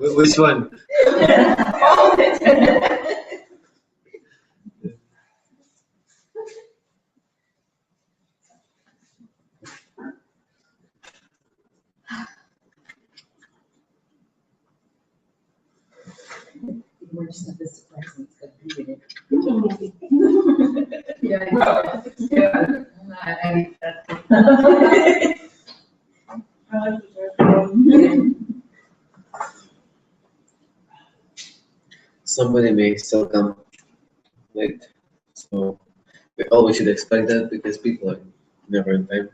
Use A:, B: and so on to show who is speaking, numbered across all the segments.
A: Which one?
B: We're just not this presence that we did.
C: Yeah.
A: Somebody may still come late, so we always should expect that because people are never on time.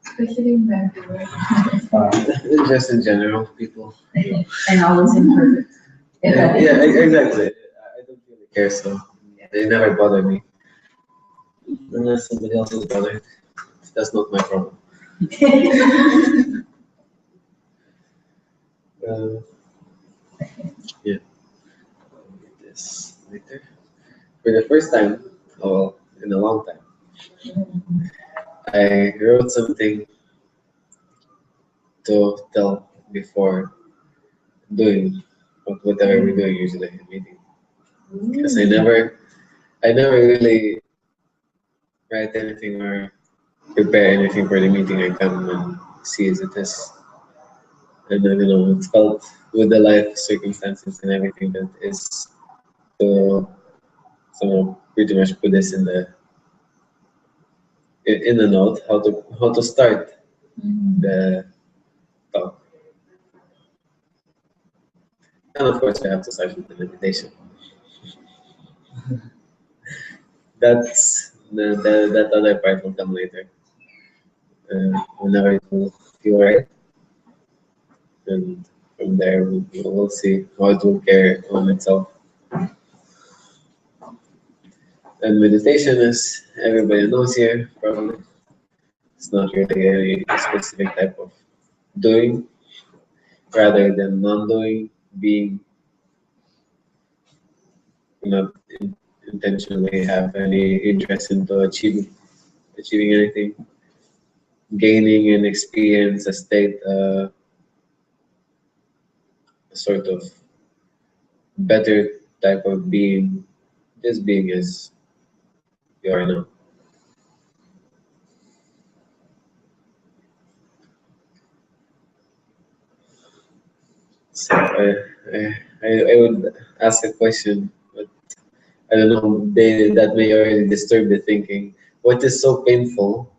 C: Especially in Vancouver.
A: Just in general, people.
B: And always imperfect.
A: Yeah, exactly. I don't really care, so they never bother me. Unless somebody else is bothered. That's not my problem. Yeah. I'll get this later. For the first time, well, in a long time, I wrote something to tell before doing whatever we're doing usually in a meeting. Because I never really write anything or prepare anything for the meeting. I come and see as it is. And then, it's felt with the life circumstances and everything that is to someone pretty much put this in the note how to start the talk. And of course, we have to start with the meditation. That other part will come later. Whenever it will feel right, and from there we'll see how it will carry on itself. And meditation, as everybody knows here, probably it's not really a specific type of doing, rather than non-doing, being, not intentionally have any interest into achieving anything, gaining an experience, a state, a sort of better type of being, just being as you are now. So I would ask a question, but I don't know, that may already disturb the thinking. What is so painful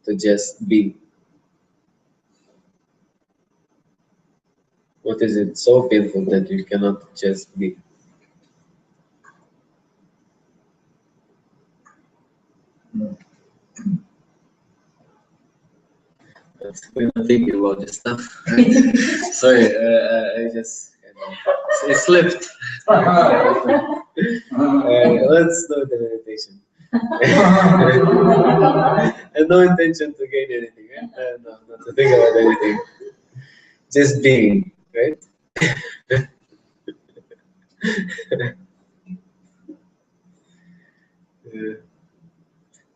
A: to just be? What is it so painful that you cannot just be? We're not thinking about this stuff. Sorry, I just it slipped. Let's do the meditation. And no intention to gain anything, right? No, not to think about anything. Just being, right?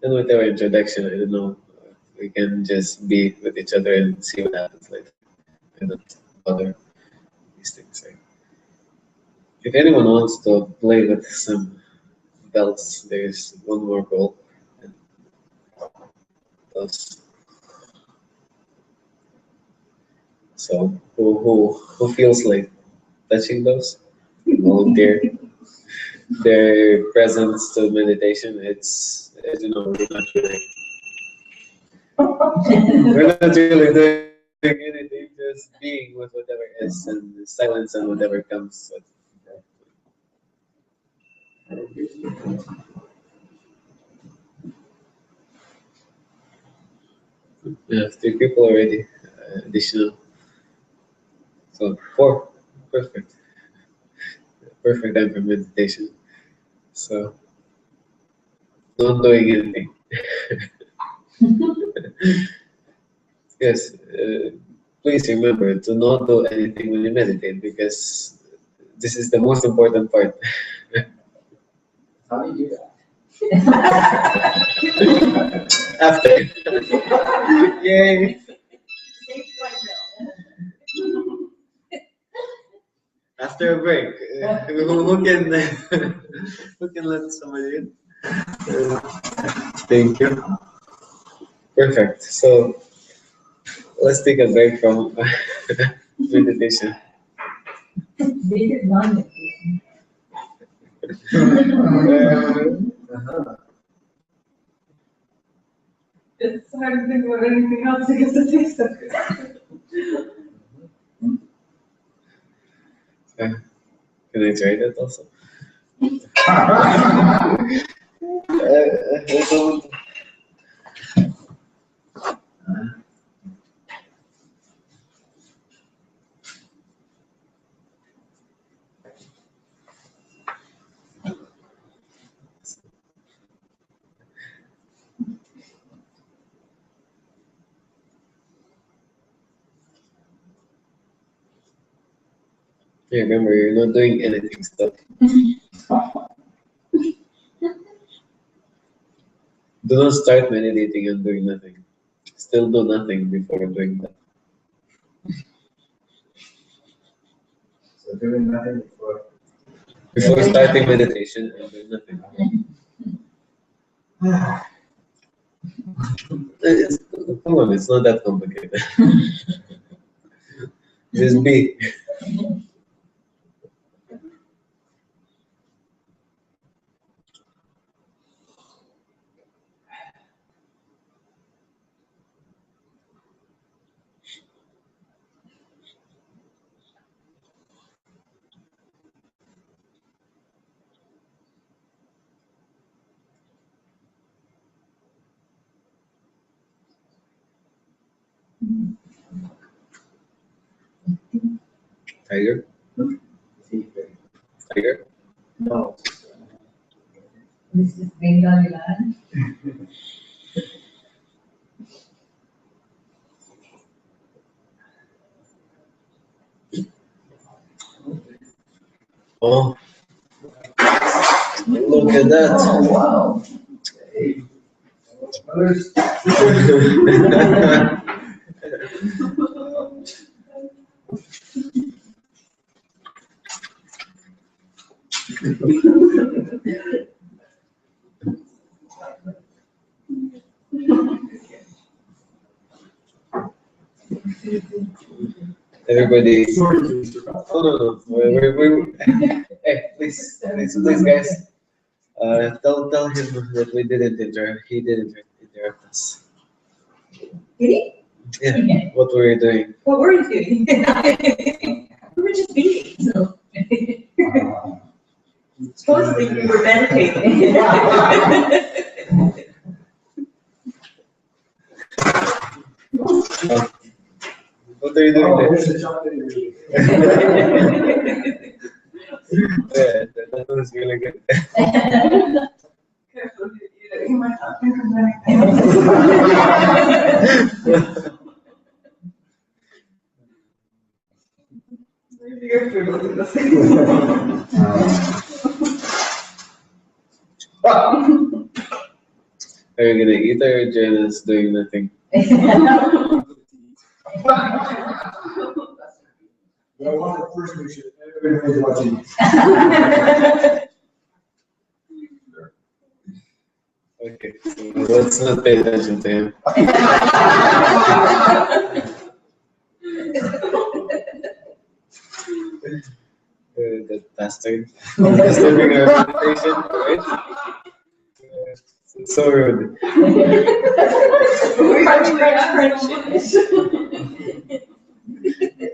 A: And with our introduction, I don't know, we can just be with each other and see what happens later. I don't bother these things, right? If anyone wants to play with some belts, there's one more goal. And those. So who feels like touching those? Volunteer. Their presence to meditation. It's, as you know, we're not really doing anything, just being with whatever is, and silence and whatever comes. We have 3 people already, additional. So 4, perfect. Perfect time for meditation. So, not doing anything. Yes, please remember to not do anything when you meditate, because this is the most important part.
D: How do you do that?
A: After. Yay. After a break. Who can who can let somebody in? Thank you. Perfect. So let's take a break from meditation.
B: Dated non-meditation.
C: It's hard to think about anything else because it tastes so good.
A: Can I try that also? Yeah, remember, you're not doing anything still. Do not start meditating and doing nothing. Still do nothing before doing that.
D: So doing nothing before.
A: Before starting meditation and doing nothing. Come on, it's not that complicated. Just be. Tiger? Tiger?
D: No.
B: This is Bengali land.
A: Oh, look at that.
B: Oh, wow.
D: Others.
A: Everybody. Oh, no. Hey, please, guys. Tell him that we didn't interrupt. He didn't interrupt us.
B: Did he?
A: Yeah.
B: Okay.
A: What were you doing?
B: What were you doing? We were just eating, so. Supposedly we were meditating.
A: What are you doing there?
D: There's a chocolate in your
A: Yeah, that was really good.
C: Careful, you might not think of anything. Maybe you're doing the same.
A: Are you gonna eat or you're just doing nothing?
D: But I want to first make sure everybody knows watching.
A: Okay, so let's not pay attention to him. That bastard. Disturbing our meditation, right? So rude.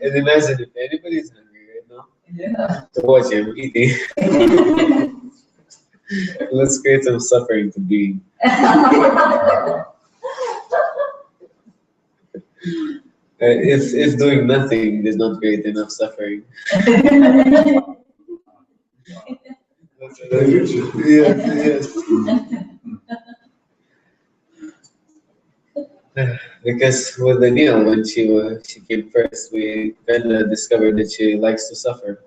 A: And imagine if anybody's hungry right now to watch him eating. Let's create some suffering to be. If doing nothing is not create enough suffering. Yes. Because with Danielle, when she came first, we kind of discovered that she likes to suffer.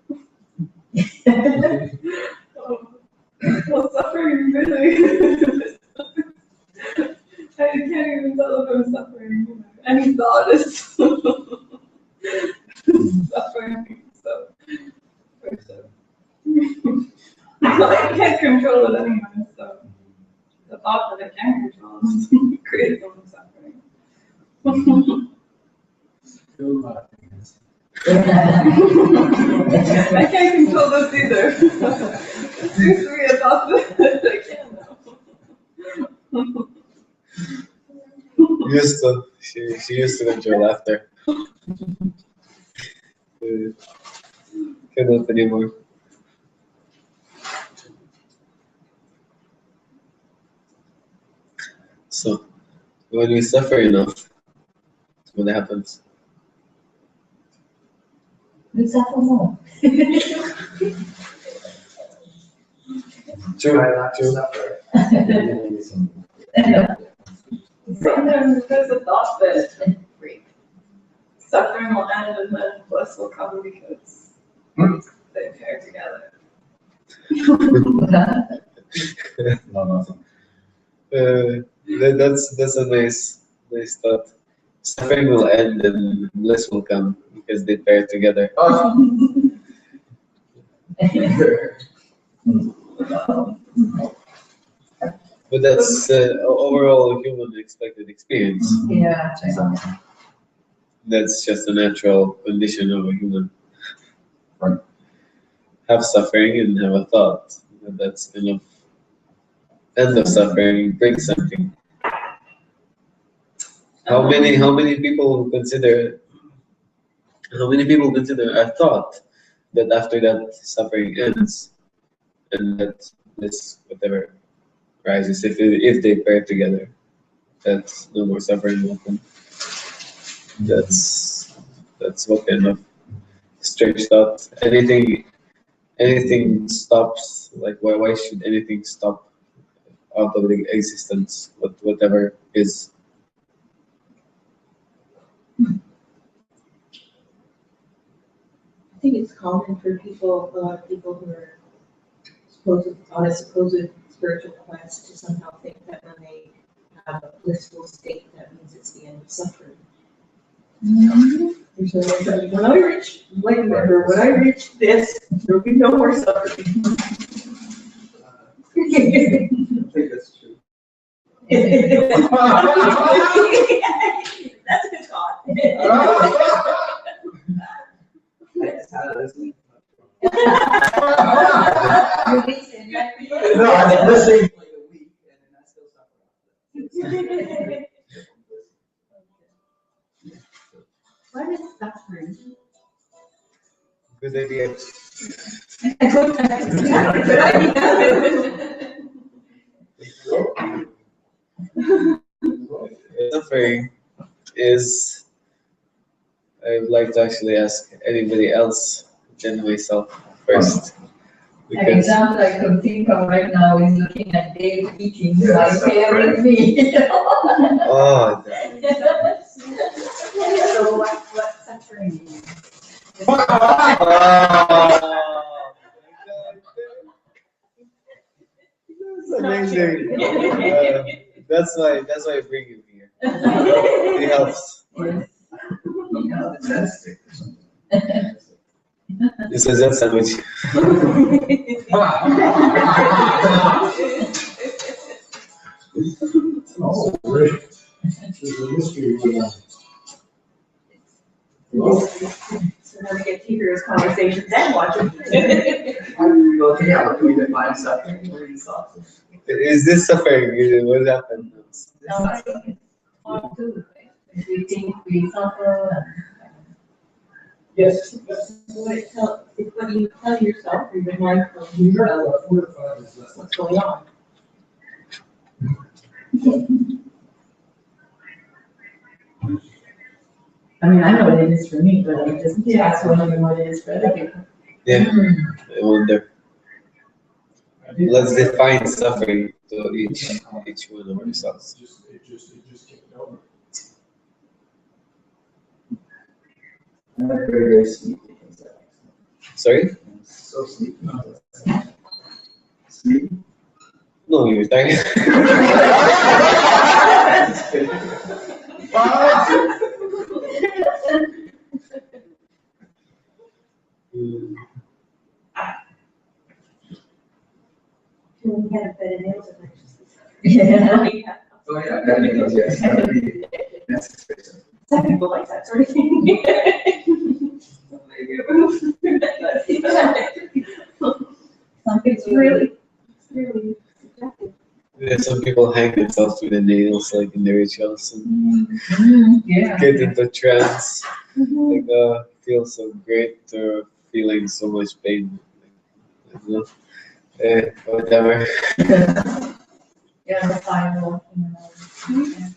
C: Well, suffering really. I can't control it anyway, so the thought that I can control creates some suffering. I can't control this either. It seems to be a thought that I can now.
A: Used to. She used to control laughter. Cannot anymore. So, when we suffer enough, what happens?
B: We suffer more.
A: True.
C: Sometimes there's a thought that suffering will end and then bliss will come because they pair together.
A: That's a nice thought. Suffering will end and bliss will come because they pair together. But that's overall human expected experience.
B: Yeah.
A: That's just a natural condition of a human.
D: Right.
A: Have suffering and have a thought. And that's kind of end of suffering, bring something. How many people consider a thought that after that suffering ends and that this whatever rises if they pair together, that's no more suffering will come. That's what kind of strange thought. Anything stops. Like why should anything stop out of the existence? Whatever is.
E: I think it's common for people, a lot of people who are on a supposed spiritual quest to somehow think that when they have a blissful state, that means it's the end of suffering. And so they're like, when I reach this, there'll be no more suffering.
D: I think that's true.
E: That's a good thought.
D: I just had this.
E: You're
D: No, I've been listening for like a week and then I still suffer.
E: What is suffering?
A: Good idea.
E: Good
A: Suffering is. I would like to actually ask anybody else than myself first.
B: An example I could think of right now is looking at Dave eating my favorite meal.
A: Oh,
B: So what suffering is?
A: that's amazing. That's why I bring you here. It helps. This is that sandwich.
D: Oh, great. There's a mystery with that.
E: So now we get to hear his conversations and watch it.
D: Okay, yeah, we define suffering. What are your thoughts?
A: Is this suffering? What happened?
B: No, I think it's all good, right? If we think we suffer
D: Yes.
E: It's what you tell yourself, or your mind tells you what's going on.
B: I mean, I know what it is for me, but I just ask wondering what it is for other people.
A: Yeah, I wonder. Let's define suffering to each one of ourselves.
D: It just kicked over.
F: Very sleepy.
A: Sorry?
F: So sleepy.
D: Sleep.
A: No, you're tired.
E: We had a bed of nails at
B: Yeah.
F: Oh, yeah, that is, yes, that would be necessary.
E: Some people like that sort of thing.
B: Something's
E: It's really subjective.
A: Yeah, some people hang themselves with the nails, like in the rituals, and
B: yeah.
A: get into trance. Like, feel so great, or feeling so much pain. Like, you know, whatever.
B: Yeah, the fire walking around.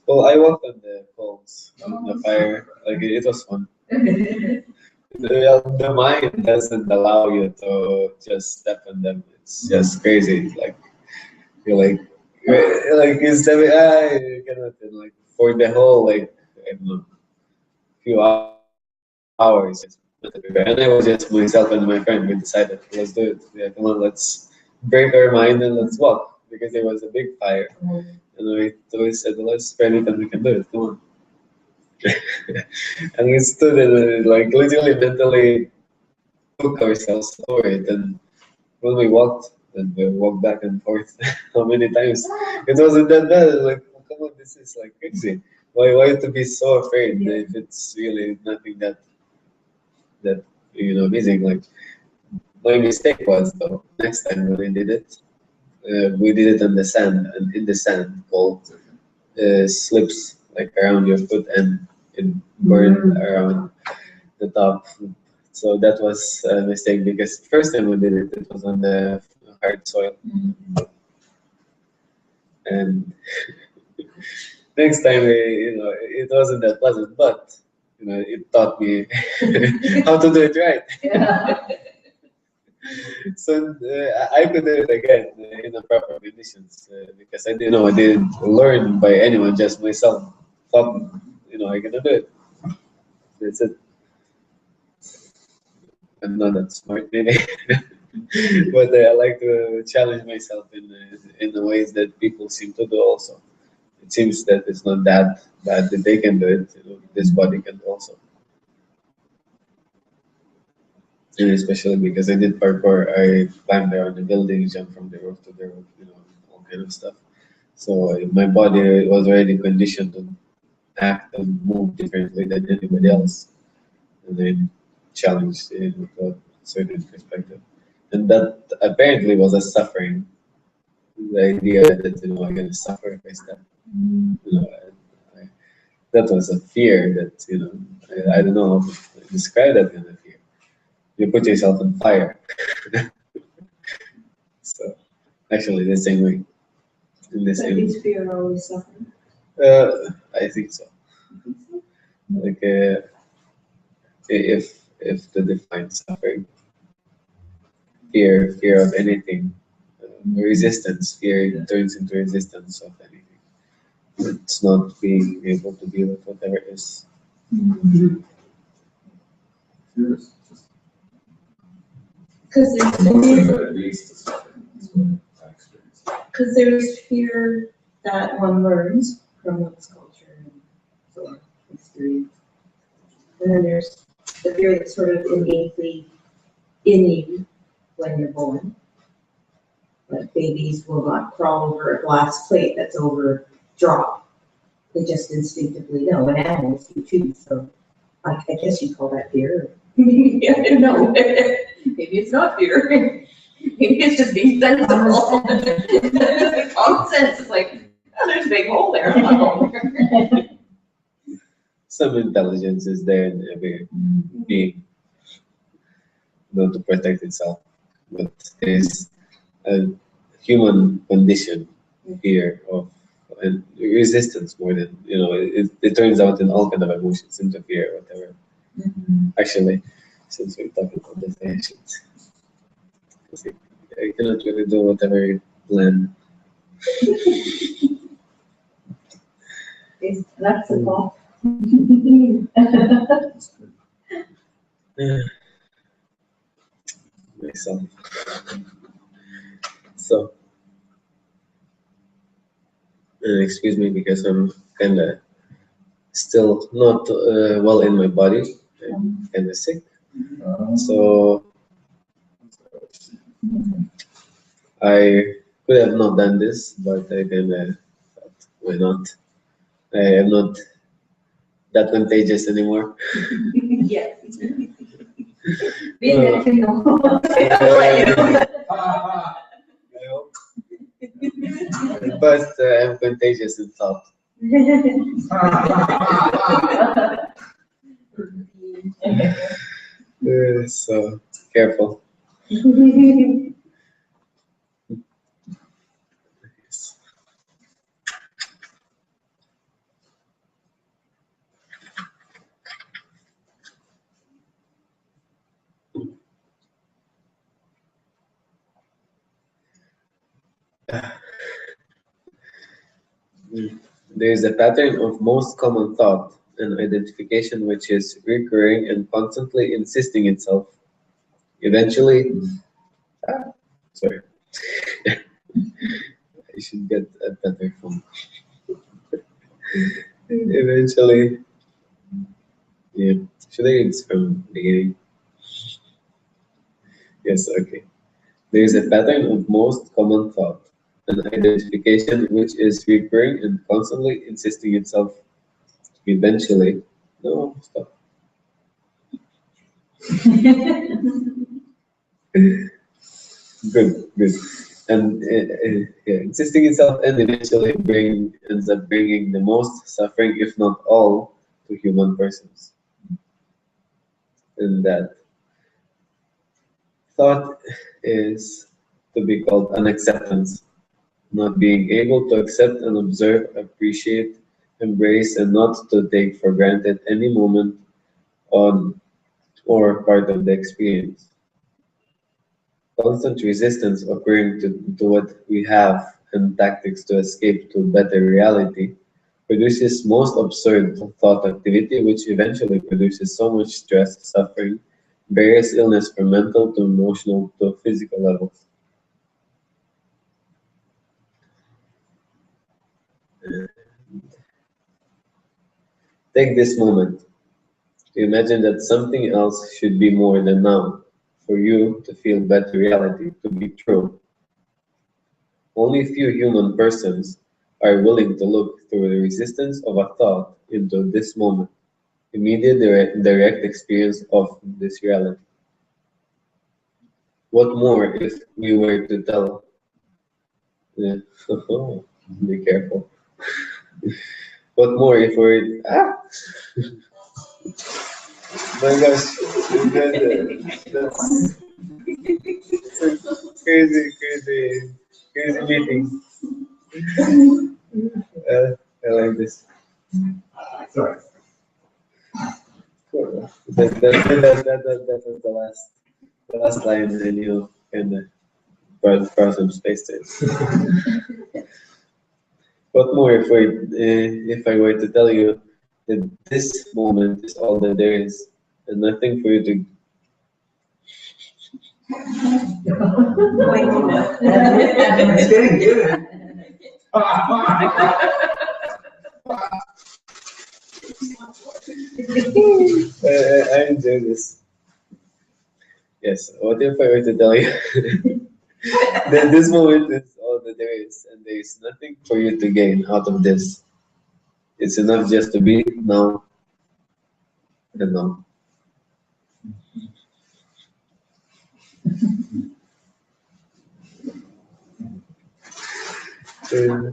A: Well, I walked on the coals, on the fire. Like, it was fun. The mind doesn't allow you to just step on them. It's just crazy. Like, you're like it's you cannot, and like for the whole, like, I don't know, few hours. And I was just myself and my friend. We decided, let's do it. Yeah, come on, let's break our mind and let's walk, because there was a big fire. And we said, well, let's spread it and we can do it. Come on. And we stood and like literally mentally took ourselves over it. And when we walked, and we walked back and forth, how many times? It wasn't that bad. Like, oh, come on, this is like crazy. Why to be so afraid if it's really nothing that amazing? Like, my mistake was, though, next time when I did it, we did it on the sand, and in the sand, cold slips like around your foot, and it burned around the top. So that was a mistake, because first time we did it, it was on the hard soil, and next time it wasn't that pleasant, but it taught me how to do it right.
B: Yeah.
A: So I could do it again in the proper conditions, because I didn't learn by anyone, just myself. Thought, I can do it. That's it. I'm not that smart, maybe, but I like to challenge myself in the ways that people seem to do. Also, it seems that it's not that bad that they can do it. This body can also. And especially because I did parkour, I climbed around the building, jumped from the roof to the roof, all kind of stuff. So my body was already conditioned to act and move differently than anybody else, and then challenged it with a certain perspective. And that apparently was a suffering. The idea that I'm gonna suffer if I step. I, that was a fear that I don't know how to describe that kind of fear. You put yourself on fire. So actually, the same way. In the
E: But
A: same.
E: is fear always suffering?
A: I think so. Like, if to define suffering, fear of anything, resistance, fear turns into resistance of anything. It's not being able to deal with whatever is.
F: Fears, just
E: Because
F: nothing but at least is suffering, is what I experienced.
E: there's fear that one learns from one's culture and so on, history. And then there's the fear that's sort of innately in you when you're born. Like babies will not crawl over a glass plate that's over drop. They just instinctively know, and animals do too, so I guess you call that fear. I don't know. Maybe it's not fear. Maybe it's just being sensible. Common sense is like, oh, there's a big hole there. I'm not going there.
A: Some intelligence is there in every being, to protect itself, but there's a human condition, fear of, and resistance more than it turns out in all kind of emotions, into fear, whatever. Actually, since we're talking about this, I cannot really do whatever you plan.
B: That's the fault.
A: Myself. So, excuse me, because I'm kind of still not well in my body. I'm kind of sick. So I could have not done this, but I kind of thought, why not? I am not that contagious anymore.
E: Yeah.
B: We let you know.
A: I hope. But I'm contagious in thought. So careful. Yes. There is a pattern of most common thought and identification which is recurring and constantly insisting itself. Eventually, sorry, I should get a better phone. Eventually, yeah. Should I read this from the beginning? Yes, okay. There is a pattern of most common thought, an identification which is recurring and constantly insisting itself. Eventually, no, stop. Good, good. And yeah, insisting itself and eventually ends up bringing the most suffering, if not all, to human persons. And that thought is to be called unacceptance, not being able to accept and observe, appreciate, embrace, and not to take for granted any moment on or part of the experience. Constant resistance occurring to what we have and tactics to escape to better reality produces most absurd thought activity, which eventually produces so much stress, suffering, various illness from mental to emotional to physical levels. Take this moment to imagine that something else should be more than now, for you to feel better reality to be true. Only few human persons are willing to look through the resistance of a thought into this moment, immediate direct experience of this reality. What more if we were to tell, uh, be careful. What more if we're, my gosh, that's a crazy meeting. I like this.
D: Sorry.
A: Cool. That was the last line, and you kind of brought some space to it. What more if I were to tell you that this moment is all that there is, and nothing for you to.
D: It's getting good.
A: I enjoy this. Yes. What if I were to tell you that this moment is all that there is, and there is nothing for you to gain out of this? It's enough just to be now and now. Uh,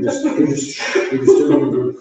D: We're just still in the group.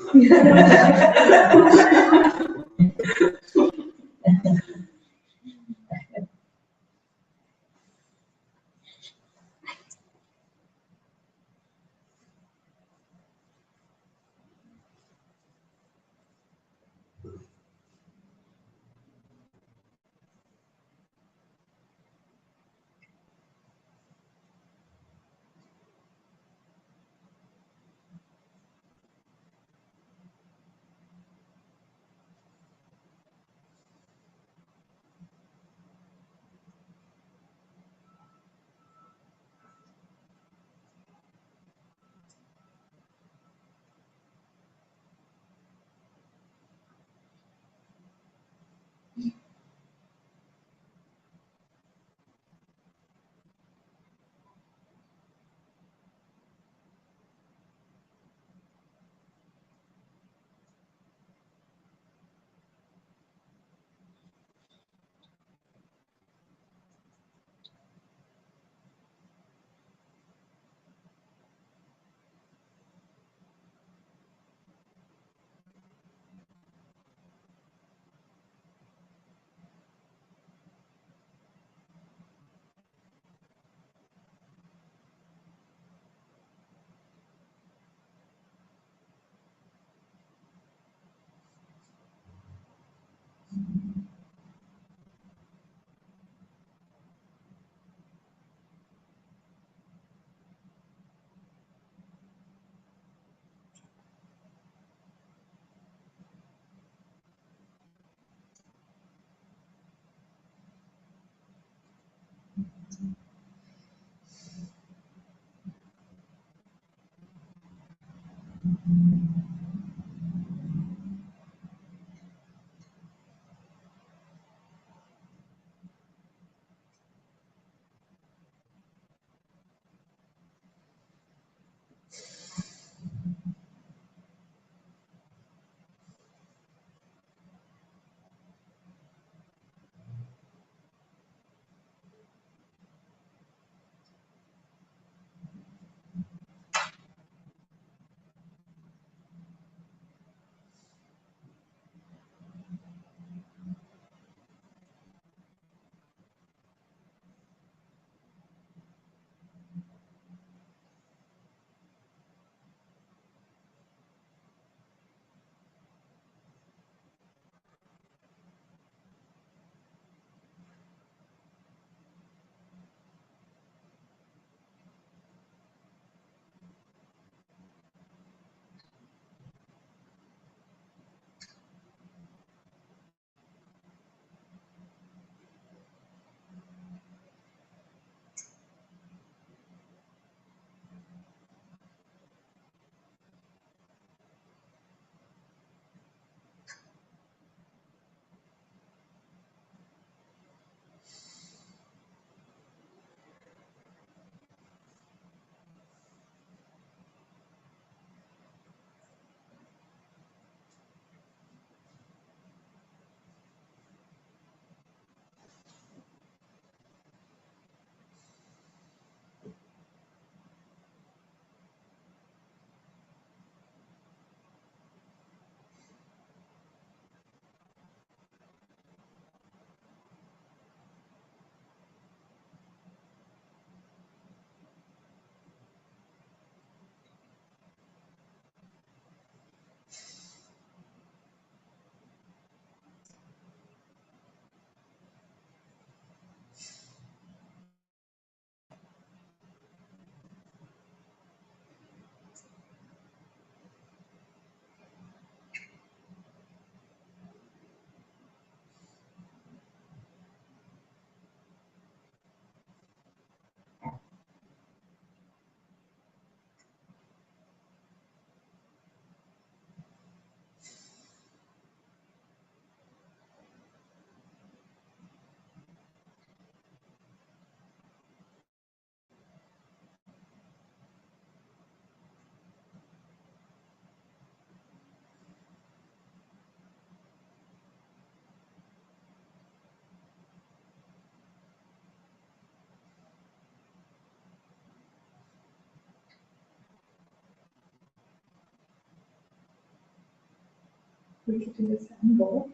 C: We could do this symbol.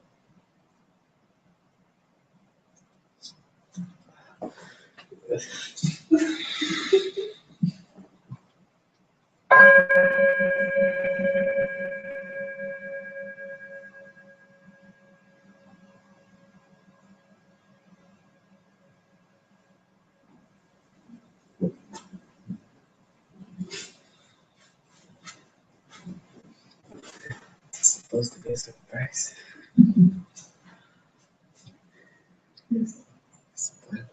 A: It's supposed to be a surprise.
C: Yes.
A: Spoiler.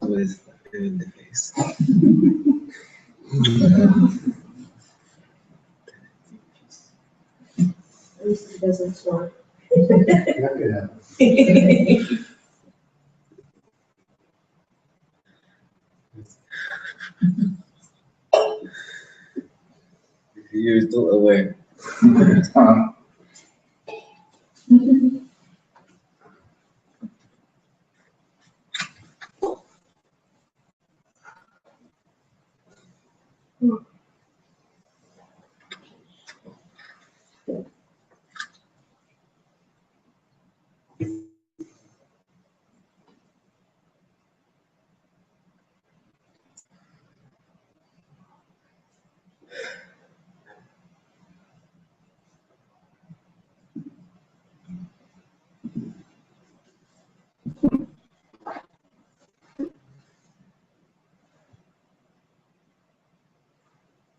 A: With in the face.
E: At least it doesn't snort.
D: That could happen.
A: You're too aware.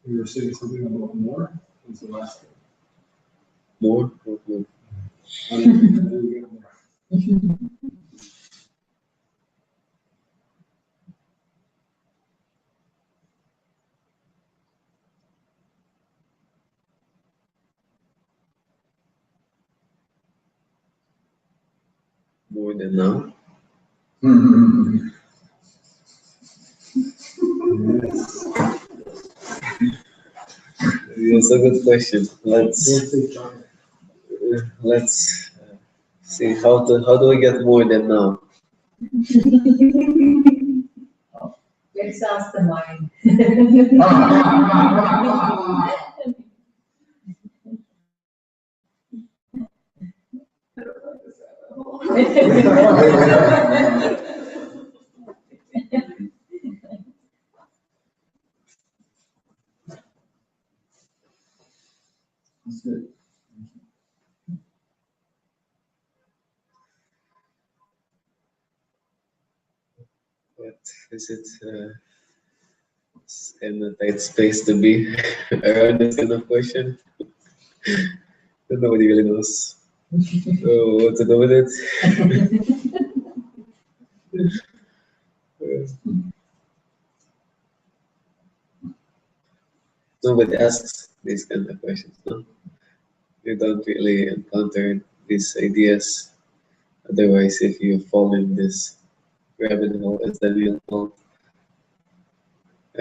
D: We were saying something about more. What's the last thing?
A: More.
D: How do we get more?
A: More than now.
D: Yes.
A: That's a good question.
D: Let's say John.
A: Let's see how do we get more than now?
B: Let's ask the mind.
D: That's good.
A: What is it? It's kind of tight space to be around this kind of question. Nobody really knows what to do with it. Nobody asks these kind of questions, no? You don't really encounter these ideas. Otherwise, if you fall in this rabbit hole, as Daniel called,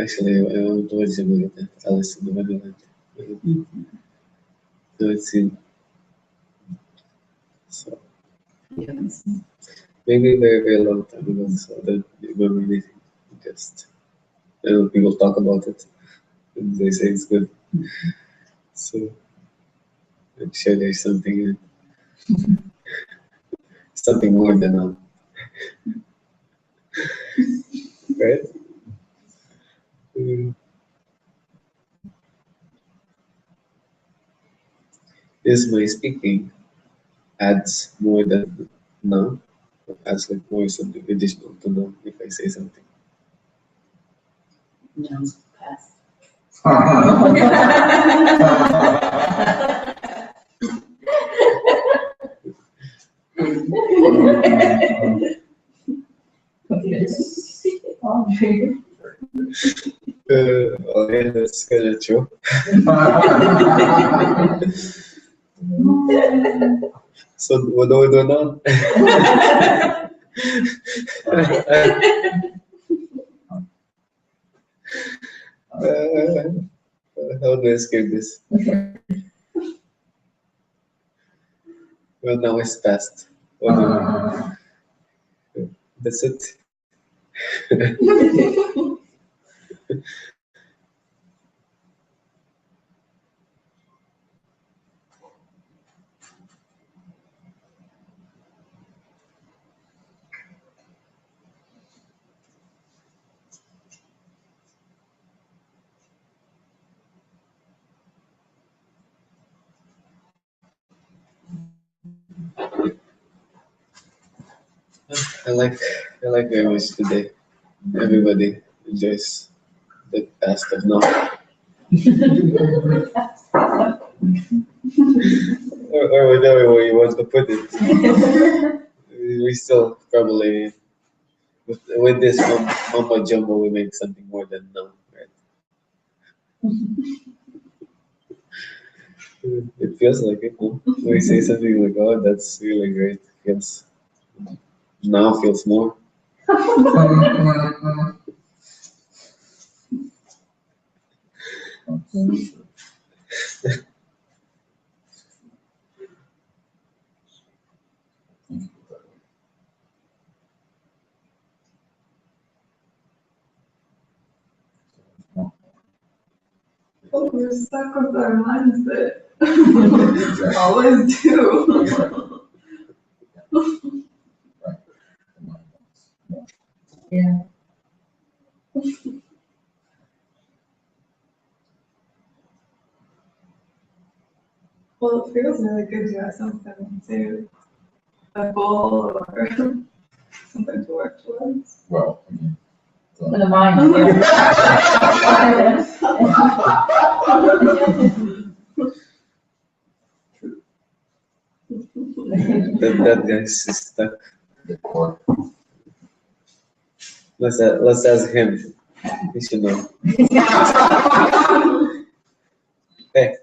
A: actually, I want to watch a movie that Alice in Wonderland. So it's in. So maybe very, very long time ago, so I don't remember anything. Just people talk about it and they say it's good. So I'm sure there's something in it. Something more than that. Right? Is my speaking adds more than now? Adds like more something additional to know if I say something.
B: No, pass.
A: Oh yeah, that's kind of true. So what do we do now? How do I escape this? Well, now it's past. What do we- That's it. I like very much today. Everybody enjoys the past of now. Or whatever way you want to put it. We still probably with this mumbo jumbo, we make something more than no, right? It feels like it. No? When we say something like, "Oh, that's really great," feels more.
C: Oh, we're stuck with our mindset. Always do.
B: Yeah.
C: Well, it feels really good to have something to, a goal or something to work towards.
F: Well, I mean,
B: In the mind.
A: That guy's stuck.
F: the core.
A: Let's ask him. He should know. Hey,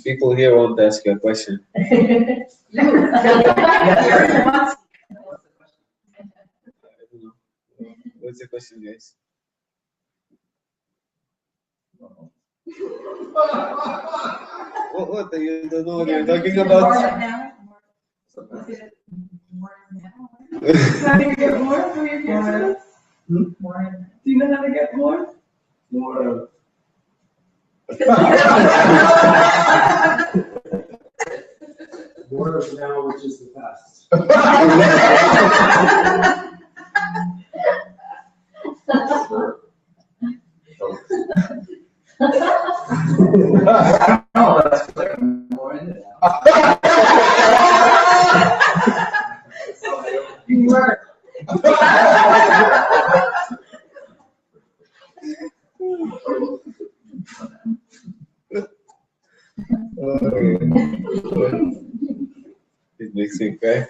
A: people here won't ask you a question. I don't know. What's the question, guys? What? You don't know what you're talking about?
C: How do you get more for your cases? Do you know how to get more?
D: More. More of now, which is the past.
B: You were.
A: It makes me cry.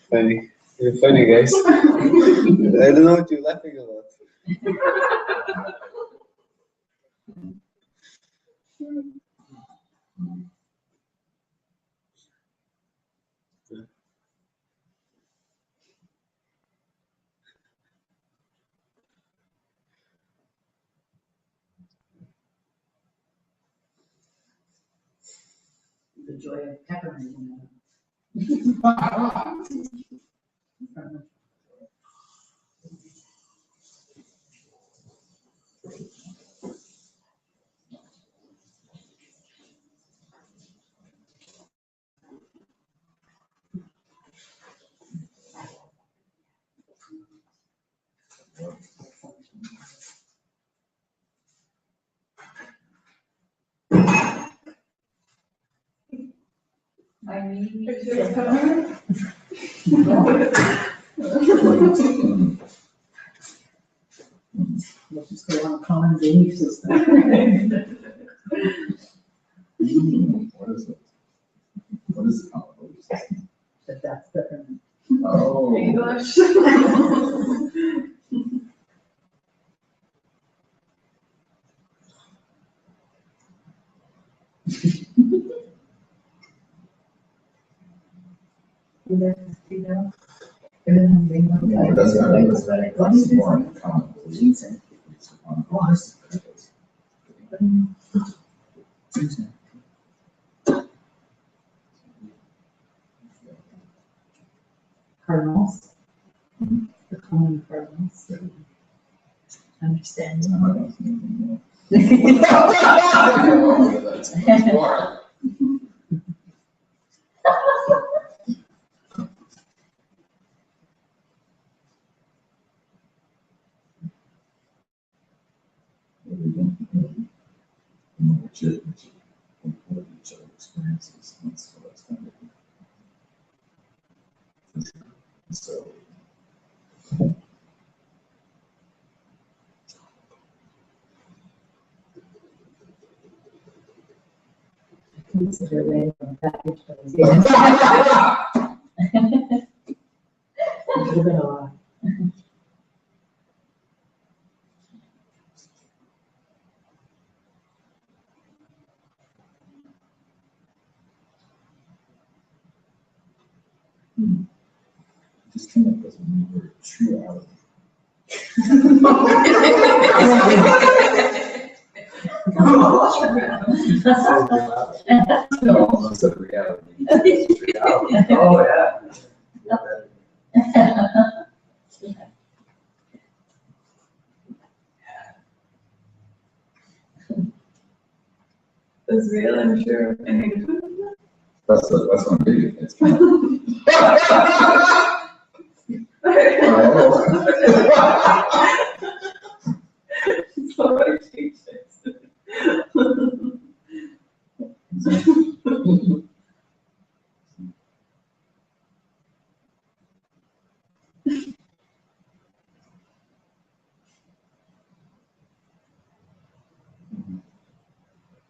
A: Funny. You're funny, guys. I don't know what you're laughing about.
B: The joy of peppermint. I mean, let's just go on common belief system.
F: What is it? What is it?
B: But that's peppermint.
F: Oh.
C: English.
F: It doesn't matter. That's more common. It's on us.
B: Cardinals. The common cardinals. Understanding.
F: That's much more. Legit comport each other experiences. That's what that's going to be. So.
B: Consider it a package, but it's
F: Just came up with a new word, truality. Almost a reality. Reality. Oh, yeah.
C: It's real, I'm sure. I mean,
F: That's one video. It's kind of.
C: it's already changed it.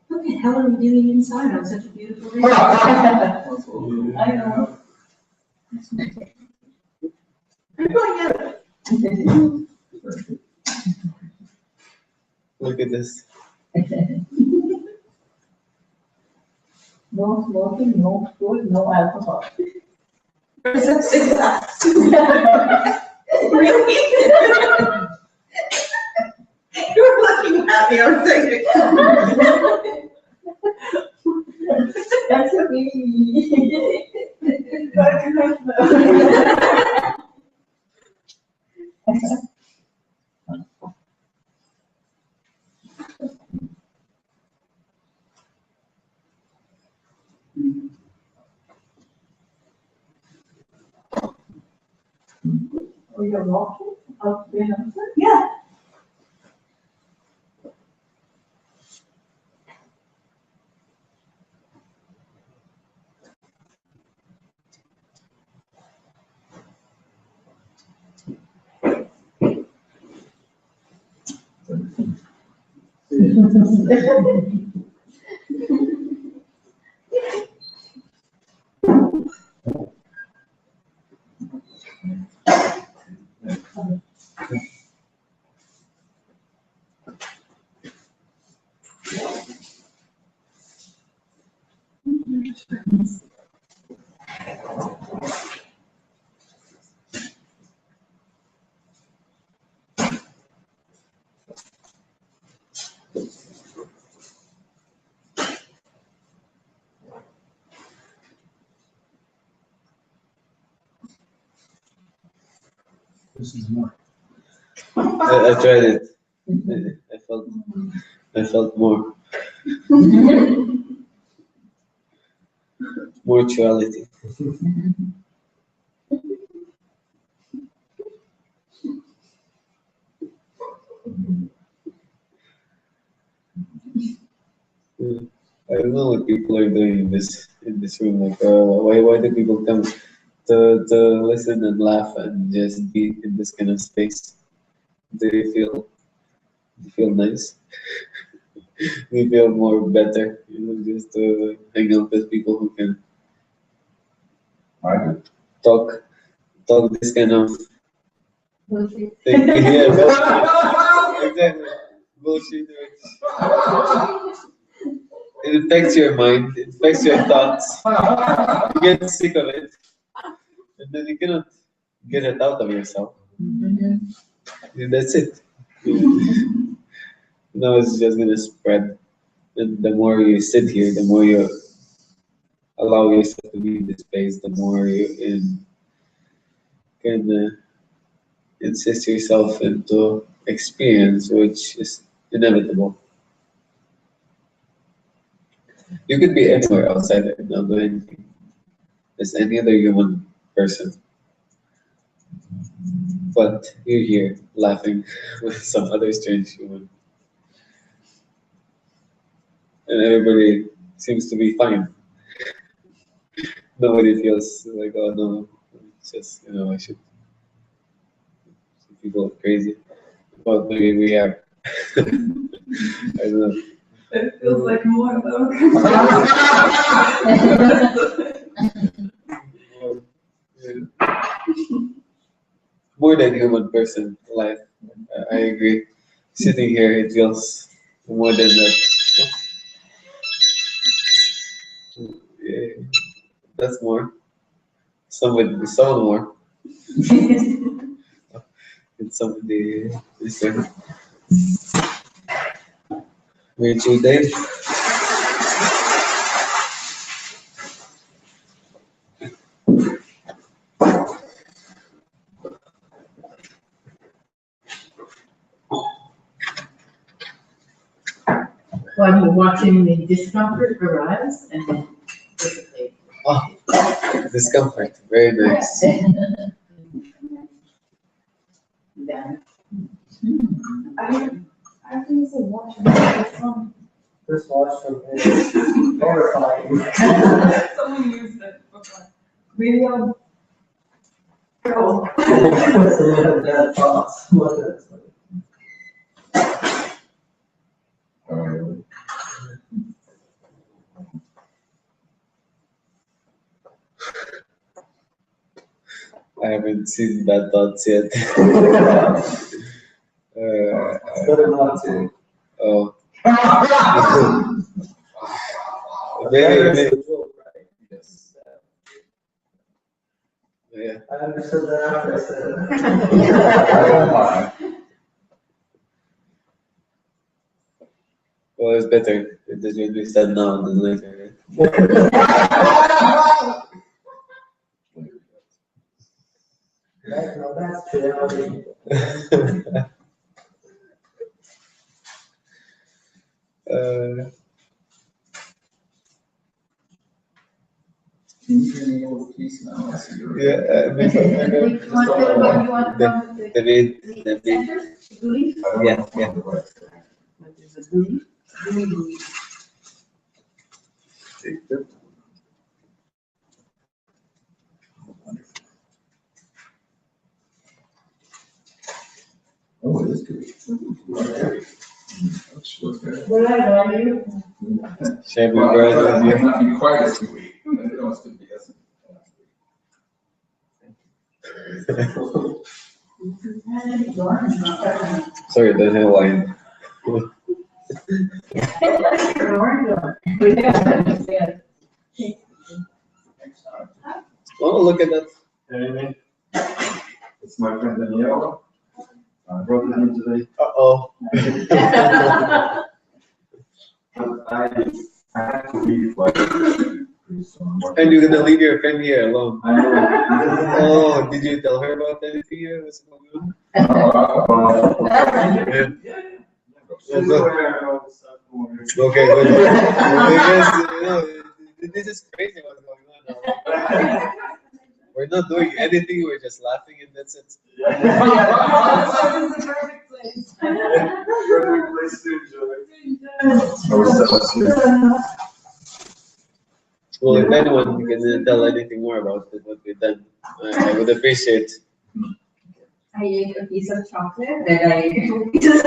E: What the hell are we doing inside on such a beautiful day?
B: I know.
A: Look at this.
B: No smoking, no food, no alcohol.
E: Really? You're looking happy, I'm thinking.
B: That's okay. Oh, you're walking out there?
E: Yeah.
F: This is more.
A: I tried it. I felt more mortuality. I don't know what people are doing in this room. Like, why do people come to listen and laugh and just be in this kind of space? Do you feel nice? Do you feel more better? You know, just to hang out with people who can
F: I do.
A: talk this kind of
B: Bullshit.
A: thing. Yeah, bullshit. Exactly. Bullshit. It affects your mind. It affects your thoughts. You get sick of it, and then you cannot get it out of yourself. And that's it. Now it's just gonna spread. And the more you sit here, the more you allow yourself to be in this space, the more you can insist yourself into experience, which is inevitable. You could be anywhere outside and not do anything as any other human person. But you're here laughing with some other strange human. And everybody seems to be fine. Nobody feels like, oh no, it's just, I should. Some people are crazy. But maybe we are. I don't know.
C: It feels like more though.
A: More than human person life. I agree. Sitting here, it feels more than that. Yeah, that's more. someone more. And somebody is there. With you, Dave.
B: While you're watching the discomfort arise and then dissipate.
A: Oh, discomfort. Very nice.
B: Yeah.
C: I think it's a watch.
D: This watch is horrifying.
C: Someone used it before. Maybe I'll go.
D: Bad thoughts. What is it?
A: I haven't seen bad thoughts yet.
D: Better not to.
A: Oh. Maybe.
D: Yes.
A: Yeah.
D: I understood that after I said it.
A: Well, it's better. It will be said now than later.
D: That's reality.
A: Yeah, maybe. The yeah.
F: Oh, it is good.
B: What I love you.
A: Shame we brought it with you.
F: Not be quite as sweet, but it wants to be as.
A: Sorry, don't have wine. Oh, look at that.
D: Anything? It's my friend Danielle. I brought it in today.
A: Uh-oh.
D: I have to leave like pretty soon.
A: And you're gonna leave your friend here alone.
D: I know.
A: Oh, did you tell her about anything here? What's going on?
D: She's aware of all the stuff going on.
A: Okay, good. Because, this is crazy what's going on now. We're not doing anything, we're just laughing and that's it.
D: Perfect place to enjoy.
A: Well, if anyone can tell anything more about it, what we've done, I would appreciate.
B: I ate a piece of chocolate, then I ate 2 pieces.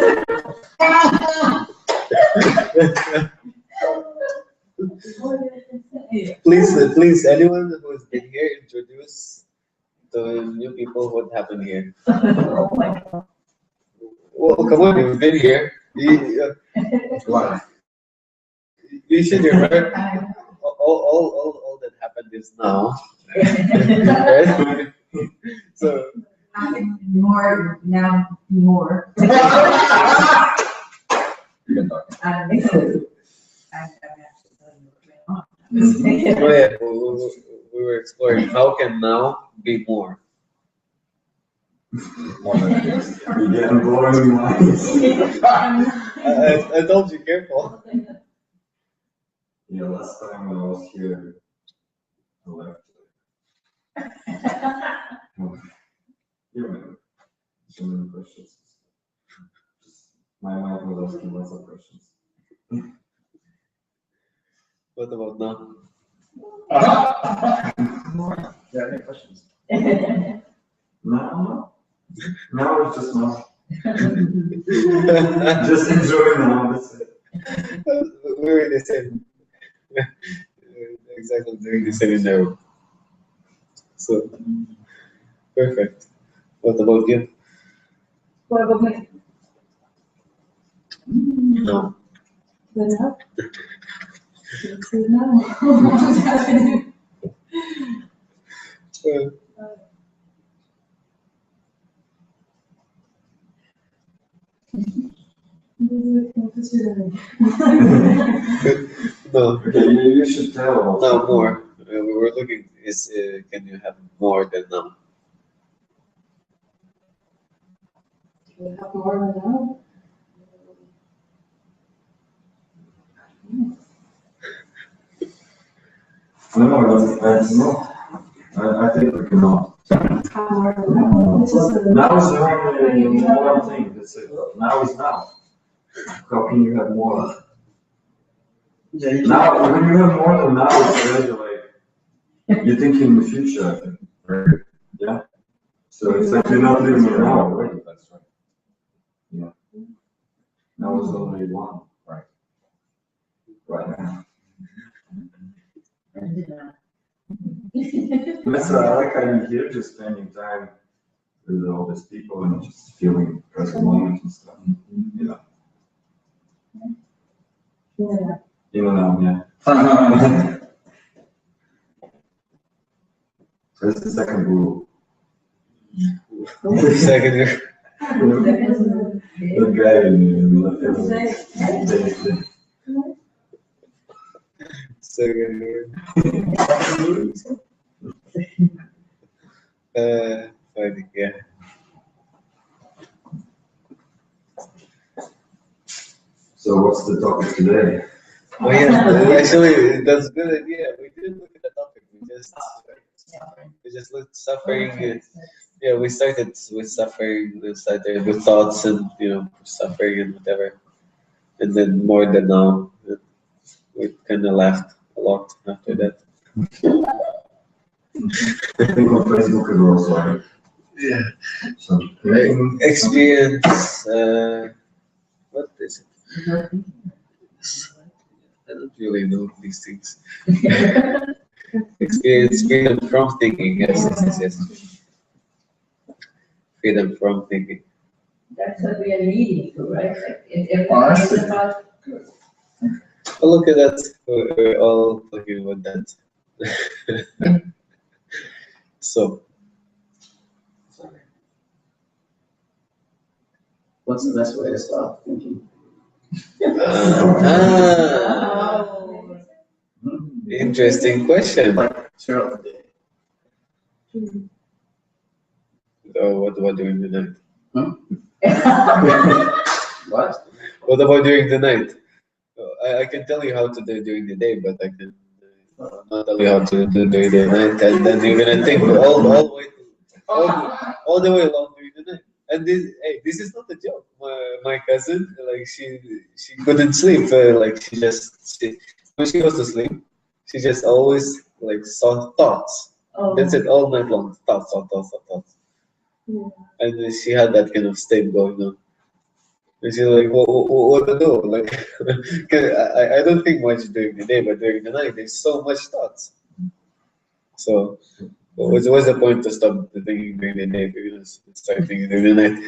A: Please, anyone who's been here, introduce the new people what happened here.
B: Oh my God.
A: Well, come on, you've been here. You should remember all that happened is now. Right? So
B: More, now more.
F: You can talk.
B: I don't think so. I'm actually telling you what's going on.
A: oh yeah, we were exploring how can now be more.
F: More than it is.
D: You're getting blowing minds.
A: I told you, careful.
D: Yeah, last time when I was here, I left. You remember? So many questions. My mind was asking lots of questions.
A: What about now?
D: Yeah, any questions? No. Now it's just now. Just enjoy now, that's it.
A: We were the same. Exactly doing the same in there. So perfect. What about you?
B: What about me?
A: No.
B: Good enough? Good now. What's happening?
A: No,
D: Okay, you should tell.
A: no more. We were looking. Can you have more than now?
B: We have more than that.
D: No, I think we cannot.
B: Have more than that. It's just a-
D: Now is the only one thing, that's it. Now is now. How can you have more? Now, when you have more than now, it's already like, you're thinking in the future, I think, right? Yeah? So it's like you're not living in now already. That's right. Yeah. Now is only one. Right. Right now. That's I like how you're here, just spending time with all these people and just feeling present moment and stuff. You know.
B: Yeah.
D: You know, yeah. That's the second rule.
A: Second year.
D: The guy in
A: Second year. Funny, yeah.
D: So what's the topic today?
A: Oh yeah, actually, that's a good idea. We didn't look at the topic. We just looked suffering. Yeah, we started with suffering. We started with thoughts and suffering and whatever, and then more than now. We kind of laughed a lot after that.
D: I think on Facebook is also like,
A: Yeah.
D: so
A: Experience. What is it? I don't really know these things. Experience freedom from thinking. Yes. Freedom from thinking.
B: That's what we are leading to, right? Like, if everything is about.
A: Well, look at that. We're all talking about that. So,
F: What's the best way to stop thinking?
A: Interesting question.
F: Like, throughout the day.
A: Oh, what about during the night?
F: What?
A: What about during the night? I can tell you how to do it during the day, but I can not tell you how to do during the night, and then you're gonna think all the way along during the night. And this is not a joke. My cousin, like she couldn't sleep. When she goes to sleep, she just always like saw thoughts. That's it, all night long. Thoughts.
B: Yeah.
A: And then she had that kind of state going on. And she's like, what to do? Like, 'cause I don't think much during the day, but during the night, there's so much thoughts. So, what's the point to stop thinking during the day if you're going to start thinking during the night?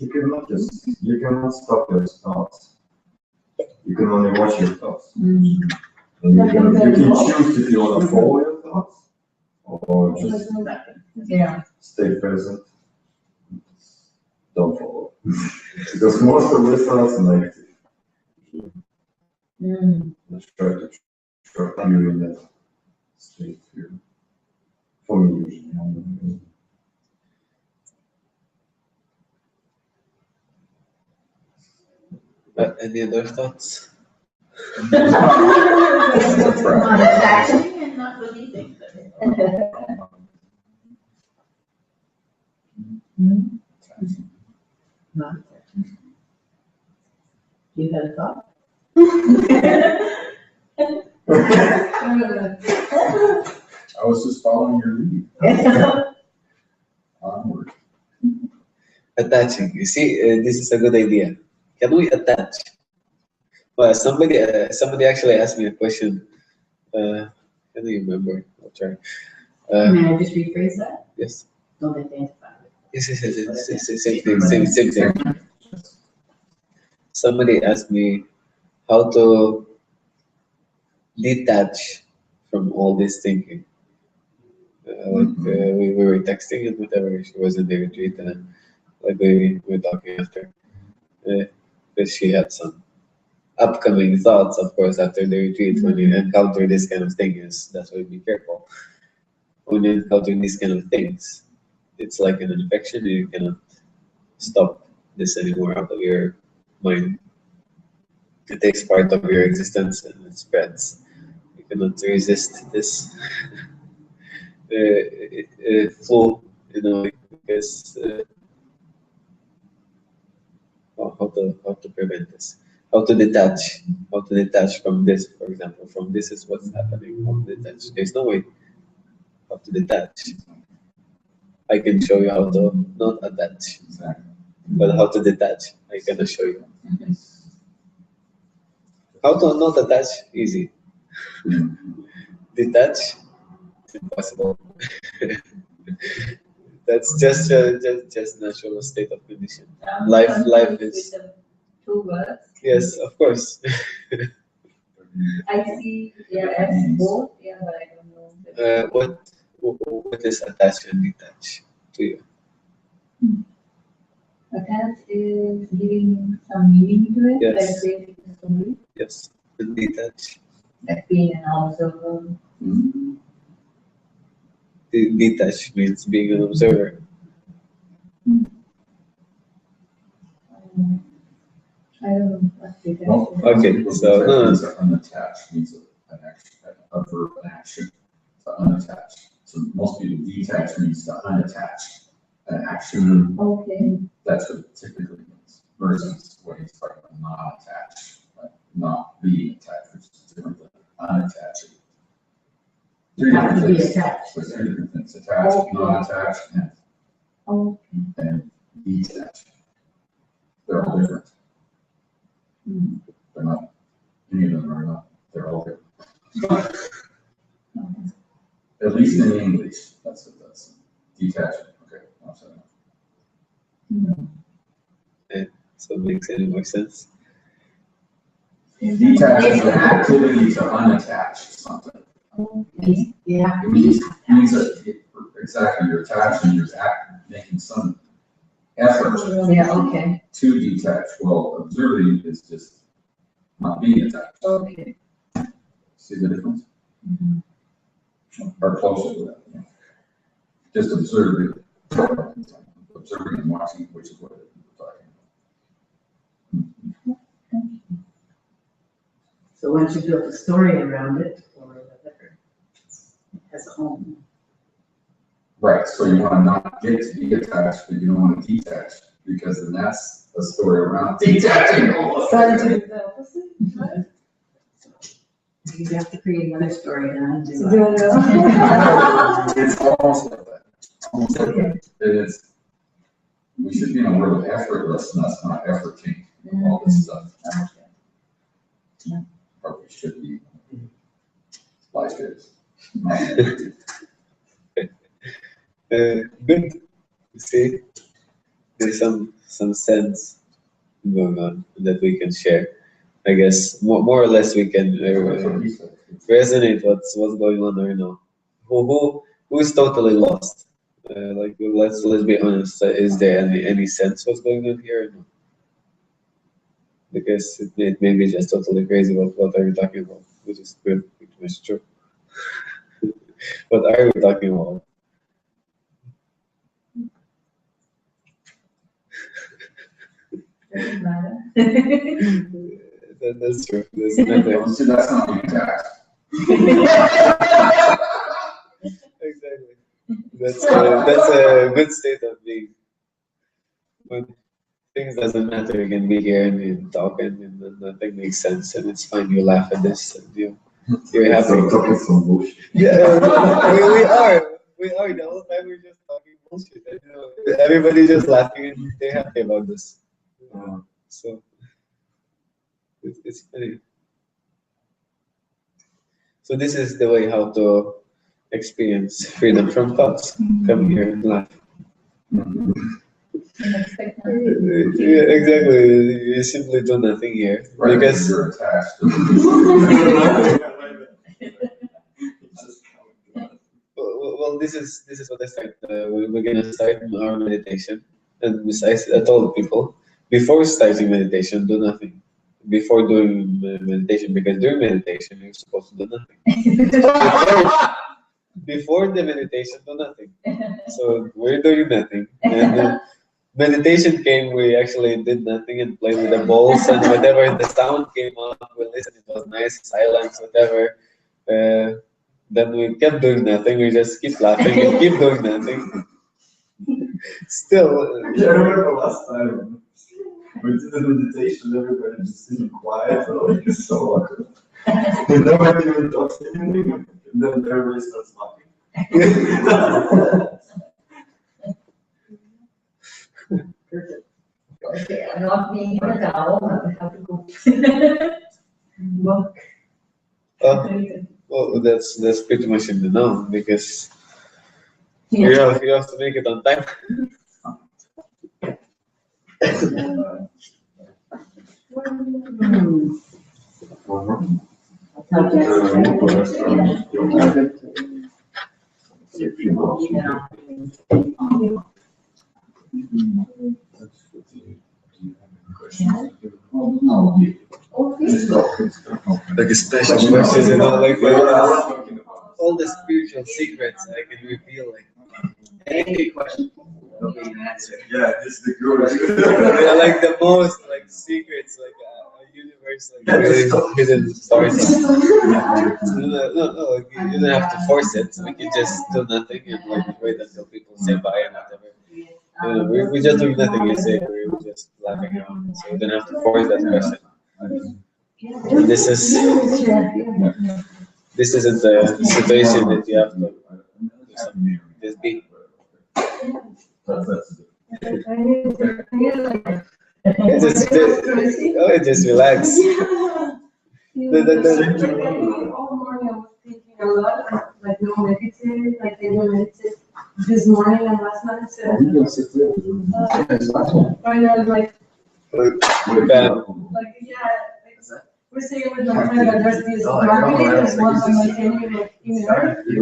D: You cannot stop your thoughts. You can only watch your thoughts. And you can choose if you want to follow your thoughts or just
B: Yeah.
D: stay present. Don't follow. Because most of the thoughts are negative. Let's try to trap you in that state here. For me, usually.
A: Any other thoughts?
E: Not attaching and not believing.
B: You had a thought?
D: I was just following your lead. Onward.
A: Attaching. You see, this is a good idea. Can we attach? Well, somebody actually asked me a question. Can I remember? I'll try.
B: May I just rephrase that?
A: Yes.
B: Don't identify with.
A: Yes. Same thing. somebody asked me how to detach from all this thinking. We were texting and whatever. She was in the retreat, and like we were talking after, because she had some upcoming thoughts, of course, after the retreat. When you encounter this kind of thing, that's why be careful. When you encounter these kind of things, it's like an infection. You cannot stop this anymore out of your mind. It takes part of your existence and it spreads. You cannot resist this flow, because how to prevent this, how to detach from this, for example, from this is what's happening. How to detach? There's no way how to detach. I can show you how to not attach, but how to detach, I cannot show you. How to not attach, easy. Detach, impossible. That's just natural state of condition. Life is.
B: Two words.
A: Yes, of course.
B: I see, yeah, as both, yeah, but I don't know.
A: What is attach and detach to you?
B: Attach is giving some meaning to it,
A: Yes.
B: like basic story,
A: Yes, and detach.
B: like being an observer.
A: Detach means being an observer.
B: I don't know what detach
F: Well,
B: is.
A: Okay, so
F: Means unattached means an action, a verb, an action, to unattach. So most people detach means to unattach an action.
B: Okay.
F: That's what it typically means. Versus what he's talking about, non-attached, like not being attached, which is different than unattaching. Three
B: Have to
F: different
B: be
F: things.
B: attached.
F: There's three different things: attached,
B: Okay.
F: non-attached,
B: Okay.
F: and detached. They're all different. They're not, any of them are not, they're all different. At least in English, that's detachment, okay. I'm sorry.
A: so it makes any more sense.
F: Detach is an activity to unattach something.
B: Okay. Yeah.
F: It means that, exactly, you're attaching, you're making some effort
B: Yeah, okay.
F: to detach. Well, observing is just not being attached.
B: Okay.
F: See the difference? Or closer to that, yeah. Just observing and watching, which is what we're talking about.
G: So once you build a story around it, or whatever, it has a home.
F: Right, so you want to not get to be attached, but you don't want to detach, because then that's a story around detaching.
C: Trying to do the opposite.
G: You have to create another story and undo it.
F: It's almost like that. Almost like that. It is. We should be in a world of effortlessness, not efforting, all this stuff. Or we should be. Life is.
A: Good. See, there's some sense going on that we can share. I guess more or less we can resonate what's going on right now. Who is totally lost? Like let's be honest. Is there any sense what's going on here? No. Because it may be just totally crazy. What are you talking about? Which is good, which is true. What are we talking about?
B: Doesn't matter.
A: That's true. There's nothing.
F: See, that's not being attached.
A: Exactly. That's a good state of being. When things doesn't matter, you can be here and you talk and nothing makes sense and it's fine. You laugh at this and you're happy. Yeah, we are. The whole time we're just talking bullshit. And, everybody's just laughing and they're happy about this. So it's funny. So this is the way how to experience freedom from thoughts. Come here and laugh.
B: And expect nothing.
A: Yeah, exactly. You simply do nothing here
F: Right,
A: because
F: you're attached.
A: well, this is what I start. We're gonna start our meditation, and I told people before starting meditation, do nothing. Before doing meditation, because during meditation you're supposed to do nothing. Before the meditation, do nothing. So we're doing nothing, and meditation came. We actually did nothing and played with the balls and whatever the sound came up. We listened. It was nice, silence, whatever. Then we kept doing nothing. We just keep laughing and keep doing nothing. Still,
D: Yeah, I remember last time we did the meditation, everybody just sitting quiet, like it's so awkward. And nobody even talks anything, and then everybody starts laughing.
B: Okay, I'm not being here now, I have to go. Work.
A: well, that's pretty much in the know because
B: Yeah.
A: you have to make it on time. Like a special questions and all, like all the spiritual secrets I can reveal. Like any question will be answered.
D: Yeah, this is the guru.
A: They're like the most like secrets, like a universe, like really hidden parts. No, like, you don't have to force it. We can just do nothing and like wait until people say bye and whatever. We just do nothing. You say we're just laughing around, so you don't have to force that question. And this isn't the situation that you have to do something. Just be. Just relax.
G: All morning I was thinking a lot, like no meditate, like I don't meditate this morning and last night, so. Right now, like, yeah, we're saying with my friend that there's this marketing, there's one on my table, like, you know,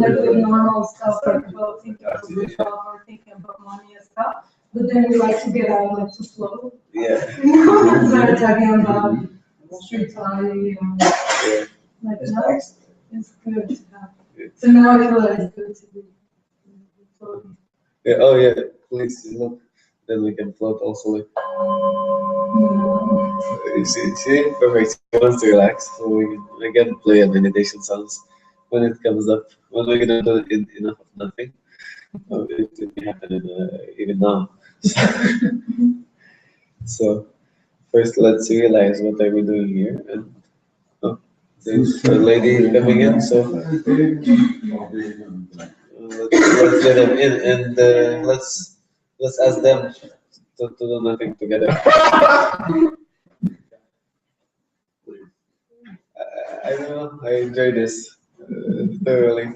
G: like the normal stuff, like about thinking about the job or thinking about money and stuff. But then we like to get out, like to flow.
A: Yeah.
G: Start talking about spirituality and like that. It's good to have. So now I feel like it's good to be floating.
A: Yeah. Oh yeah. Please look. Then we can float also. Like, you see, perfect. He wants to relax, so we can play a meditation songs when it comes up. When we're gonna do it enough of nothing, it can happen even now. So first, let's realize what are we doing here, and there's a lady coming in, so let's get them in, and let's ask them to do nothing together. I don't know. I enjoy this thoroughly.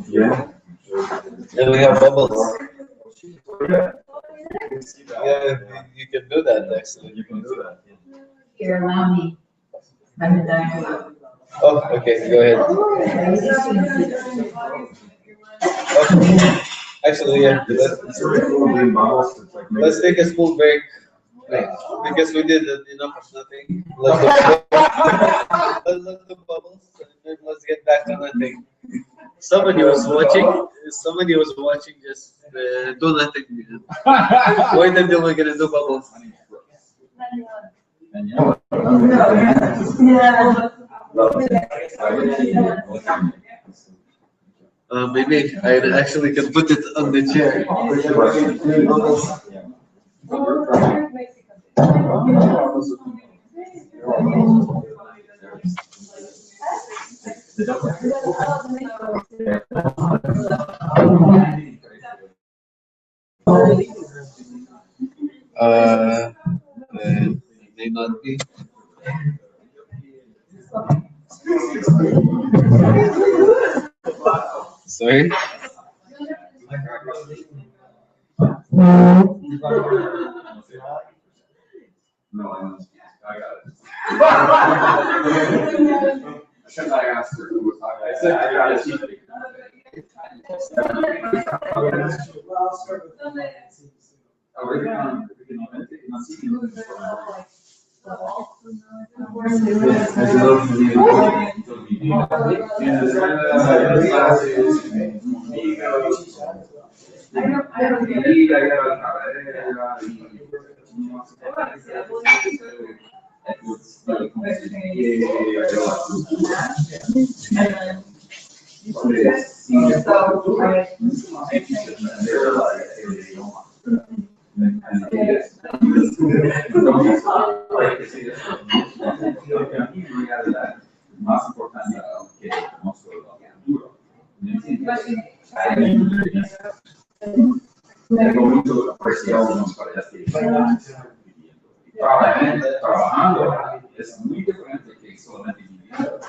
D: Yeah.
A: And we have bubbles. Yeah, you can do that actually.
D: You can do that.
B: Here, allow me. I'm a dialogue.
A: Oh, okay, go ahead. Oh, actually, yeah.
D: It's really cool doing bubbles. It's like
A: Let's take a small break. Because we did enough of nothing. Let's do bubbles and then let's get back to nothing. Somebody was watching, just do nothing. Wait until we're gonna do bubbles. Maybe I actually can put it on the chair. May not be. Sorry?
F: No, I got it. Because I asked her who was talking. I said, I got it. Oh, we're gonna más importante que mostro duro. Tengo mucho apreciado para trabajando es muy diferente que solamente viviendo.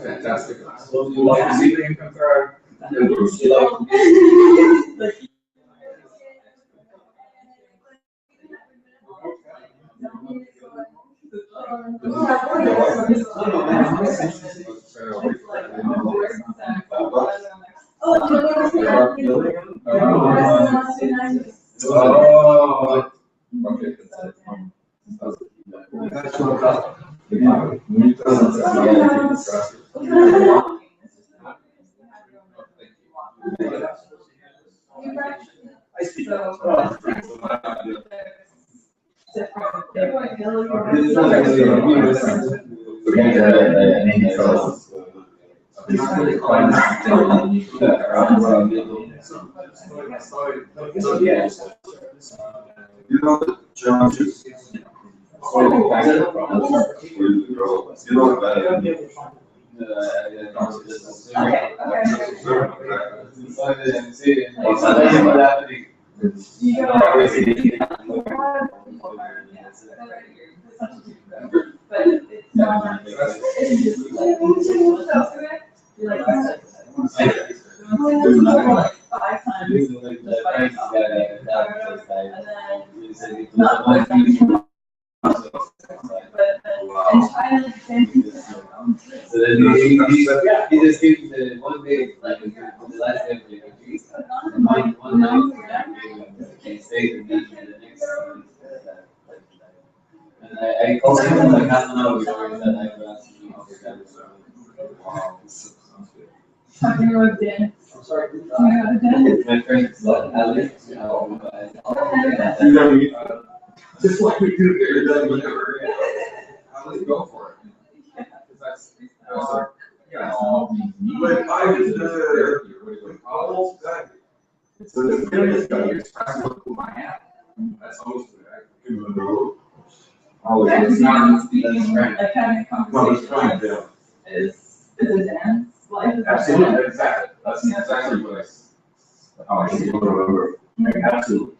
F: Fantastic. So you like to see them compare? You know the challenges. So then he just gives the one day, like the last day of the retreat, one night, he stays and then the next. And I called him like half an hour before that I asked him how to get it. Wow.
B: Talking about Dan.
C: I'm sorry.
A: My friend Alex,
F: Just like we do here, it doesn't matter. How do you go for it? Because that's, yeah,
D: But I was
F: college. So the feeling is going to express what I am. That's always what I do on the road. Always. It's not speaking,
B: Like having a
D: Well, it's fine,
B: conversation
D: yeah.
B: is a dance. Life is a
F: Absolutely, exactly. That's exactly what how I see it. Absolutely.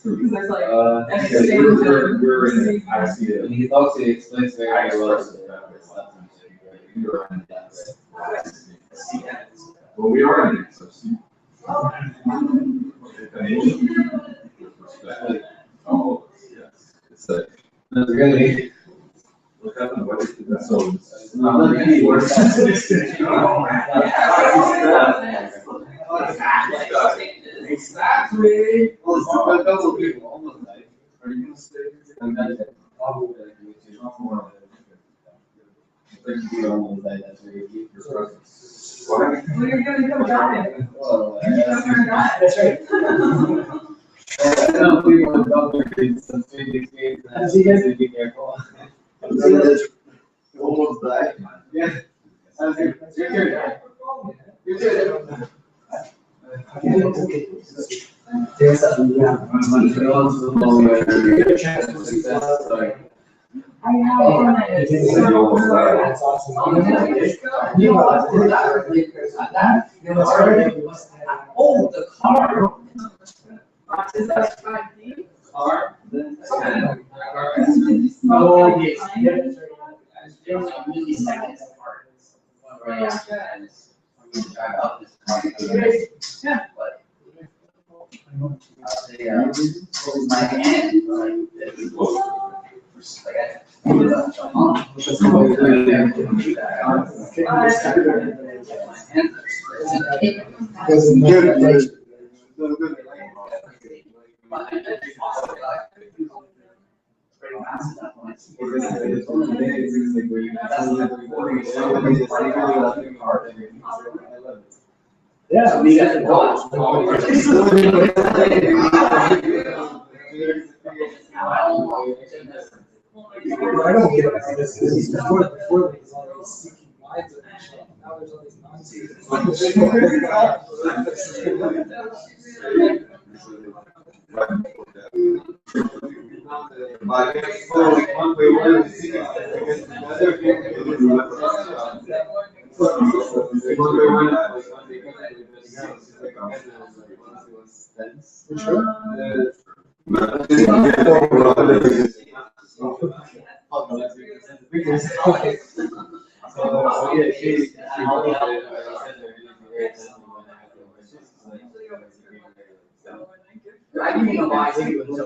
B: Because there's like an
F: Because
B: exchange
F: we're in it. I see it.
A: when he talks, he explains very
F: I
A: well.
F: express it that way. You're in that way. Well, we are in it, so see. Oh, yes. It's like,
A: It's really,
F: look at them, what is that? So.
A: Exactly. Well, it's a couple of people almost died.
F: Are you gonna stay?
A: And then,
C: Well, you're gonna come back.
G: That's right.
A: I don't know if we want to go through some strange experiences. You guys be careful.
D: Almost died.
A: Yeah. It's your turn. Your turn.
G: There's something, yeah.
C: I have one.
G: That's awesome. You know, oh, the car.
C: Is that 5D?
A: Car.
G: Oh, yes. There's like milliseconds apart.
C: Yeah.
G: My hand, yeah, we got the goals. I don't get it. This is before there's all these seeking lines and now there's all these nonsense. I didn't even know why I think it was so.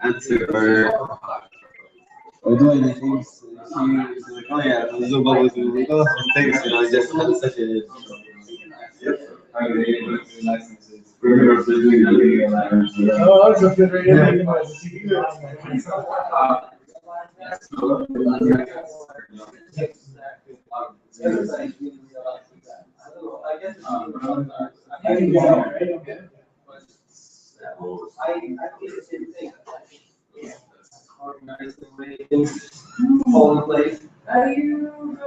A: Answer or do anything. She was like, oh yeah, there's a bubble too. Like, oh, thanks, you know, I just had such a.
G: Oh, that's a good radio. Fall in place.
C: Are you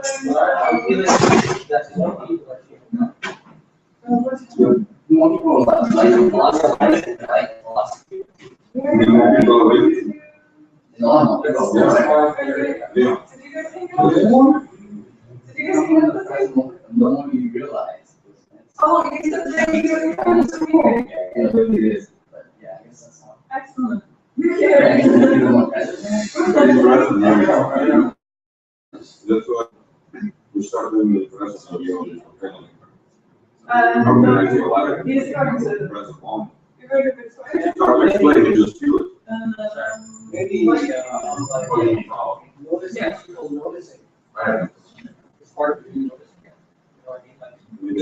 C: Oh, you said that you were coming to me. Excellent.
F: That's why we started doing the press of your family.
C: He's going to.
F: Press on.
C: You're going to be
F: Start to explain it, just do it.
G: Maybe, noticing, people noticing.
F: Right.
G: It's hard to do noticing.
C: Well,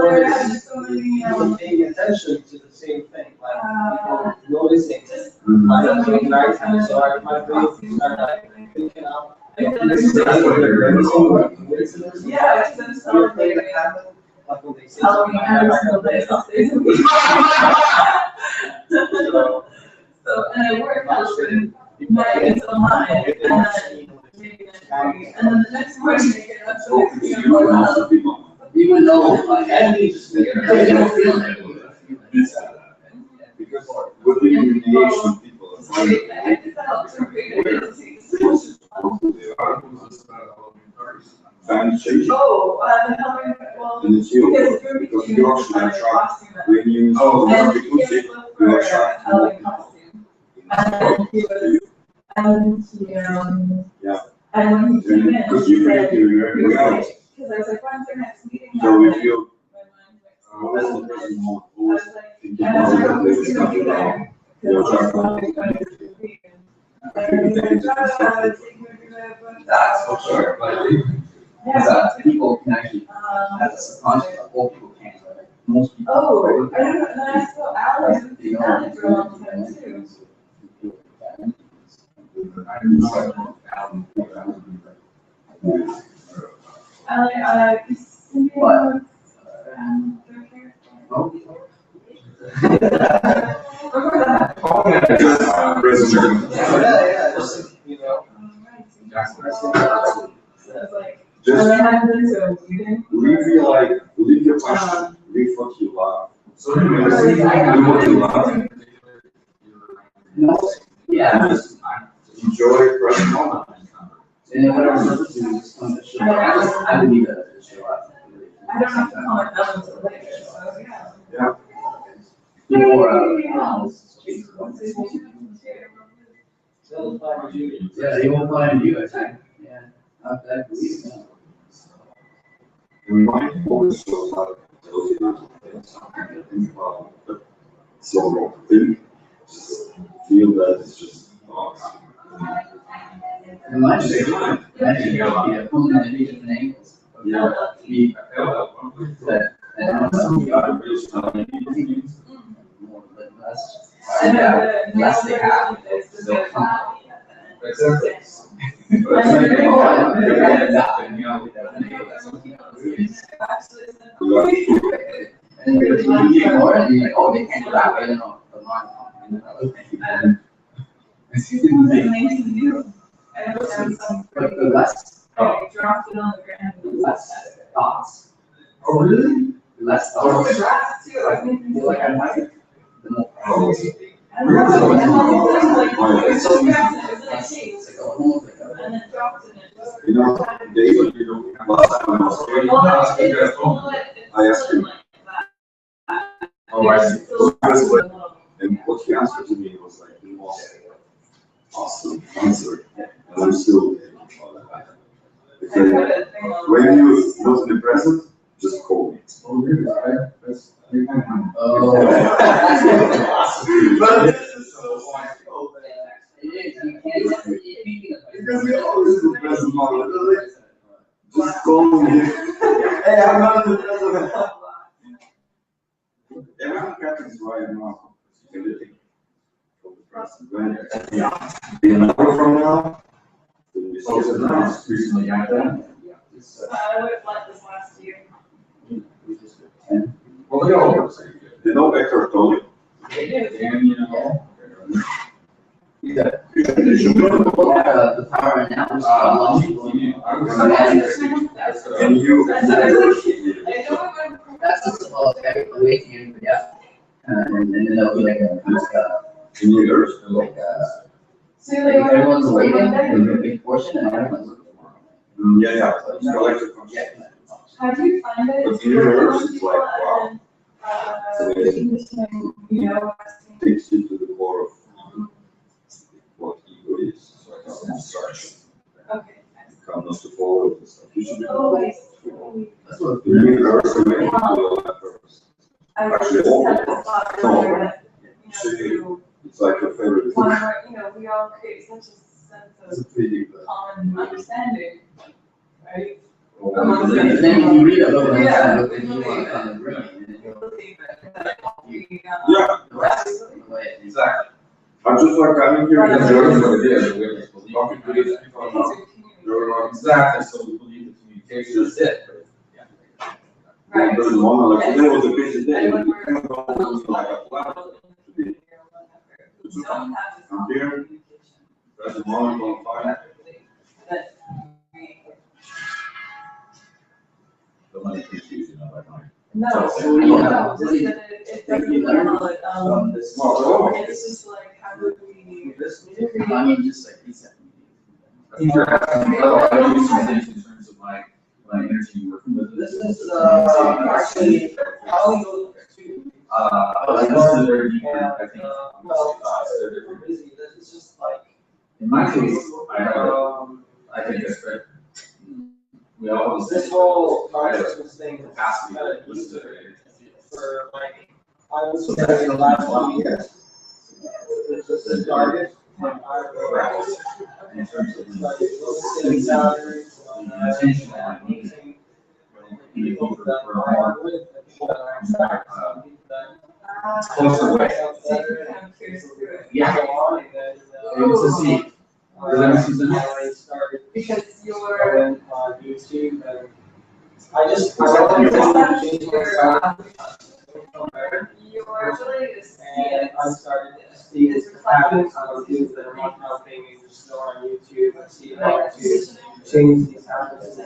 C: there are so many,
G: Paying attention to the same thing, like people noticing. I'm doing right, so I might be start like thinking out.
C: Yeah, it's been celebrating Halloween every single day, 6 days a week. So, and I work out night until 9, and then maybe at 3, and then the next morning I get up to 6 p.m.
G: Even though, enemies,
F: Because with the communication, people are finding.
C: Oh, Halloween, well,
F: And it's you, because you actually attract, when you,
C: and he gets
F: you
C: looked for a
F: attract.
C: Halloween costume. And then he was, and he,
F: Yeah.
C: and when he came in,
F: Because
C: he
F: you
C: said,
F: make your reality.
C: because I was like, when's your next meeting?
F: So if you,
C: My mind's like,
F: that's the person who
C: I was like,
F: thinking
C: and I was like,
F: positive,
C: who's
F: it's
C: gonna
F: not
C: be
F: about.
C: there?
F: That's for sure, but people can actually, that's a concept, all people can, right? Most people.
C: Oh, I don't know, and I saw Alex, Alex for a long time too.
D: Leave your passion, leave what you love. So anyways, do what you love.
F: Yeah.
D: Just enjoy present moment.
F: And then whatever purpose you just come to show up, I believe that it show up.
C: I don't have to call it Ellen until later, so yeah.
D: Yeah.
F: Yeah, they won't find you, I think. Yeah. I believe that.
D: And my always shows up. Tells you not to think something to think about, but so think, just feel that it's just thoughts.
F: And mine is good. Yeah, pulling at different angles.
D: Yeah.
F: But, and some people are really strong. More than less. Less they have, they'll come.
D: Exactly.
F: And you ignore it, and you're like, oh, they can't do that, I don't know. But the less,
C: Dropped it on the ground.
F: less thoughts,
D: Oh, really?
F: less thoughts.
C: Grass too, I think.
F: Feel like I might, the more.
D: Oh.
C: I don't know, and all those things, like,
F: It's so easy.
C: it's like shapes,
F: It's like a whole thing.
C: and then drops in it.
D: You know, David, you know, last time I was here,
C: Well, it's split,
D: I asked him.
C: like that.
D: Oh, I see.
C: It's still
D: That's what-
C: a little-
D: And what he answered to me was like the most awesome answer. And I'm still thinking about that.
C: I put
D: Because
C: a thing on.
D: when you not in the present, just call me.
F: Oh.
D: But this is so
F: It is, you can't,
D: because we always in the present moment, doesn't it? Just call me. Hey, I'm not in the present. And I'm practicing right now. Everything from the present. When an hour from now, it'll be so nice.
F: recently, I done.
C: I would have liked this last year.
F: Well, they all work.
D: You know Eckhart Tolle?
C: They do.
F: And, you know. Yeah. The power and now.
D: And you.
C: I don't remember.
F: That's just about awakening, yeah. And then they'll be like
D: In yours?
F: like,
C: So they were.
F: everyone's awakened, there's a big portion, and everyone's looking for it.
D: Yeah, yeah. I like the concept.
F: Yeah.
C: How do you find it?
D: But in yours, it's like, wow.
C: You know,
D: Takes you to the core of what ego is. So I can instruction.
C: okay.
D: Come not to follow the stuff. You should be.
C: Always.
F: That's what.
D: The universe remains to the purpose.
C: I
D: Actually,
C: just
D: all
C: had
D: of
C: this
D: them.
C: thought
D: No.
C: earlier that, you
D: It's like your favorite
C: know,
D: food.
C: you know, we all create such a sense
F: That's
C: of
F: a pretty good.
C: common understanding, right?
F: And then you read a little bit,
C: Yeah.
F: and you want to come and read, and then
D: Yeah,
F: the rest is away.
D: exactly. I'm just like coming here and learning what it is.
F: Talking to these people about.
D: Exactly.
F: So we believe the communication is it, but, yeah.
C: Right.
D: There's one, like today was a busy day. You can't go to like a plan to be. I'm here. There's a moment on fire.
F: The money confusion, I like mine.
C: No,
F: So,
C: no, just that it doesn't know it,
F: From this.
C: it's just like, how would we?
F: I mean, just like he said.
H: I use some things in terms of my energy working with
F: This
H: this.
F: is, actually, how you.
H: This is very unique, I think.
F: They're different. It's just like.
H: In my case, I think that's right. We always.
I: This whole consciousness thing has
H: Capacity
I: kind
H: to
I: of
H: listen
I: used
H: to it.
I: for like, I would say the last 1 year. started, when I was
H: In terms of
I: like lowest salaries,
H: intention and meaning.
I: people that are with, the people that are inside, people that
H: Closer way.
B: I'm curious to do it.
H: Yeah.
I: go on, and then,
H: It's a seat. Does that make sense?
I: I started
B: Because you're,
I: going on YouTube, and I wanted to change my style.
B: your ability to see
I: And
B: it
I: I started to see
B: is
I: habits
B: reflected.
I: of things that are not helping me, just go on YouTube and see how to change these habits.
H: I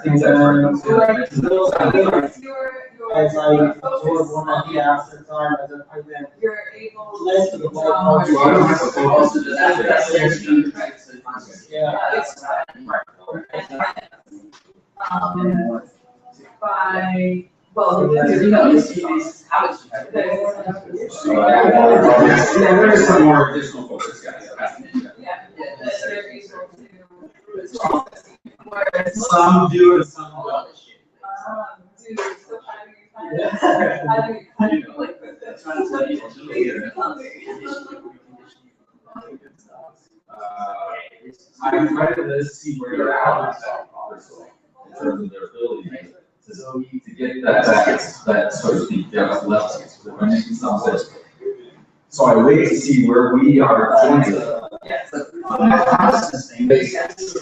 H: think that's right.
I: Little things,
B: Your,
I: as I absorb one idea after time, as I then
B: you're able
I: less
B: to.
I: of the more.
H: Well, I don't have to focus on that.
I: Yeah.
B: By, well,
H: You know, these habits you have. There is some more additional focus, guys.
B: Yeah, that they're able to. Whereas.
H: Some do and some don't.
B: Dude, so how do you find it? How do you like with this?
H: I'm trying to see where they're at with that also, in terms of their ability to get that sort of speak depth level. So I wait to see where we are pointed on a constant basis.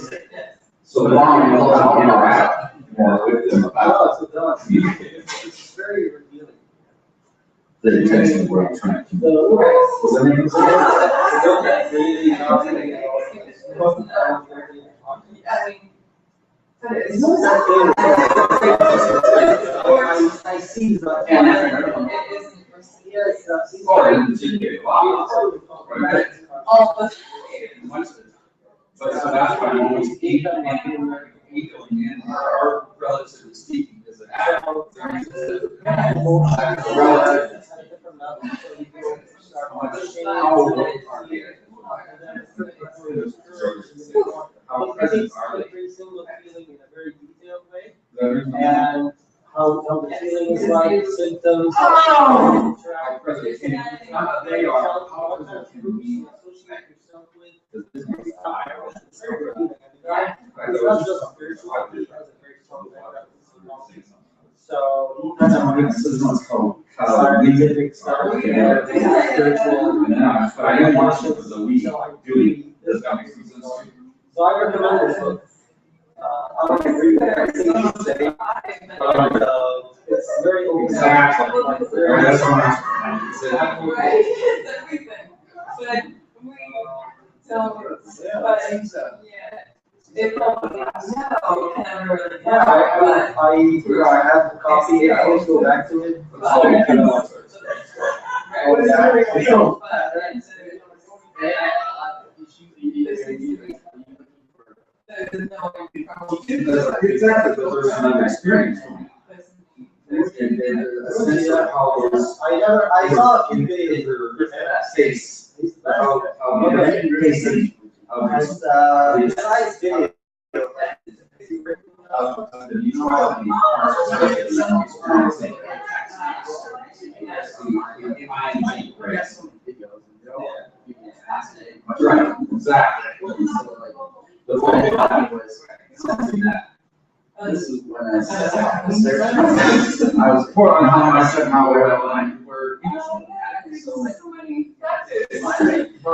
H: So long as I'll interact more with them about communicating
I: It's very revealing.
H: the intention of what I'm trying to do. Does that make sense?
I: I see the.
H: Or in the GK law, right?
B: All
H: But so that's why we always keep going in, or relatively speaking, is an relative. How present are they?
I: Every single feeling in a very detailed way, and how the feeling is like, symptoms.
H: How present can not they are, how present can we
I: Associate yourself with.
H: the business style?
I: It's not just spiritual, it has a very strong background. So.
H: That's a good system called.
I: Scientific stuff.
H: Spiritual. And then but I am watching for the week doing, does that make sense?
I: So I recommend this book. I don't agree with everything you say, but it's very.
H: Exactly.
I: Very-
H: That's what I'm
B: Right, it's everything. But we don't, but, yeah. It probably, no, never really.
I: Yeah, I have the copy, I always go back to it.
B: Oh, yeah.
H: Exactly, but there's another experience for me. And essentially how those.
I: I saw a few videos.
H: States. How pacing of
I: Besides video.
H: the neutrality experiencing. Right, exactly. The point of that was something that. This is when I said, I was poor on how I said how well I were. So I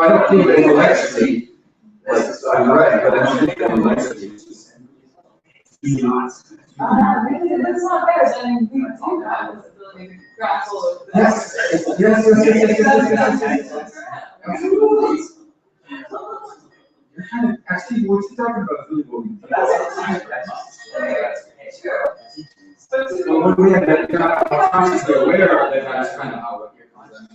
H: don't think they will actually, like, I'm right, but I don't think they will actually.
B: That's not fair, then we do have this ability to grapple with this.
H: Yes. Absolutely. Actually, what you're talking about is really what we do.
B: True.
H: Well, when we have that, you're not consciously aware of it, that's kind of how it comes in.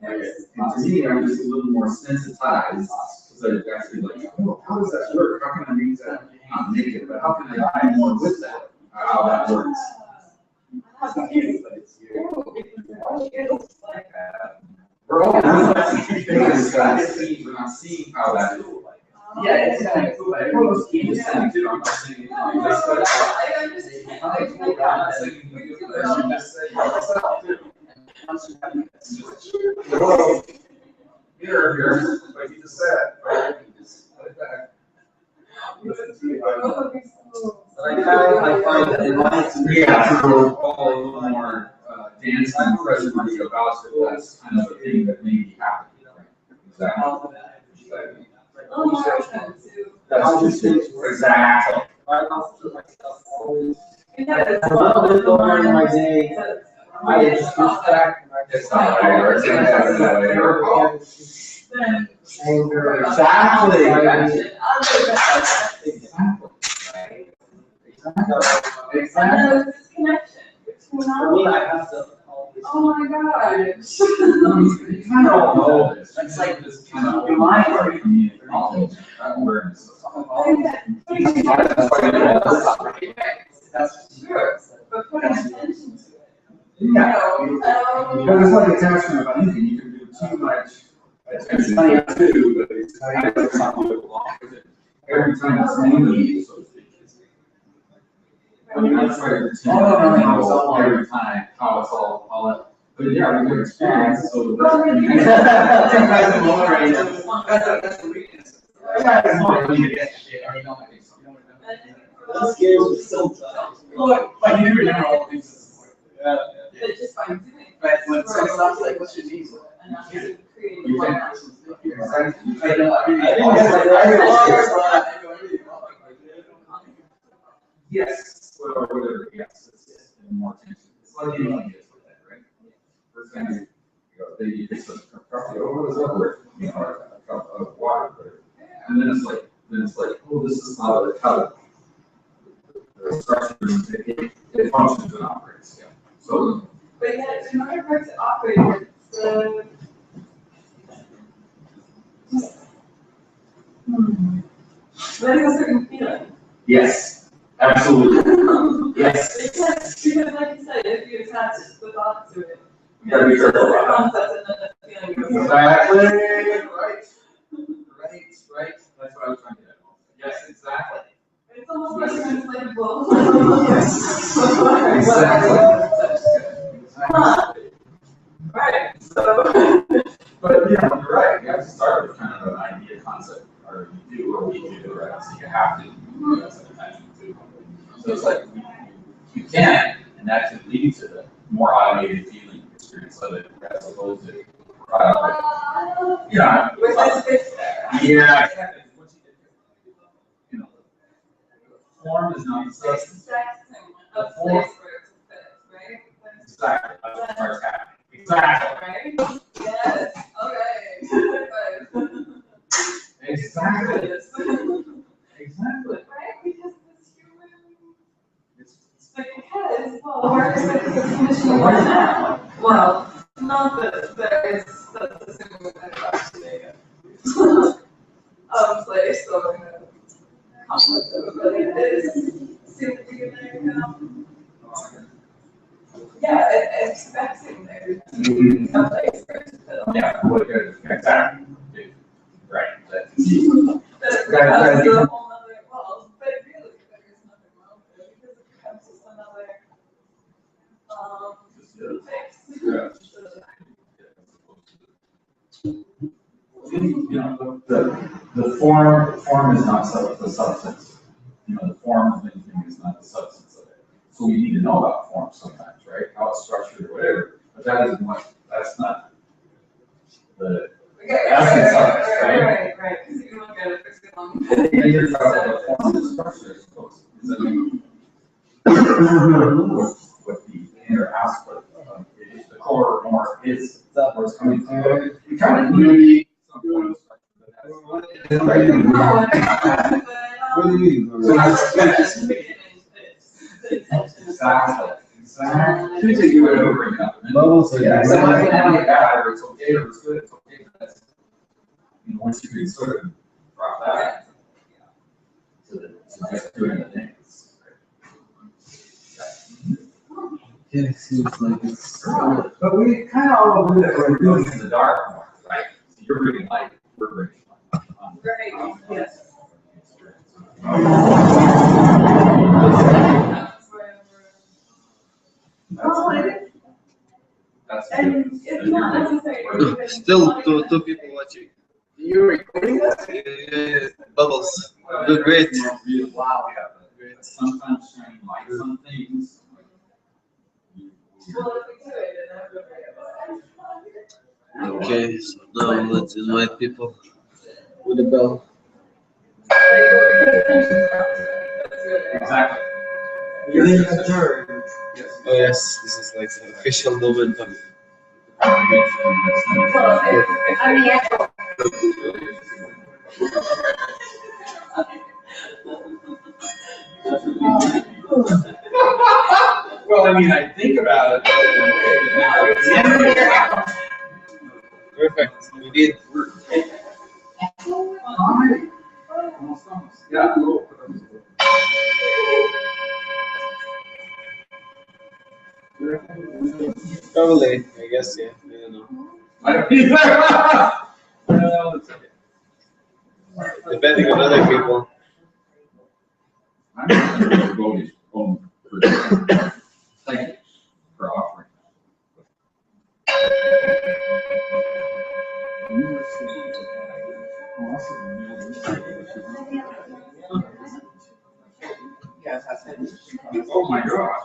H: And to me, I'm just a little more sensitized, so it's actually like, oh, how does that work? How can I use that? Not naked, but how can I buy more with that? How that works. We're all we're not seeing how that is.
B: Yeah, it's kind of cool.
H: Like, well, let's keep this thing, dude. I'm not saying anything.
B: I understand.
H: here, like you just said, right? You just put it back.
I: I find that in my
H: Yeah, so all a little more dance and present when you about it, that's kind of the thing that made me happy. Exactly.
B: Oh, my God, too.
H: That's just it. Exactly.
I: I also myself always.
B: Yeah, it's
I: A little bit lower in my day. I just back.
H: It's not right. It's not right.
B: Then.
I: Anger.
H: Exactly.
B: I know this connection between
I: For me,
B: all.
I: I have to always.
B: Oh my gosh.
H: You kind of all know this. It's like this kind of your mind already communicating awareness of something. That's why you know this.
I: That's
B: Sure, but putting attention to it.
H: Yeah.
B: You
H: But it's like attachment about anything. You can do too much attention too, but it's kind of something that belongs with it. Every time it's new, so to speak. I mean, that's why you're every time, how it's all that. But yeah, we can experience, so.
I: That's the weakness. That scares me sometimes.
H: But you do know all things.
I: Yeah.
B: But just by doing.
I: But when someone stops, like, what's your name?
B: And not just creating
H: You
B: one
H: can-
B: action.
I: I know, I think
H: Yes, or whatever, yes, it's more attention. It's like anything gets with that, right? First thing you get some coffee, oh, what is that word? You know, a cup of water. And then it's like, oh, this is how the structure, it functions and operates, yeah. So,
B: But yet, in order for it to operate, it's letting a certain feeling.
H: yes, absolutely, yes.
B: Because like you said, if you attach the thought to it,
H: You gotta be careful
B: the
H: about
B: concept and then the feeling.
H: Exactly, right. That's what I was trying to get at. Yes, exactly.
B: It's almost like translatable. Right, so.
H: But yeah, you're right, you have to start with kind of an idea concept, or you do, or we do, right, so you have to, that's an attachment too. So it's like, you can, and that can lead to the more automated feeling experience of it, as opposed to, yeah.
B: With that space there.
H: Yeah, exactly. Once you get, you know, form is not the substance.
B: Extracting a place where it's fit, right?
H: Exactly, that's where it's happening. Exactly.
B: Right? Yes, okay.
H: Exactly. Exactly.
B: Right, because this human, because, well, we're expecting this machine right now. Well, not that there is, that's assuming that actually place or concept of what it is, seem to be yeah, expecting there to be a place for it to fill.
H: Yeah, exactly. Right.
B: That it becomes a whole other, well, but really, there's nothing wrong with it, because it becomes just another, fix.
H: Yeah. You know, the form is not the substance. You know, the form of anything is not the substance of it. So we need to know about form sometimes, right? How it's structured or whatever. But that isn't what, that's not the essence of it, right?
B: Right, because you can look at it for so long.
H: And you're talking about form and structure, I suppose. Does that mean what the inner aspect of it is, the core more is where it's coming from? You kind of need some form of structure.
D: What do you mean?
H: Exactly. Exactly. Should you it over enough.
D: Levels are-
H: Yeah, so I can have it bad, or it's okay, or it's good, it's okay, but that's, you know, once you can sort of drop that. So that, so just doing the things.
D: Yeah, it seems like it's.
H: But we kind of all do that, we're doing in the dark more, right? So you're bringing light, we're bringing light.
B: Right, yes. That's where we're.
H: That's That's.
B: And it's not necessary.
A: Still two people watching.
I: You're recording this?
A: Yeah, bubbles. Good, great.
H: Wow. Great. Sometimes shining lights on things.
B: Well, if we do it, then I would worry about it.
A: Okay, so now let's invite people with the bell.
H: Exactly.
I: You're adjourned.
A: Oh yes, this is like the official moment of.
H: Well, I mean, I think about it.
A: Perfect. We did.
H: Yeah.
A: Probably, I guess, yeah. I don't know.
H: I don't either. Well, it's okay.
A: Depending on other people.
H: I'm just going to go his own person. Thank you for offering.
I: Yes, I said.
H: Oh my God.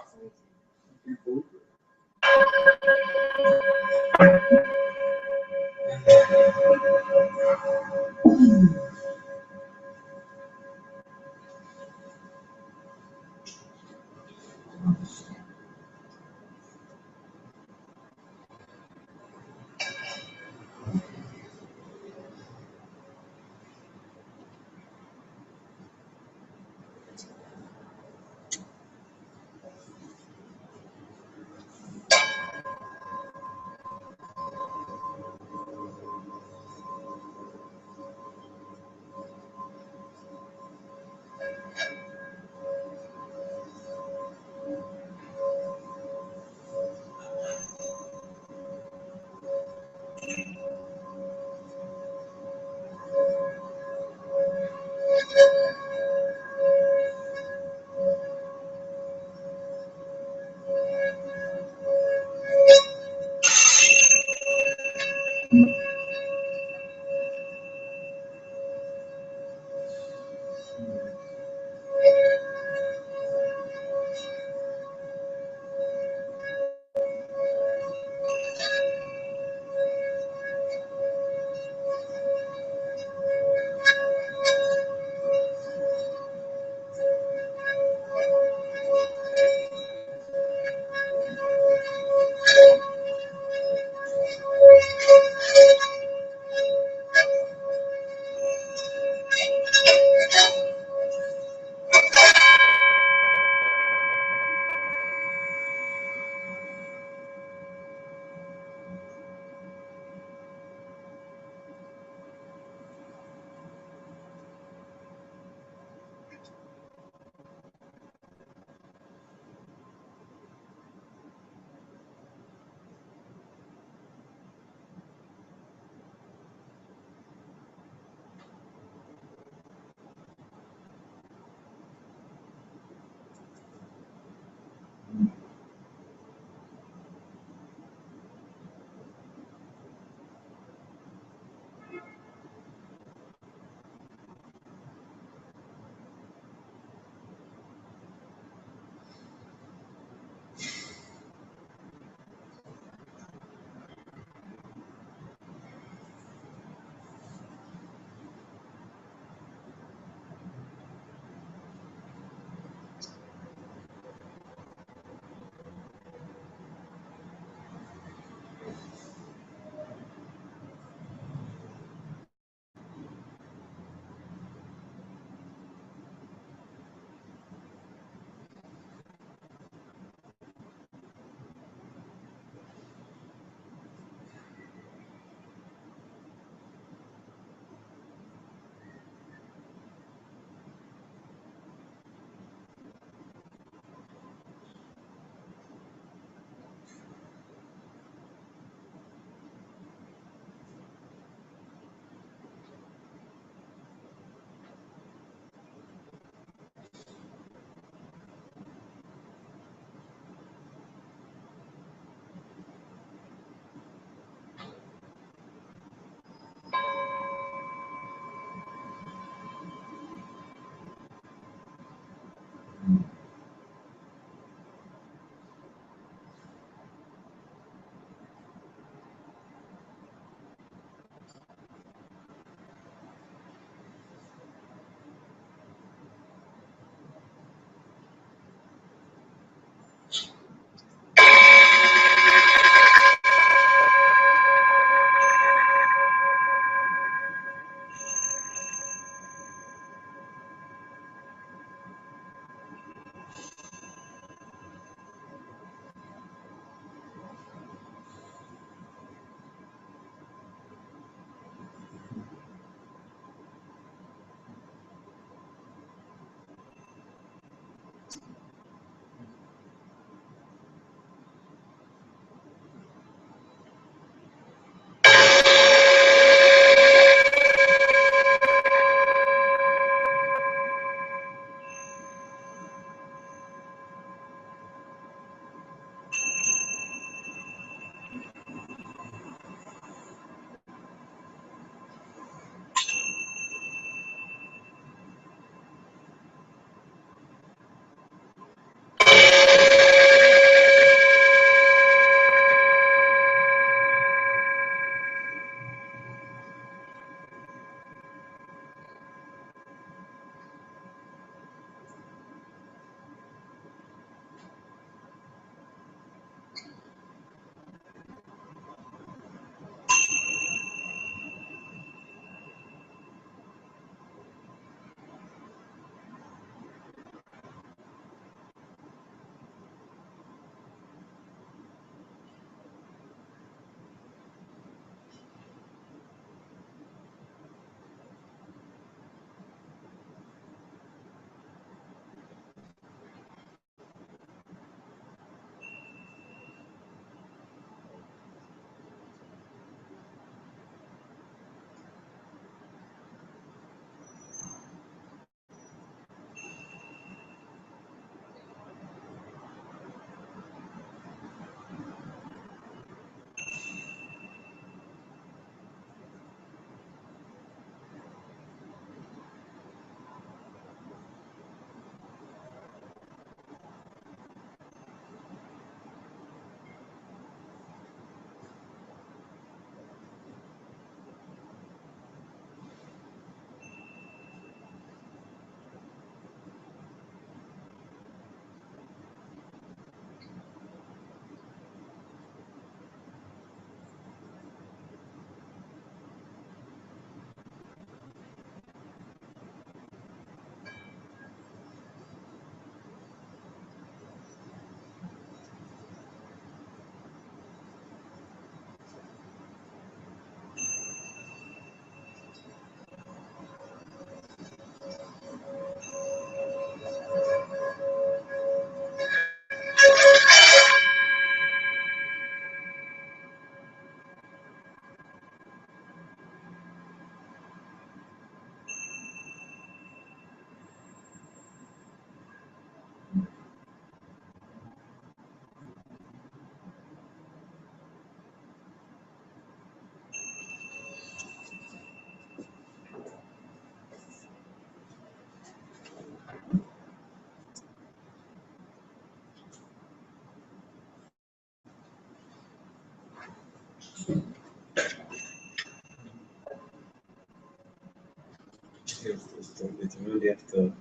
A: It's really have to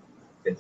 A: get.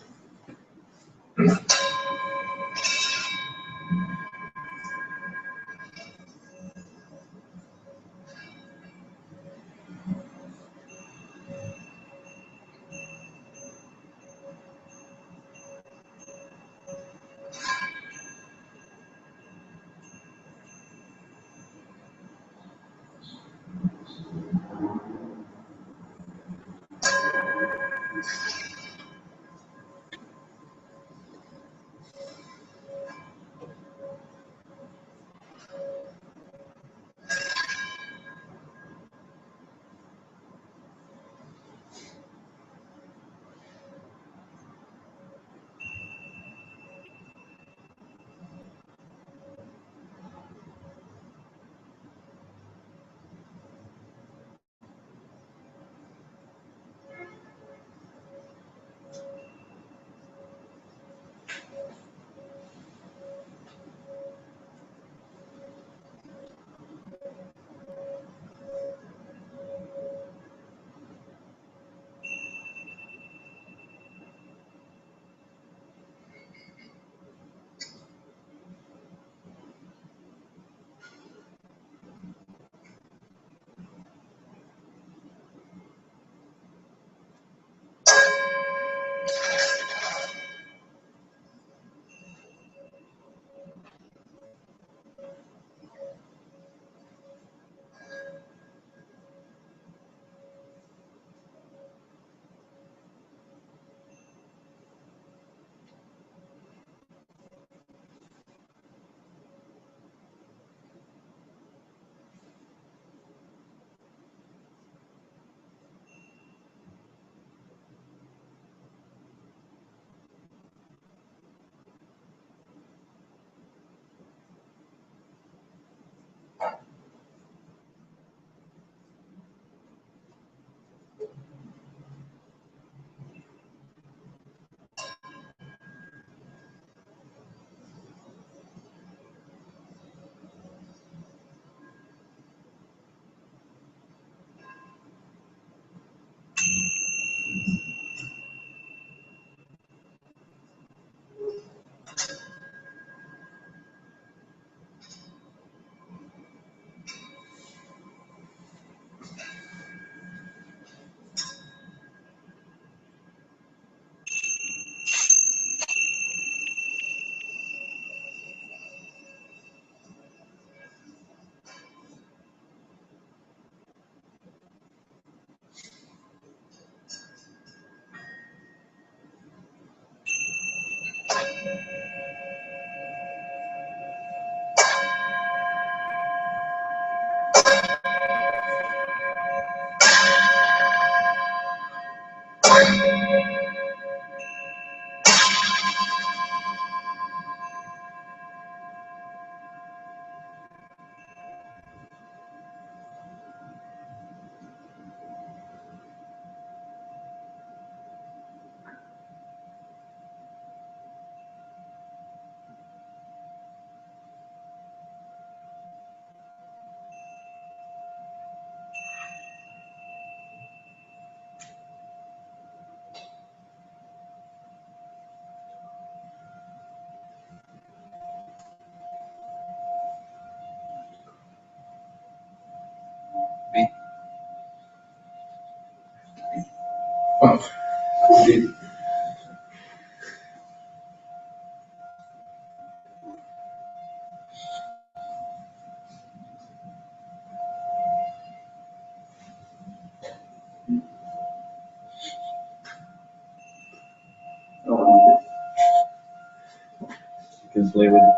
A: You can play with it.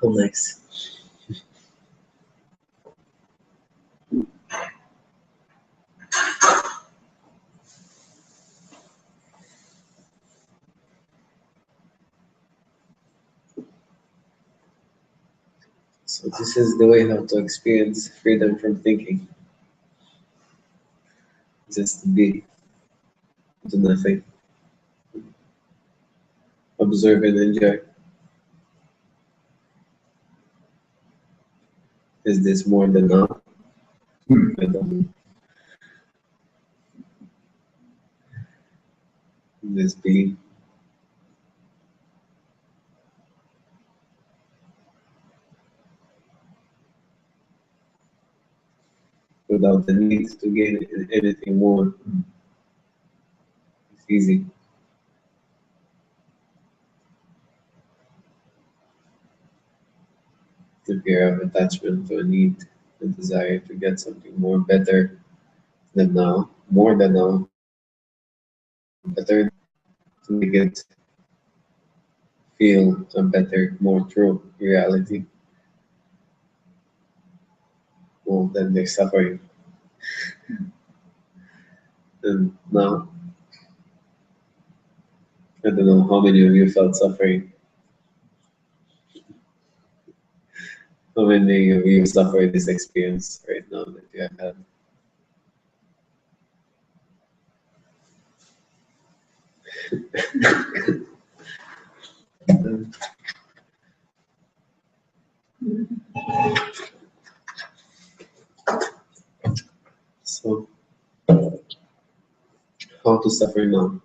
A: Oh, nice. So this is the way how to experience freedom from thinking. Just to be, do nothing, observe and enjoy. Is this more than now? I don't know. This being. Without the need to gain anything more. It's easy. The fear of attachment to a need, the desire to get something more better than now, more than now, better to make it feel a better, more true reality. Well, then they're suffering. And now, I don't know how many of you felt suffering. How many of you suffer this experience right now that you have had? So, how to suffer now?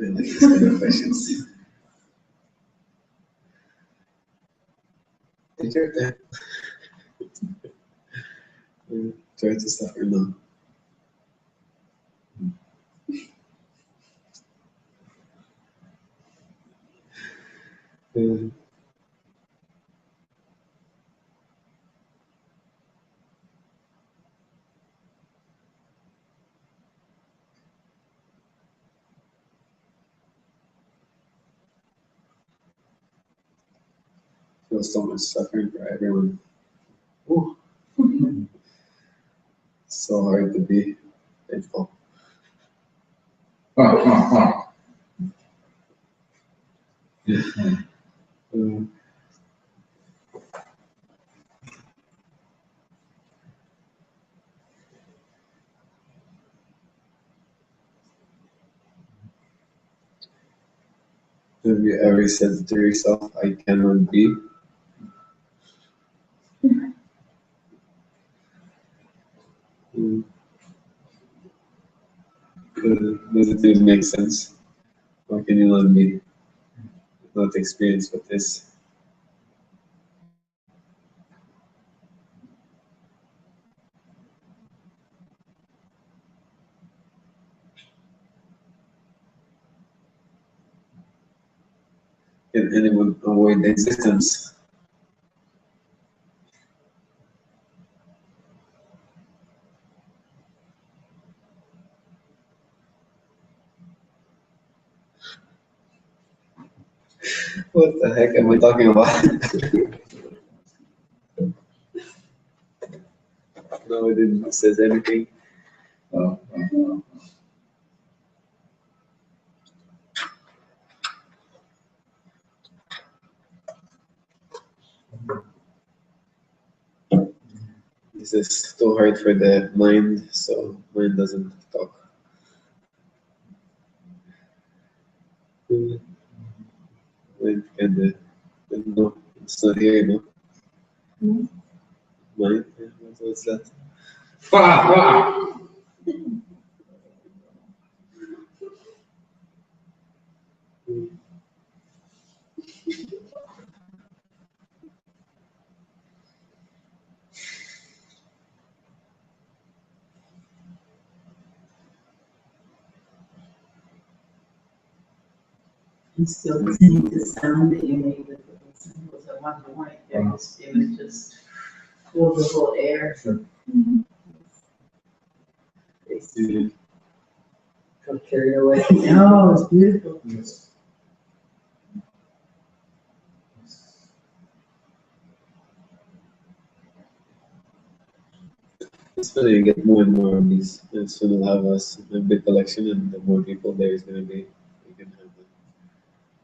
A: I like this kind of questions. Take your time. Try to suffer now. Uh, Feel so much suffering for everyone. Ooh, so hard to be faithful. Mm, have you ever said to yourself, I cannot be? Mm, does it even make sense? How can you not be, not experience what is? Can anyone avoid existence? What the heck am I talking about? No, I didn't say anything. This is too hard for the mind, so mind doesn't talk. Mind kinda, no, it's not here, no. Mind, yeah, what's that?
E: And still listening to sound that you made with the symbols at one point, it was just filled the whole air.
A: Yeah.
I: Got carried away.
E: No, it's beautiful.
D: Yes.
A: It's funny, you get more and more of these. And soon we'll have a big collection, and the more people there is going to be, you can have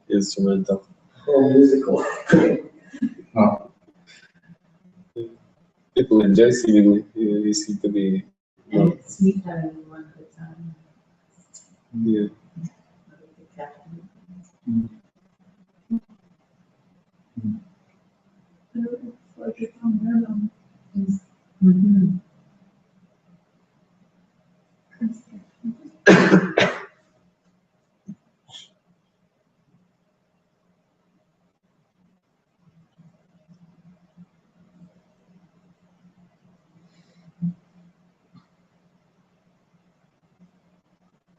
A: the instrumental.
I: Whole musical.
A: People enjoy seemingly. You seem to be,
E: And it's me having one good time.
A: yeah.
C: It's like it's on random.
E: Mhm.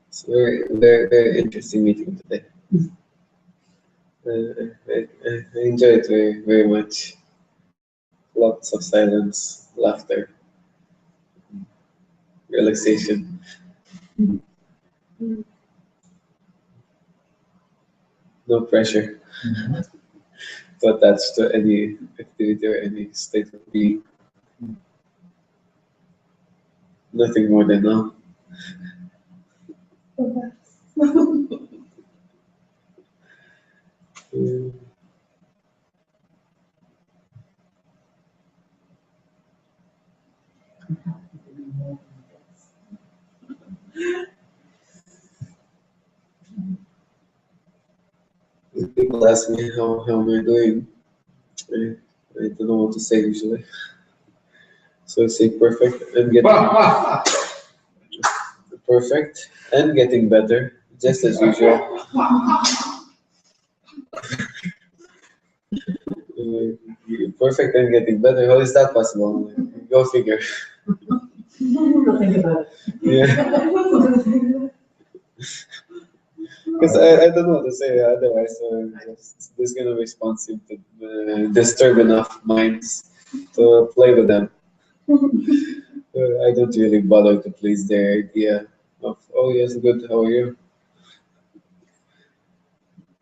A: It's very interesting meeting today. I enjoy it very much. Lots of silence, laughter, relaxation. No pressure to attach to any activity or any state of being. Nothing more than now. Mm. When people ask me how am I doing, I don't know what to say usually. So I say perfect and getting better, just as usual. Perfect and getting better. How is that possible? Go figure.
E: We'll think about it.
A: Yeah. Because I don't know what to say otherwise. So this kind of response seems to disturb enough minds to play with them. I don't really bother to please their idea of, oh yes, good, how are you?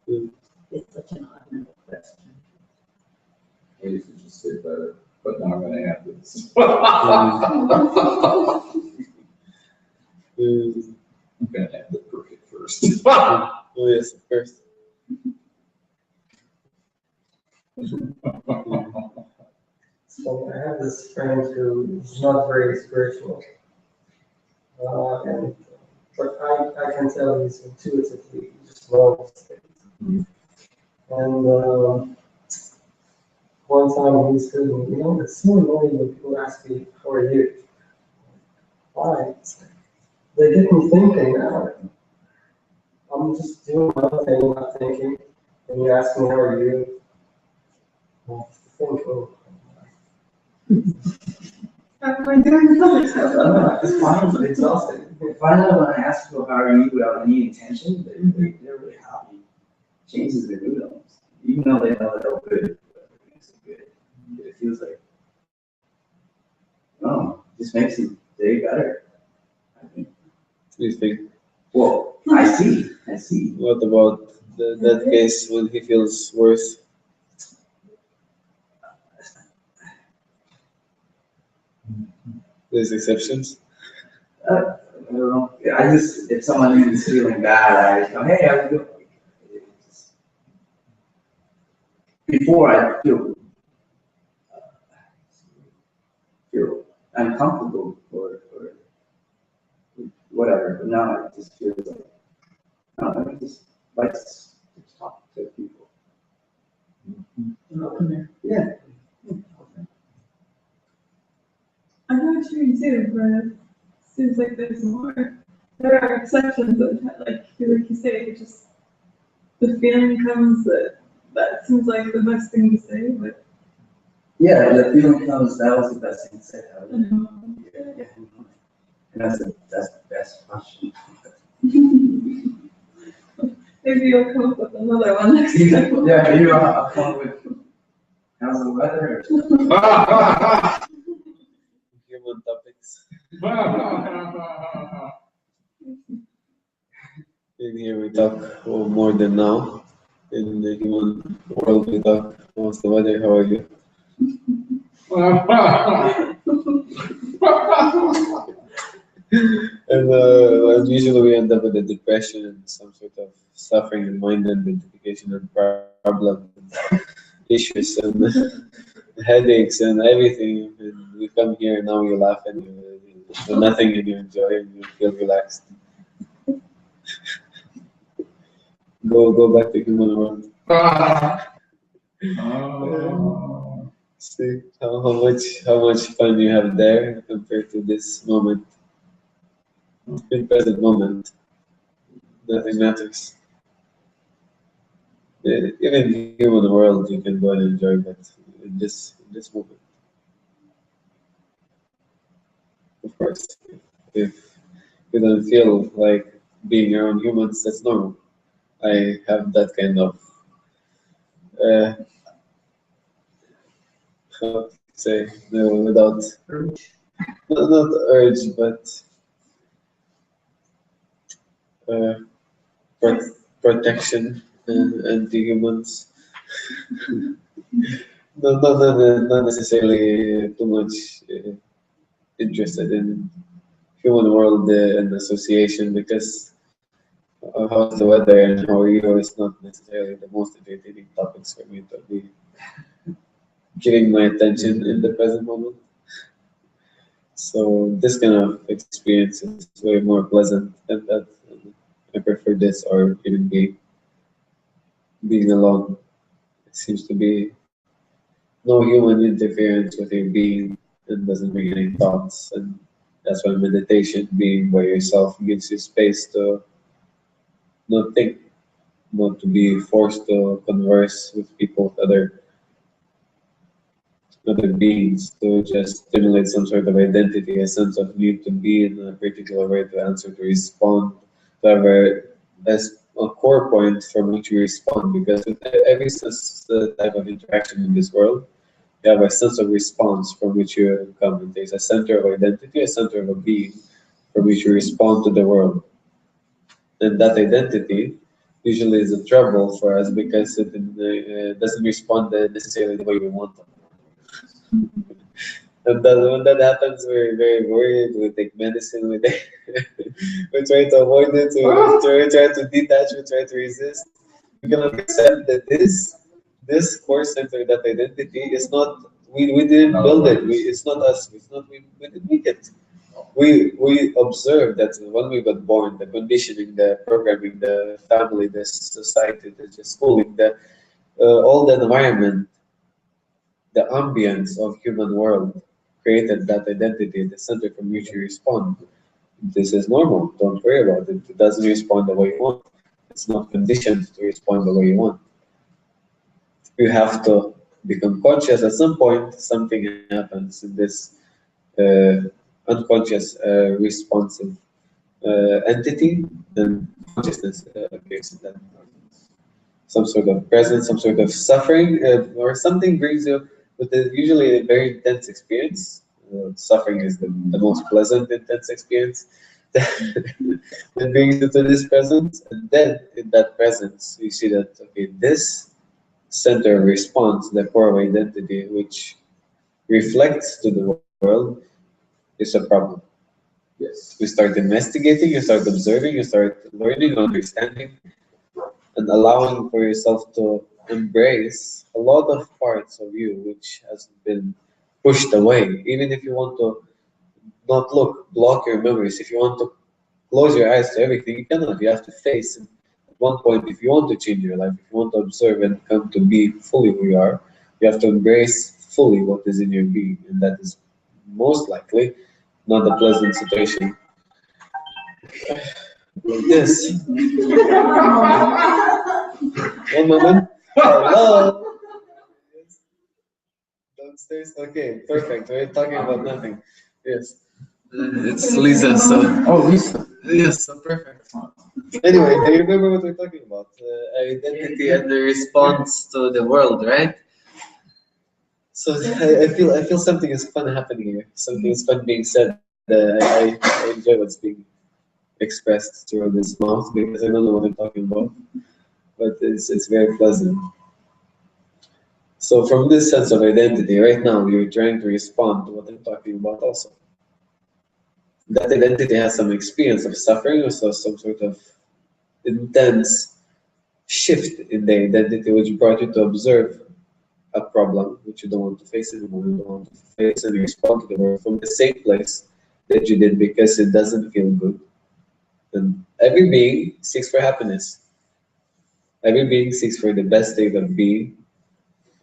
E: It's such an odd question.
F: I used to just say better, but now I'm gonna have this. I'm gonna have the perfect first.
A: Oh yes, of course.
I: So I have this friend who is not very spiritual. But I can tell he's intuitively just knows things. And one time he said, it's so annoying when people ask me, how are you? Why? They get me thinking now. I'm just doing my thing, not thinking. And you ask me, how are you? I think, oh.
C: Am I doing something?
I: It's fine, but exhausting.
H: Finally, when I ask people how are you without any intention, they're really happy. Changes their mood almost, even though they know they're good. Everything's good. It feels like, oh, just makes the day better. I think.
A: You think?
H: Well, I see.
A: What about that case when he feels worse? There's exceptions.
H: I don't know. I just, if someone is feeling bad, I just go, hey, how you doing? Before I feel uncomfortable or whatever, but now it just feels like, I don't know, I just like to just talk to people. Yeah.
C: I'm not sure too, but it seems like there's more. There are exceptions of like you say, just the feeling comes that seems like the best thing to say, but
H: Yeah, the feeling comes, that was the best thing said.
C: um,
H: Yeah. And that's the best question.
C: Maybe you'll come up with another one next time.
H: Yeah, you are, come with, how's the weather?
A: Human topics. In here we talk more than now. In the human world we talk, how's the weather, how are you? And usually we end up with a depression and some sort of suffering and mind identification and problem issues and headaches and everything. And we come here and now you laugh and you do nothing and you enjoy and you feel relaxed. Go back to human world. See how much fun you have there compared to this moment. In present moment, nothing matters. Even in human world you can go and enjoy, but in this moment, of course, if you don't feel like being around humans, that's normal. I have that kind of uh, how to say no without not urge, but uh, protection and anti-humans. Not necessarily too much interested in human world and association because how's the weather and how are you is not necessarily the most entertaining topics for me to be giving my attention in the present moment. So this kind of experience is way more pleasant than that. I prefer this or even being alone. It seems to be no human interference with your being and doesn't bring any thoughts. And that's why meditation, being by yourself, gives you space to not think, not to be forced to converse with people, with other beings, to just stimulate some sort of identity, a sense of need to be in a particular way, to answer, to respond, to have a core point from which you respond. Because with every type of interaction in this world, you have a sense of response from which you come. And there's a center of identity, a center of a being from which you respond to the world. And that identity usually is a trouble for us because it doesn't respond necessarily the way we want them. And when that happens, we're very worried. We take medicine. We try to avoid it. We try to detach. We try to resist. We cannot accept that this core center, that identity, is not. We didn't build it. It's not us. It's not we didn't make it. We observed that when we got born, the conditioning, the programming, the family, the society, the schooling, all the environment, the ambience of human world created that identity, the center from which you respond. This is normal. Don't worry about it. It doesn't respond the way you want. It's not conditioned to respond the way you want. You have to become conscious. At some point, something happens in this unconscious, responsive entity, and consciousness appears in that. Some sort of presence, some sort of suffering, or something brings you with usually a very intense experience. Suffering is the most pleasant, intense experience that brings you to this presence. And then in that presence, you see that, okay, this center of response, the core of identity, which reflects to the world, is a problem.
H: Yes.
A: You start investigating, you start observing, you start learning, understanding, and allowing for yourself to embrace a lot of parts of you which has been pushed away. Even if you want to not block your memories, if you want to close your eyes to everything, you cannot. You have to face it. At one point, if you want to change your life, if you want to observe and come to be fully who you are, you have to embrace fully what is in your being, and that is most likely not a pleasant situation. Like this. One moment. Hello. Downstairs. Okay, perfect. We're talking about nothing. Yes. It's Lisa, so.
H: Oh, Lisa.
A: Yes, so perfect. Anyway, do you remember what we're talking about? Identity and the response to the world, right? So I feel something is fun happening here. Something is fun being said. I enjoy what's being expressed through this mouth because I don't know what I'm talking about, but it's very pleasant. So from this sense of identity, right now you're trying to respond to what I'm talking about also. That identity has some experience of suffering or so some sort of intense shift in the identity which brought you to observe a problem which you don't want to face anymore, you don't want to face and respond to the world from the same place that you did because it doesn't feel good. And every being seeks for happiness. Every being seeks for the best state of being,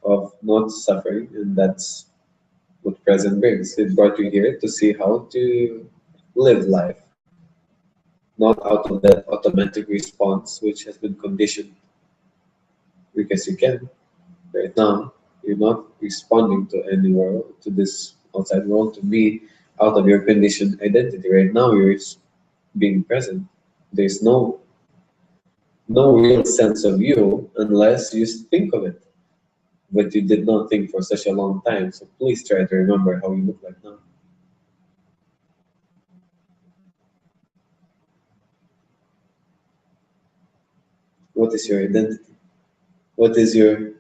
A: of not suffering, and that's what present brings. It brought you here to see how to live life, not out of that automatic response which has been conditioned. Because you can. Right now, you're not responding to any world, to this outside world, to be out of your conditioned identity. Right now, you're being present. There's no real sense of you unless you think of it. But you did not think for such a long time. So please try to remember how you look like now. What is your identity? What is your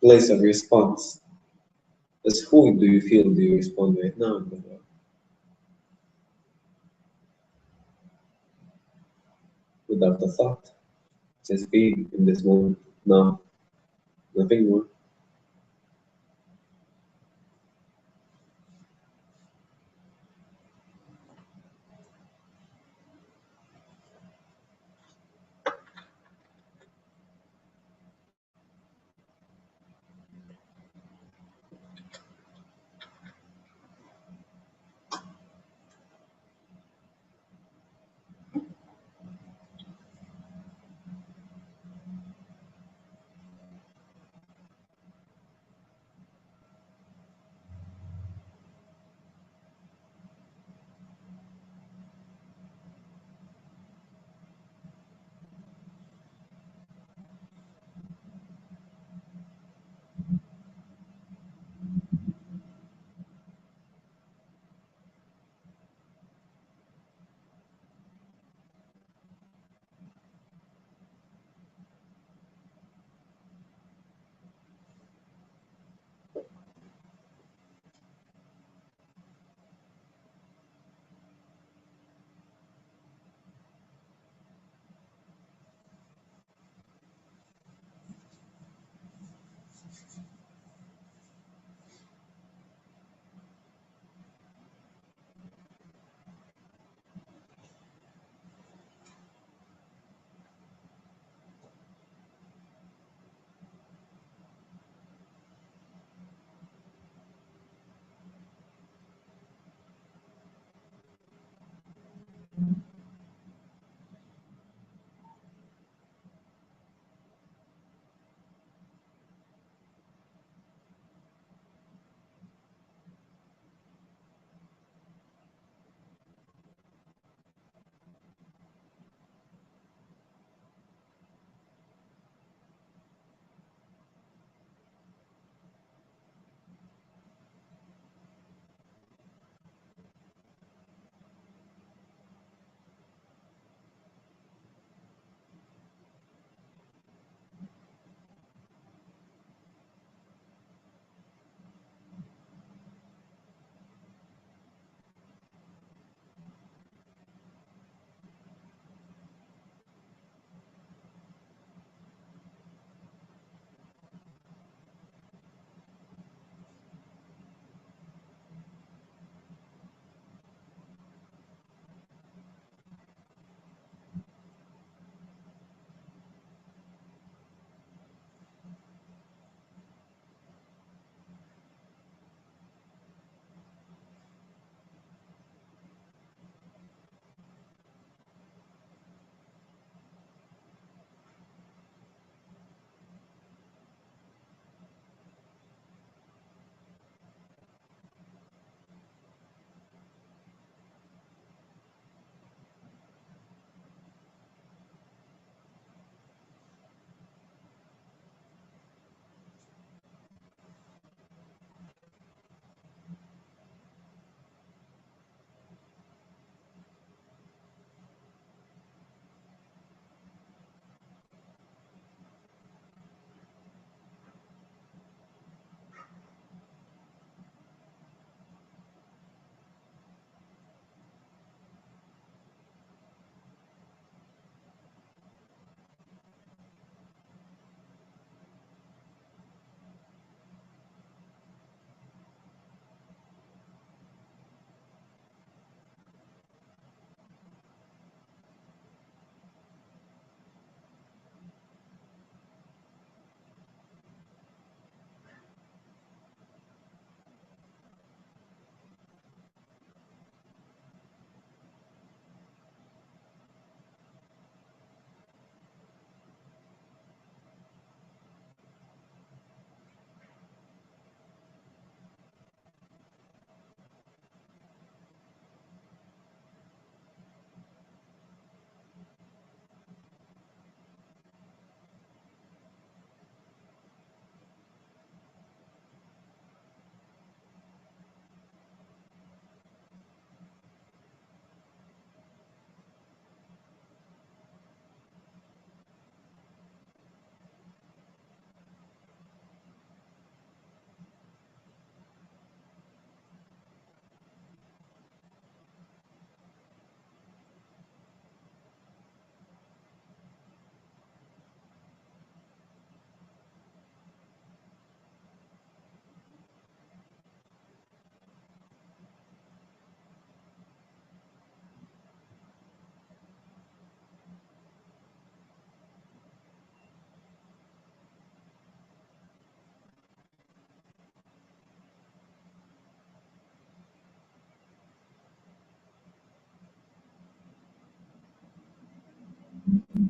A: place of response? As who do you feel do you respond right now in the world? Without a thought. Just being in this moment now. Nothing more.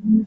A: You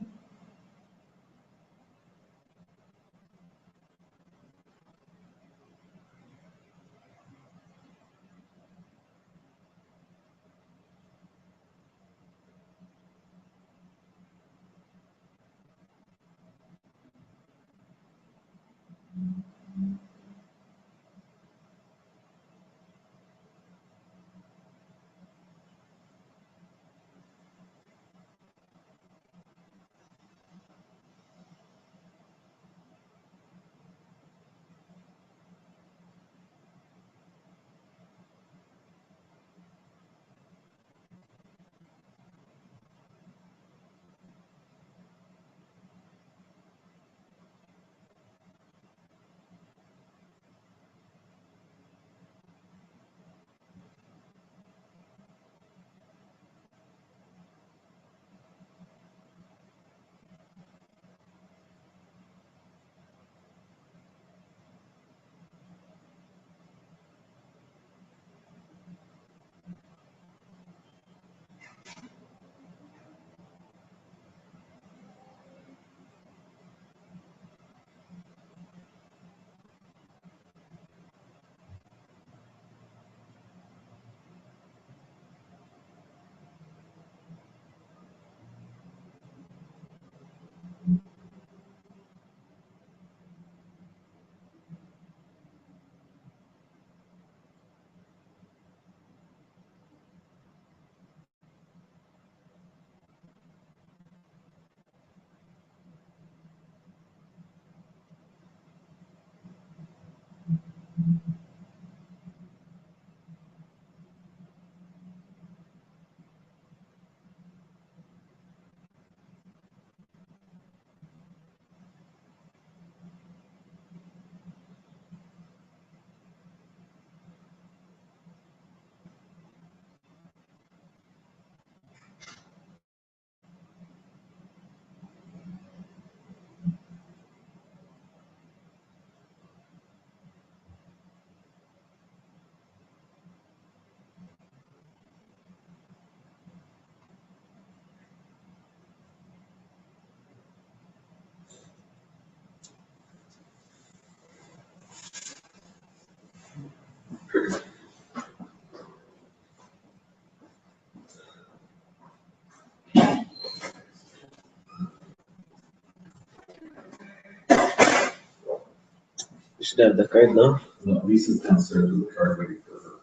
A: should have the card now.
F: No, Lisa's downstairs with the card waiting for her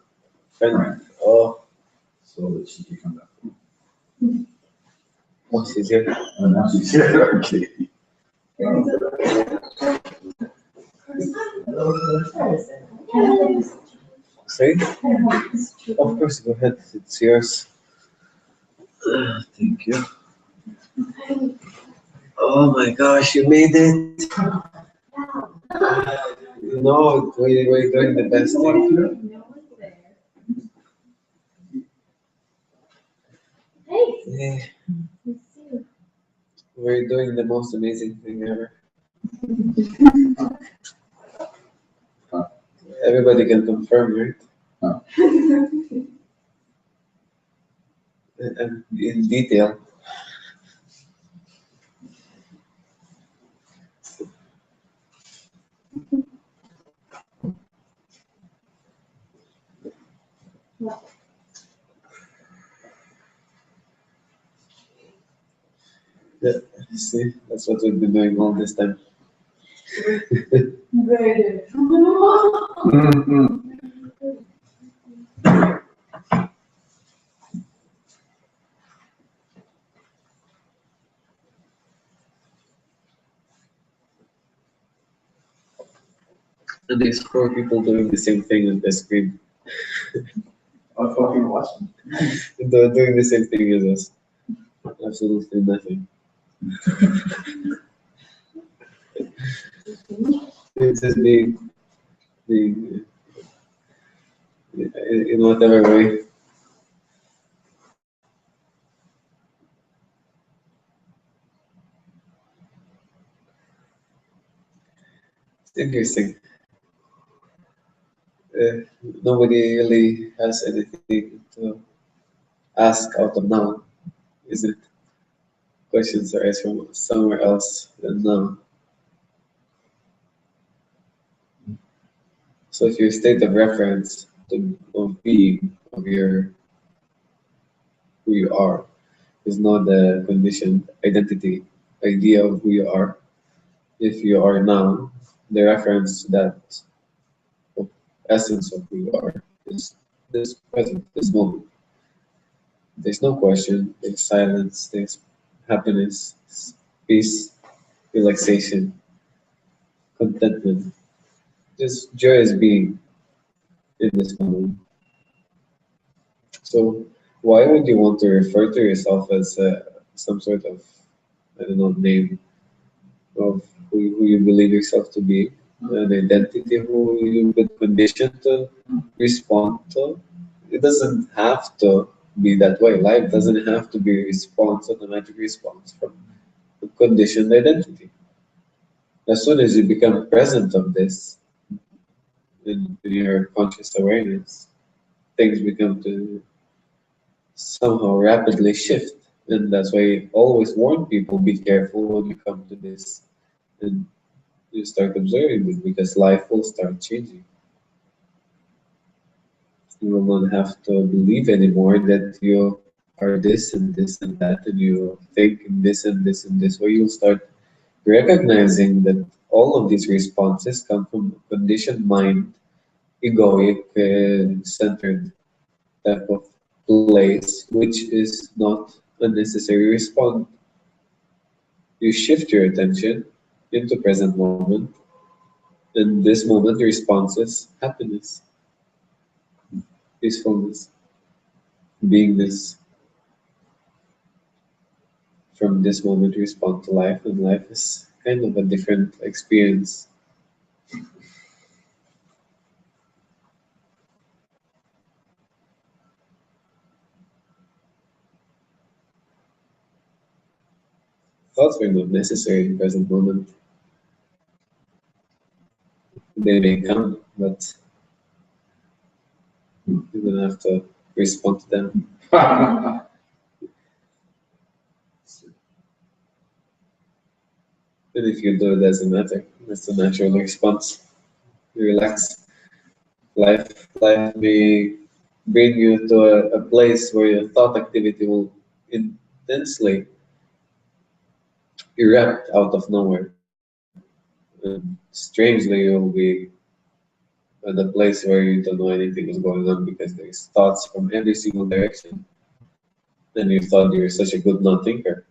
A: Friend. Oh,
F: so that she can come back.
A: oh, she's here.
F: And now she's here, okay.
A: Sorry? Of course, go ahead. It's yours. Thank you. Oh my gosh, you made it. You know, we're doing the best thing. Yeah. We're doing the most amazing thing ever. Everybody can confirm, right? And in detail. Yeah, see, that's what we've been doing all this time.
G: Very good.
A: And there's 4 people doing the same thing on the screen.
F: I'm fucking watching.
A: They're doing the same thing as us. Absolutely nothing. It's just being in whatever way. It's interesting. Nobody really has anything to ask out of now, is it? questions arise from somewhere else than now. So if your state of reference of being, of your who you are, is not the conditioned identity idea of who you are, if you are now, the reference to that essence of who you are is this present, this moment. There's no question, there's silence, there's happiness, peace, relaxation, contentment. Just joyous being in this moment. So why would you want to refer to yourself as some sort of, I don't know, name of who you believe yourself to be, an identity who you've been conditioned to respond to? It doesn't have to be that way. Life doesn't have to be response, automatic response from a conditioned identity. As soon as you become present of this in your conscious awareness, things become to somehow rapidly shift. And that's why I always warn people, be careful when you come to this and you start observing it, because life will start changing. You will not have to believe anymore that you are this and this and that, and you think in this and this and this way. You'll start recognizing that all of these responses come from conditioned mind, egoic, centered type of place, which is not a necessary response. You shift your attention into present moment, and this moment responses happiness, peacefulness, beingness. From this moment respond to life, and life is kind of a different experience. Thoughts are not necessary in the present moment. They may come, but you don't have to respond to them. And if you do, it doesn't matter. That's a natural response. You relax. Life may bring you to a place where your thought activity will intensely erupt out of nowhere. And strangely, you'll be at a place where you don't know anything is going on because there's thoughts from every single direction. And you thought you're such a good non-thinker.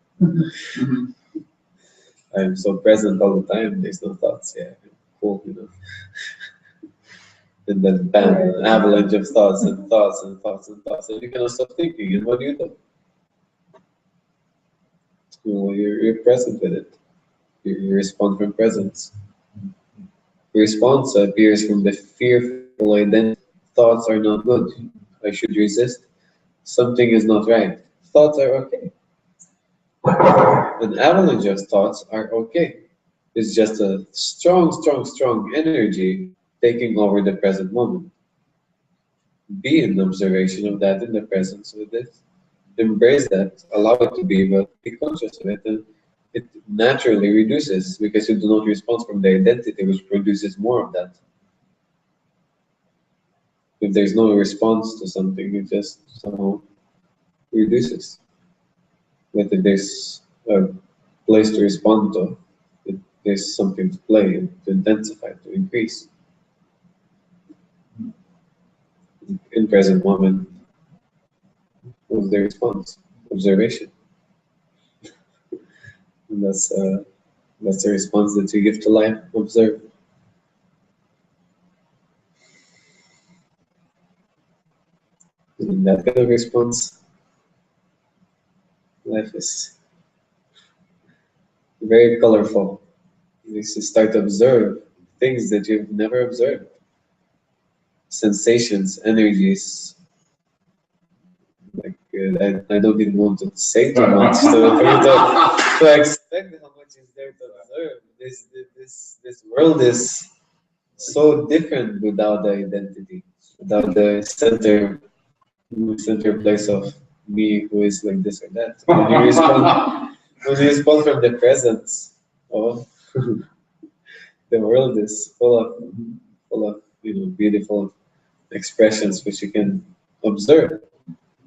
A: I'm so present all the time, there's no thoughts. Yeah, cool, you know. And then bam, an avalanche of thoughts and thoughts and thoughts and thoughts, and you cannot stop thinking. And what do? Well, you're present with it. You respond from presence. Response appears from the fearful identity. Thoughts are not good. I should resist. Something is not right. Thoughts are okay. An avalanche of thoughts are okay. It's just a strong energy taking over the present moment. Be in observation of that in the presence with it. Embrace that, allow it to be, but be conscious of it. And it naturally reduces because you do not respond from the identity, which produces more of that. If there's no response to something, it just somehow reduces. But if there's a place to respond to, there's something to play, to intensify, to increase. In present moment, was the response, observation. And that's the response that you give to life, observe. And in that kind of response, life is very colorful. You start to observe things that you've never observed. Sensations, energies. Like I don't even want to say too much for you to expect how much is there to observe. This world is so different without the identity, without the center place of me who is like this or that. When you respond, when you respond from the presence, oh, the world is full of beautiful expressions which you can observe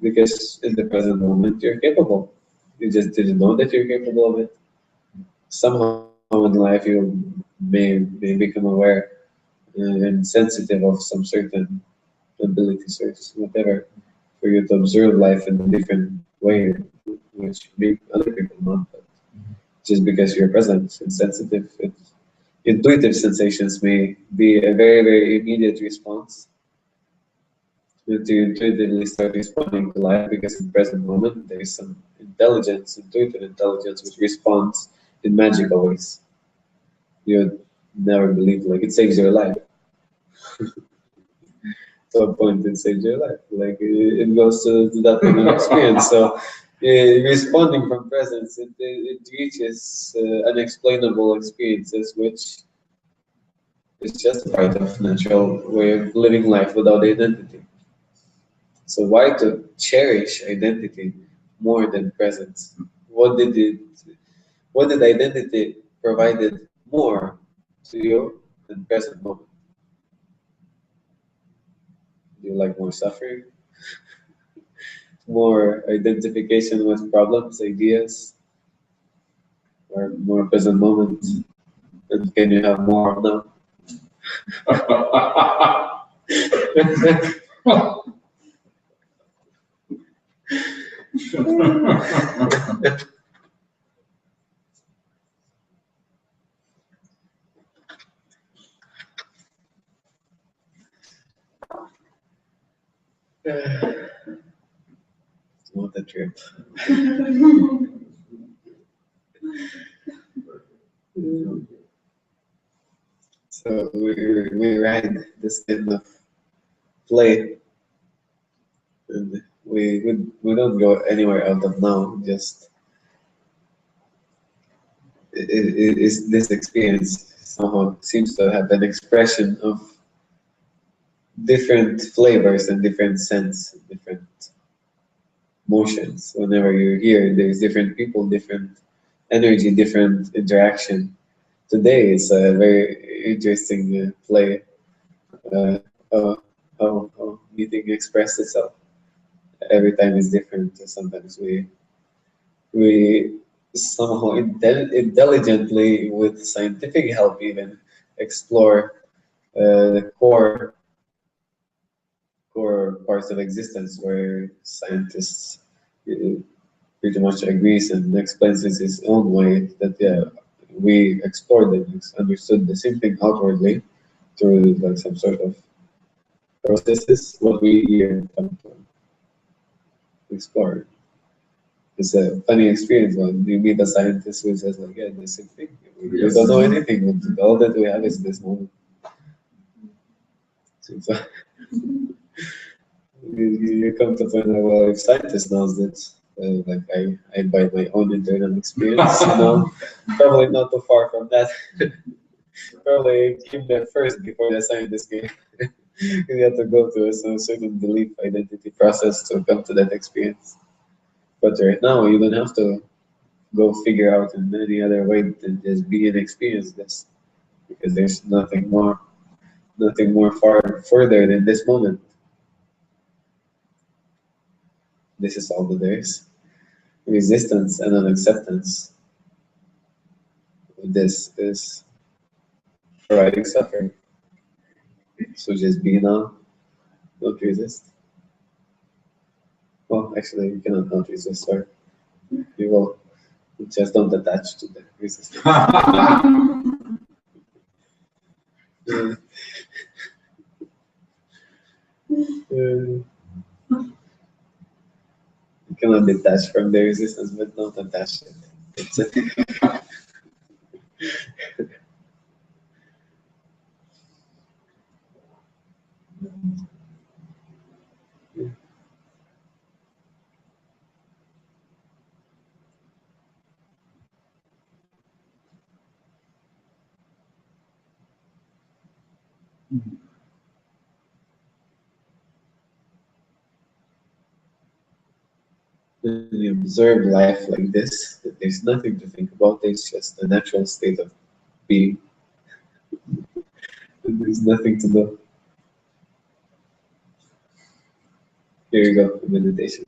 A: because in the present moment you're capable. You just didn't know that you're capable of it. Somehow in life you may become aware and sensitive of some certain abilities or whatever for you to observe life in a different way, which make other people not. But just because you're present and sensitive, intuitive sensations may be a very, very immediate response to intuitively start responding to life because in the present moment there is some intelligence, intuitive intelligence, which responds in magical ways. You'd never believe, like it saves your life. To a point, it saves your life. Like it goes to that kind of experience. So responding from presence, it reaches unexplainable experiences, which is just part of natural way of living life without identity. So why to cherish identity more than presence? What did it? What did identity provided more to you than present moment? Do you like more suffering, more identification with problems, ideas, or more present moment? And can you have more now? What a trip. So we ride this kind of play, and we don't go anywhere out of now. Just is this experience somehow seems to have an expression of different flavors and different scents, different motions. Whenever you're here, there's different people, different energy, different interaction. Today is a very interesting play. Uh, how meeting expressed itself. Every time is different. Sometimes we somehow intelligently, with scientific help, even explore the core parts of existence, where scientists uh, pretty much agrees and explains it his own way. That yeah, we explored and understood the same thing outwardly through like some sort of processes. What we here come to explore. It's a funny experience when you meet a scientist who says like, yeah, the same thing. We don't know anything. All that we have is this moment. So you come to find out, well, if scientist knows that, like I by my own internal experience, probably not too far from that. Probably came there first before the scientist came. You have to go through some certain belief identity process to come to that experience. But right now, you don't have to go figure out in any other way than just be and experience this, because there's nothing more far further than this moment. This is all that there is. Resistance and unacceptance. This is providing suffering. So just be now, don't resist. Well, actually, you cannot not resist, sorry. You will. Just don't attach to the resistance. You cannot detach from the resistance, but don't attach to it. That's it. when you observe life like this, that there's nothing to think about, it's just a natural state of being. There's nothing to do. Here you go, meditation.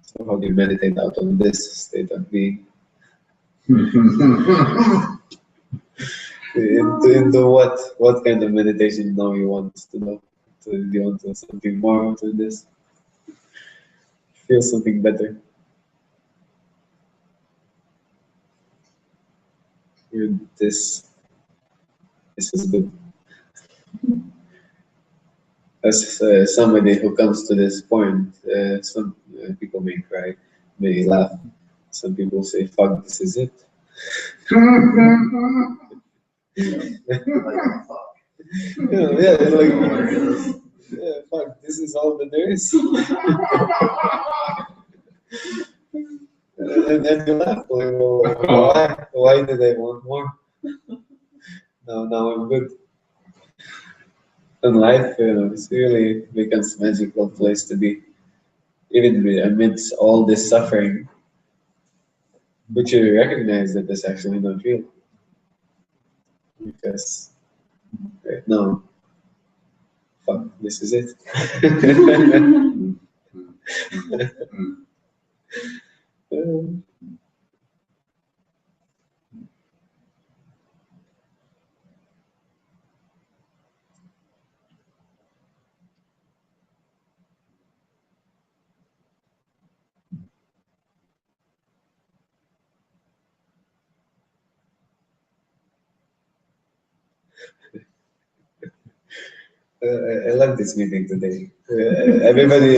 A: So how do you meditate out of this state of being? into what kind of meditation now you want to do? Do you want to do something more to this? Feel something better? This is good. As somebody who comes to this point, some people may cry, may laugh. Some people say, "Fuck, this is it." Yeah, it's like, yeah, fuck, this is all that there is. And then you laugh, like, well, why? Why did I want more? Now I'm good. And life, it's really becomes a magical place to be, even amidst all this suffering, but you recognize that it's actually not real. Because right now, fuck, this is it. I love this meeting today. Everybody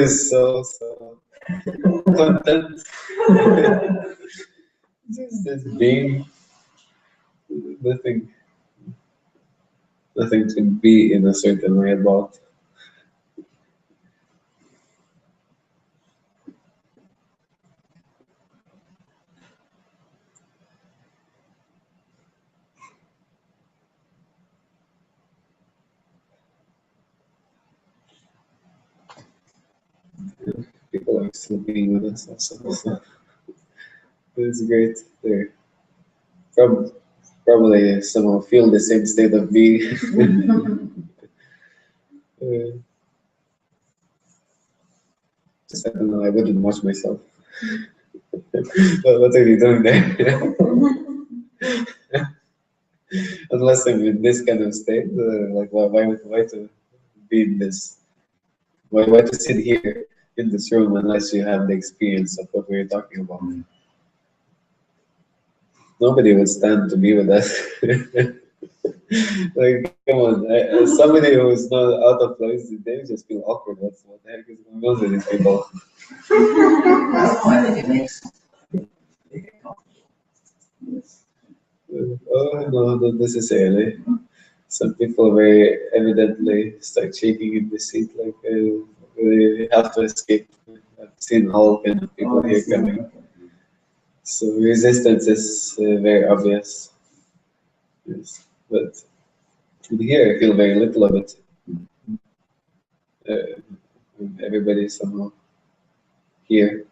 A: is so content. Just being, nothing to be in a certain way about. People are still being with us also. So it's great. They're probably somehow feel the same state of being. Just I don't know, I wouldn't watch myself. What are you doing there? Unless I'm in this kind of state, like why to be in this? Why to sit here in this room unless you have the experience of what we're talking about? Nobody would stand to be with us. Like, come on, somebody who is not out of place, they just feel awkward. What the heck is going on with these people? Oh, no, not necessarily. Some people very evidently start shaking in the seat, like they have to escape. I've seen all kind of people here coming. So resistance is very obvious. Yes. But here I feel very little of it. Everybody is somehow here.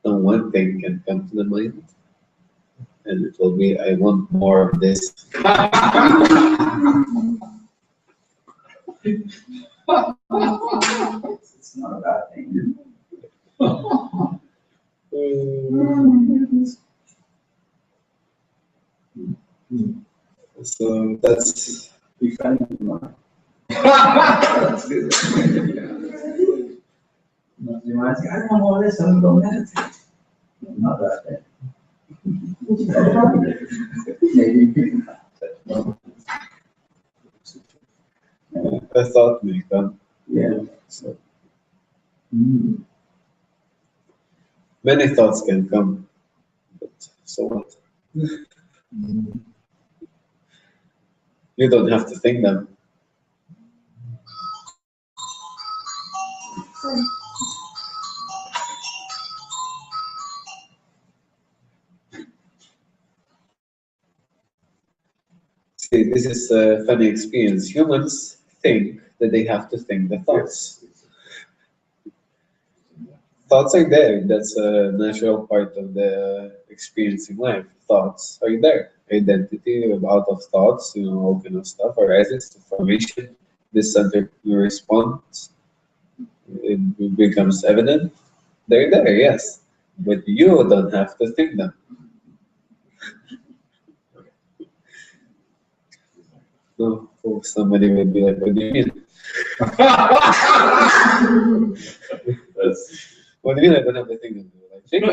A: And one thing can come to the mind, and it will be, I want more of this.
H: It's not a bad thing.
A: So that's
H: That's good. You might say, I don't want all this, I'm gonna go meditate. Not that bad. Maybe.
A: a thought may come.
H: Yeah.
A: So many thoughts can come So what? You don't have to think them. See, this is a funny experience. Humans think that they have to think the thoughts. Thoughts are there. That's a natural part of the experience in life. Thoughts are there. Identity out of thoughts, all kind of stuff arises to formation. This center response, it becomes evident. They're there, yes. But you don't have to think them. No, oh, somebody would be like, what do you mean? What do you mean I don't have to think them? Like, think.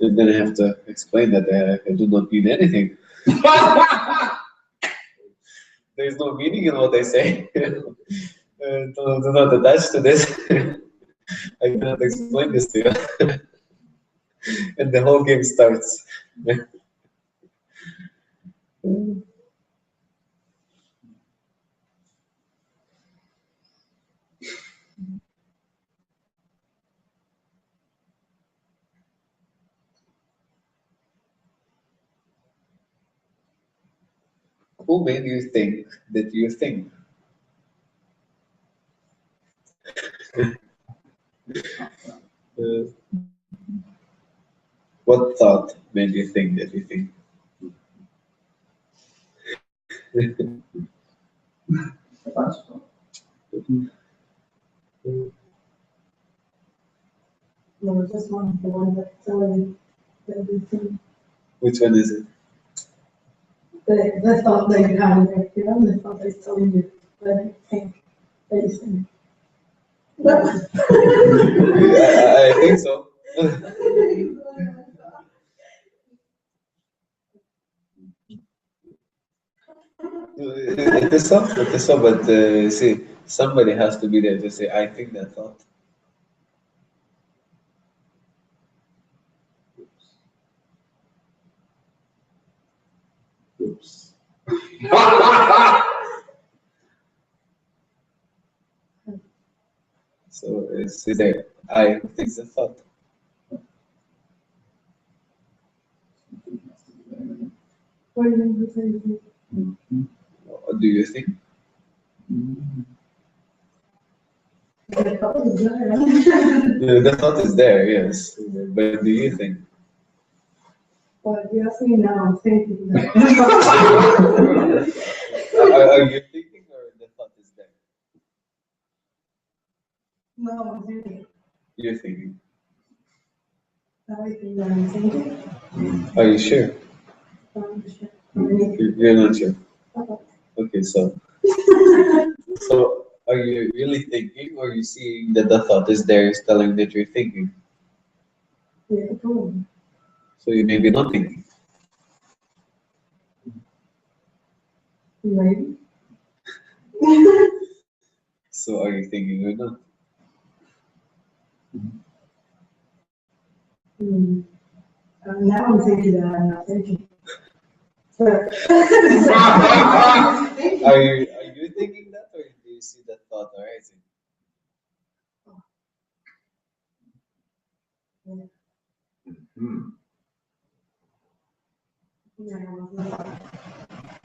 A: And then I have to explain that I do not mean anything. There's no meaning in what I say. Do not attach to this. I cannot explain this to you. And the whole game starts. Who made you think that you think? What thought made you think that you think?
G: No, just one, the one that's telling everything.
A: Which one is it?
G: The thought that you have in your feeling, the thought that's telling you that you think, that you think.
A: I think so. It is so, but see, somebody has to be there to say, I think that thought. Oops. So it's there, I who thinks the thought.
G: What do you mean, what do you think?
A: What do you think?
G: The thought is there, right?
A: The thought is there, yes. But do you think?
G: Well, if you ask me now, I'm thinking that.
A: Are you thinking or the thought is there?
G: No, I'm thinking.
A: You're thinking.
G: Everything that I'm thinking,
A: Are you sure?
G: I'm sure. Anything.
A: You're not sure.
G: Okay.
A: Okay, so are you really thinking or are you seeing that the thought is there is telling that you're thinking?
G: Yeah, totally.
A: So you may be not thinking.
G: Maybe.
A: So are you thinking or not?
G: Now I'm thinking that I'm not thinking.
A: Are you thinking that or do you see that thought arising?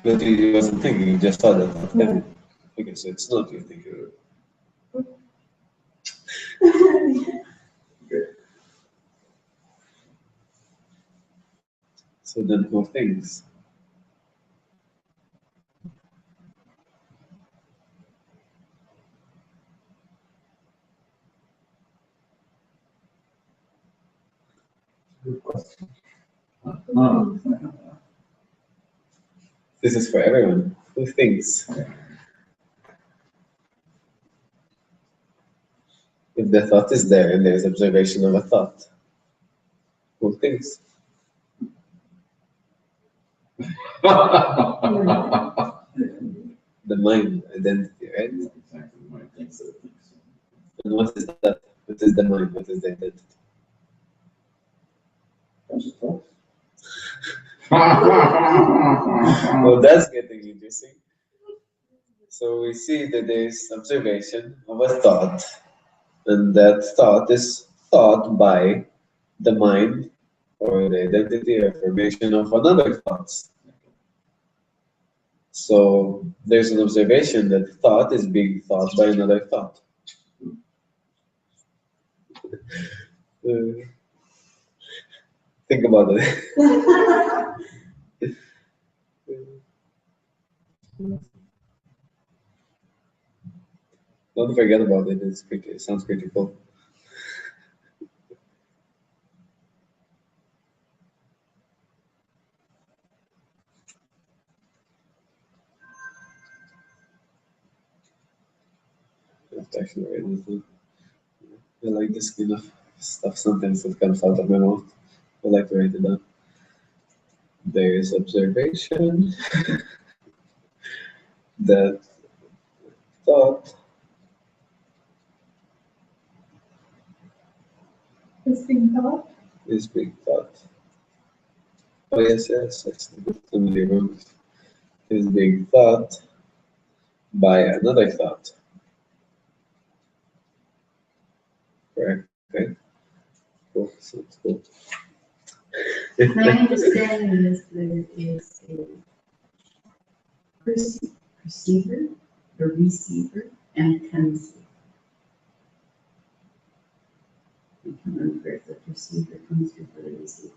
A: But you wasn't thinking, you just saw that thought coming. Okay, so it's not you thinking. Okay. So then who thinks?
D: Good question.
A: This is for everyone. Who thinks? If the thought is there and there's observation of a thought, who thinks? the mind identity, right?
D: Exactly, my thinks that it thinks.
A: And what is that? What is the mind? What is the identity?
D: Bunch of thoughts.
A: Well, that's getting interesting. So we see that there is observation of a thought, and that thought is thought by the mind or the identity or formation of another thoughts. So there's an observation that thought is being thought by another thought. Uh, think about it. Don't forget about it. It sounds pretty cool. It's actually very nice. I like this kind of stuff sometimes that comes out of my mouth. I like to write it down. There is observation that thought
C: This being thought.
A: is being thought. Oh yes, yes, that's the familiar ones. Is being thought by another thought. Correct. Okay. Cool. Sounds cool.
J: My understanding is there is a perceiver, a receiver, and a conceiver. I can't remember if the perceiver comes before the receiver.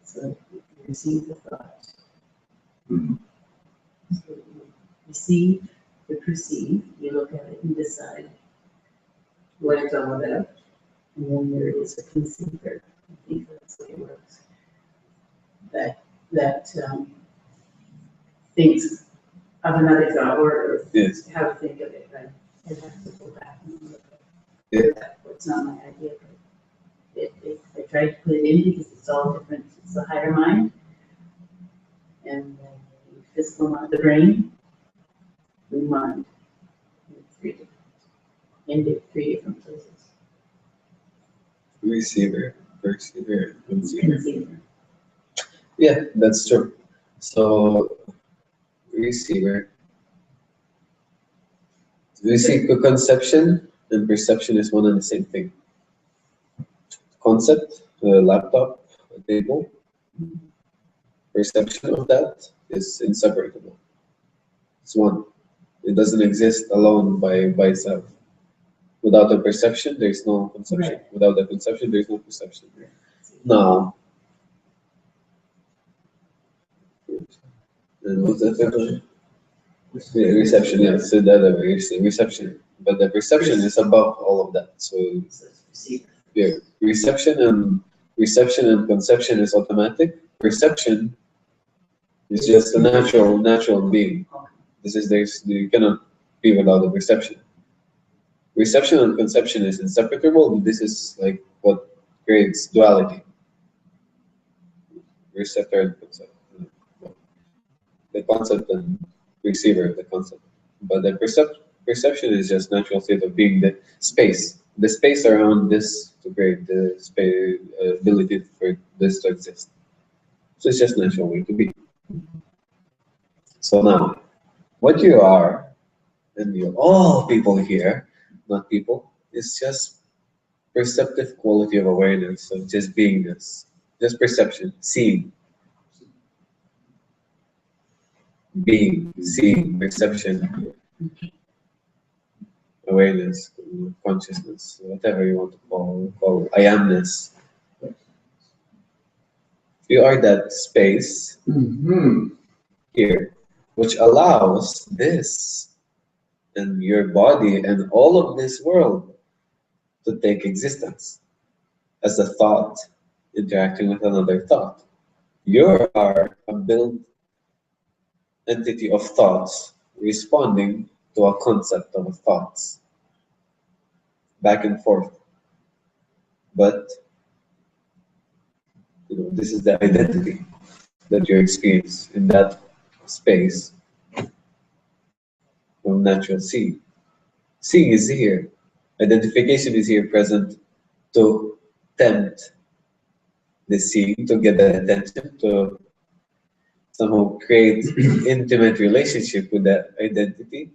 J: So you receive the thought.
D: Mhm.
J: So you receive the perceive, you look at it and decide what it's all about. And then there is a conceiver. I think that's the way it works. That thinks of another thought or
A: Yes.
J: how to think of it, right? I'd have to go back and look at
A: Yeah.
J: that. It's not my idea, but I tried to put it in because it's all different. It's the higher mind and the physical mind, the brain, the mind. In three different places.
A: Receiver, perceiver, conceiver.
J: Conceiver.
A: Yeah, that's true. So receiver. We see conception and perception is one and the same thing. Concept, a laptop, a table, perception of that is inseparable. It's one. It doesn't exist alone by itself. Without a perception, there is no conception.
J: Right.
A: Without a conception, there is no perception. Now, and what's that other? Yeah, reception, yes, so the other way, reception. But the perception is above all of that. So
J: So it's receiver.
A: yeah, reception and conception is automatic. Perception is just a natural being. You cannot be without a perception. Reception and conception is inseparable, but this is like what creates duality. Receptor and concept. The concept and receiver, the concept. But the perception is just natural state of being, the space around this to create the space, ability for this to exist. So it's just natural way to be. So now, what you are, and you all people here, not people, is just perceptive quality of awareness of just beingness, just perception, seeing, being, seeing, perception, awareness, consciousness, whatever you want to call I amness. You are that space here, which allows this and your body and all of this world to take existence as a thought interacting with another thought. You are a built entity of thoughts responding to a concept of thoughts, back and forth. But this is the identity that you experience in that space from natural seeing. Seeing is here. Identification is here present to tempt the seeing, to get the attention, to somehow create intimate relationship with that identity,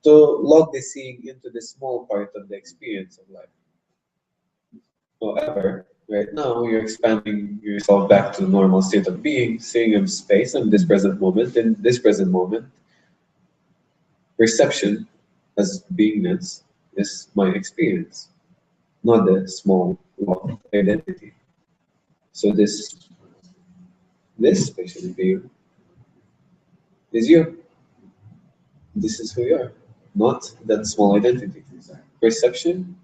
A: to log the seeing into the small part of the experience of life. However, right now you're expanding yourself back to the normal state of being, seeing in space and this present moment. In this present moment, perception as beingness is my experience, not the small log identity. So this spatial being is you. This is who you are, not that small identity. Perception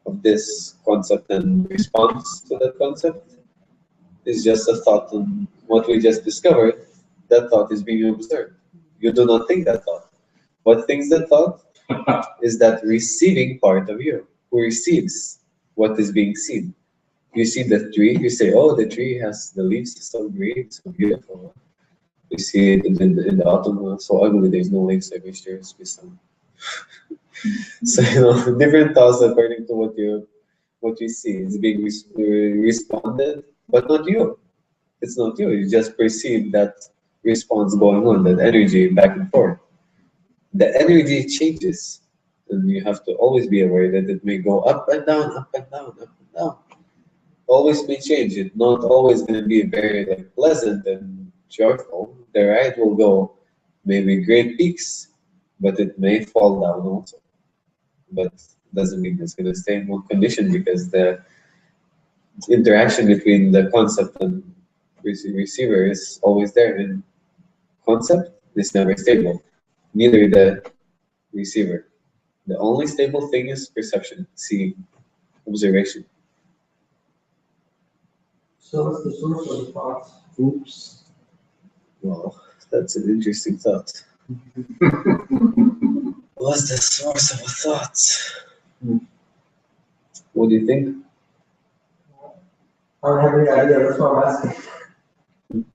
A: of this concept and response to that concept is just a thought, and what we just discovered, that thought is being observed. You do not think that thought. What thinks that thought is that receiving part of you, who receives what is being seen. You see the tree, you say, oh, the tree has the leaves so green, so beautiful. You see it in the autumn, so ugly, there's no leaves, I wish there be some. So, different thoughts according to what you see. It's being responded, but not you. It's not you. You just perceive that response going on, that energy back and forth. The energy changes, and you have to always be aware that it may go up and down, up and down, up and down. Always may change. It's not always going to be very pleasant and joyful. The ride will go maybe great peaks, but it may fall down also. But doesn't mean it's going to stay in one condition, because the interaction between the concept and receiver is always there. And concept is never stable, neither the receiver. The only stable thing is perception, seeing, observation.
I: So what's the source of the thoughts?
A: Oops. Well, that's an interesting thought. What's the source of a thought? What do you think?
I: I don't have any idea, that's why I'm asking.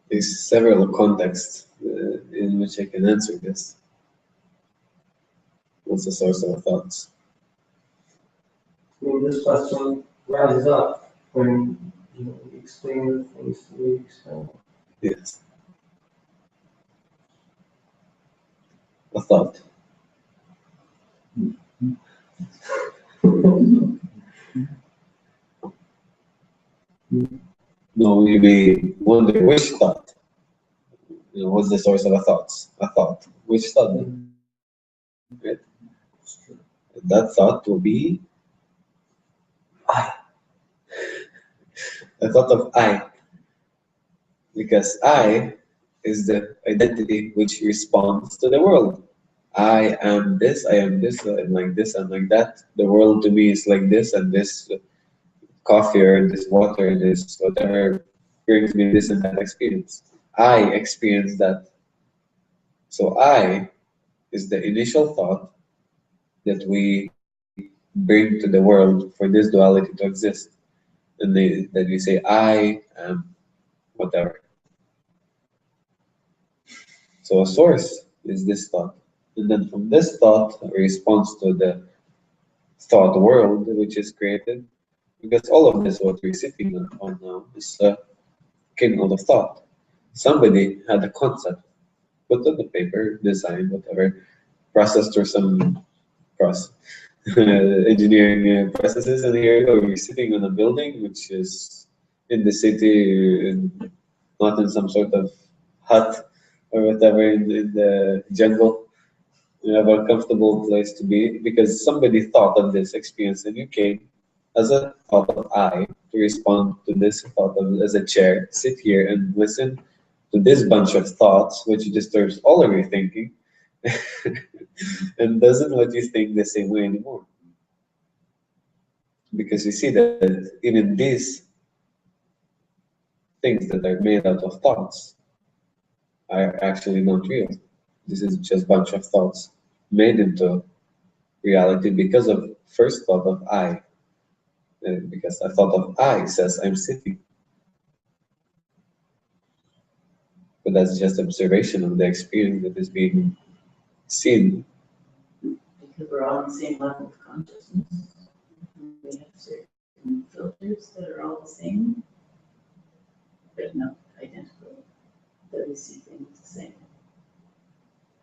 A: There's several contexts in which I can answer this. What's the source of a thought?
I: I mean, this question rises up when you explain the things that we explain.
A: Yes. A thought. No, you may wonder which thought. What's the source of a thought? A thought. Which thought then? Right? That thought will be I. A thought of I. Because I is the identity which responds to the world. I am this, I am this, I'm like this, I'm like that. The world to me is like this, and this coffee or this water, this whatever brings me this and that experience. I experience that. So I is the initial thought that we bring to the world for this duality to exist. And then we say, I am whatever. So a source is this thought. And then from this thought, a response to the thought world which is created, because all of this, what we're sitting on now, is came out of thought. Somebody had a concept, put on the paper, design, whatever, processed through some process, engineering processes, and here we're sitting on a building which is in the city, not in some sort of hut or whatever in the jungle. You have a comfortable place to be because somebody thought of this experience and you came as a thought of I to respond to this thought of as a chair, sit here and listen to this bunch of thoughts which disturbs all of your thinking and doesn't let you think the same way anymore. Because you see that even these things that are made out of thoughts are actually not real. This is just a bunch of thoughts made into reality because of first thought of I. Because a thought of I says I'm sitting. But that's just observation of the experience that is being seen.
J: Because we're all on the same level of consciousness. We have certain filters that are all the same, but not identical, that we see things the same,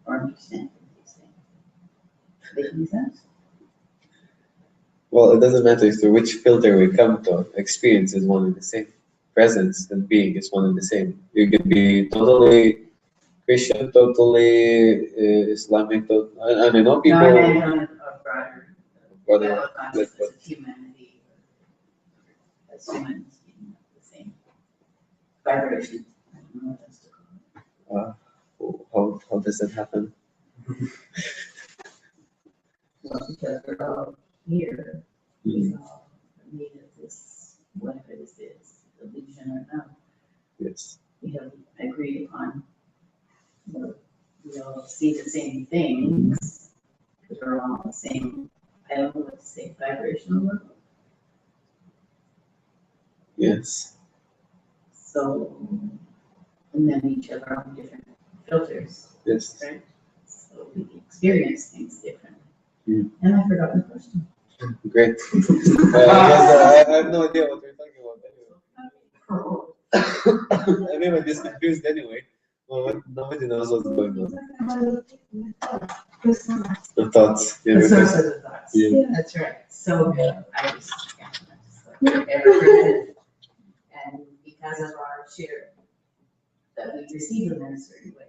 J: or understand things the same. Making sense?
A: Well, it doesn't matter through which filter we come to. Experience is one and the same. Presence and being is one and the same. You can be totally Christian, totally Islamic. I mean, no people.
J: No, I meant on a broader
A: Broader
J: level of consciousness
A: level.
J: of humanity, as humans being the same vibration. I don't know what else to call it.
A: How does that happen?
J: Well, because we're all here, we all made of this, whatever this is, illusion or not.
A: Yes.
J: We have agreed upon, we all see the same things, because we're all on the same, I don't know what to say, vibrational level.
A: Yes.
J: So, and then each have our own different filters,
A: Yes.
J: right? So we experience things differently.
A: Mm.
J: And I forgot the question.
A: Great. I have no idea what we're talking about anyway. Everyone is confused anyway. Well, nobody knows what's going on. The thoughts. Yeah,
J: The source of the thoughts.
A: Yeah.
J: That's right. So I just like every person, and because of our share that we receive them in a certain way,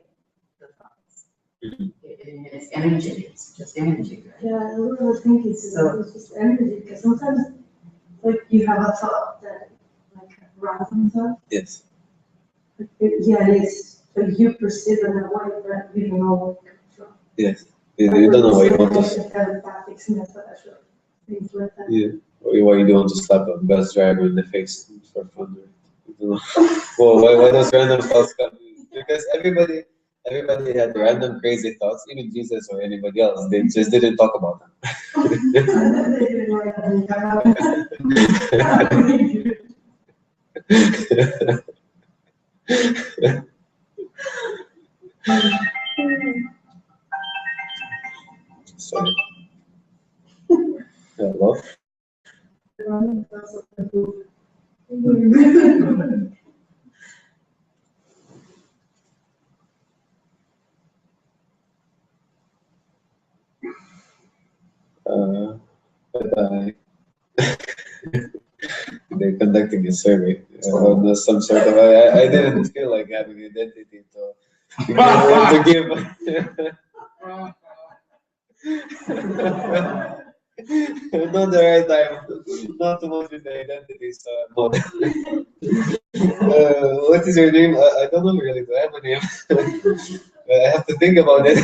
J: the thoughts. It's energy, it's just energy, right?
G: Yeah, I was thinking, so it's just energy, because sometimes, like, you have a thought that, like, rises up.
A: Yes.
G: Yeah, it's, like, you perceive it in a way that you don't know where it comes from.
A: Yes. You don't know why you want to.
G: Things like that.
A: Yeah. Why you don't want to slap a bus driver in the face for fun? Right? You don't know. Well, why those random thoughts come? Because everybody had random crazy thoughts, even Jesus or anybody else. They just didn't talk about them. Sorry. Hello? Bye-bye. They're conducting a survey on some sort of. I didn't feel like having an identity to give. Not the right time. Not too much with the identity. So what is your name? I don't know really. Do I have a name? I have to think about it.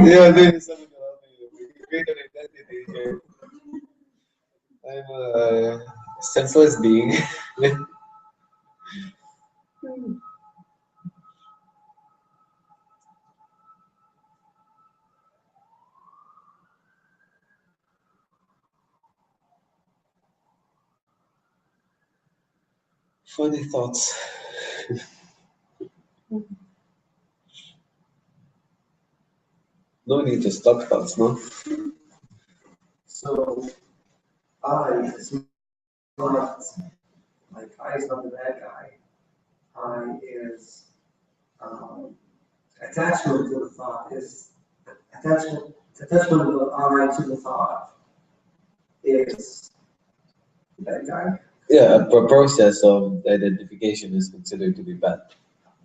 A: Yeah, maybe someone will help me create an identity here. I'm a senseless being. Funny thoughts. No need to stop thoughts, no?
I: So, I is not, like, I is not the bad guy. I is, attachment to the thought is, attachment of the I to the thought is the bad guy.
A: Yeah, a process of identification is considered to be bad.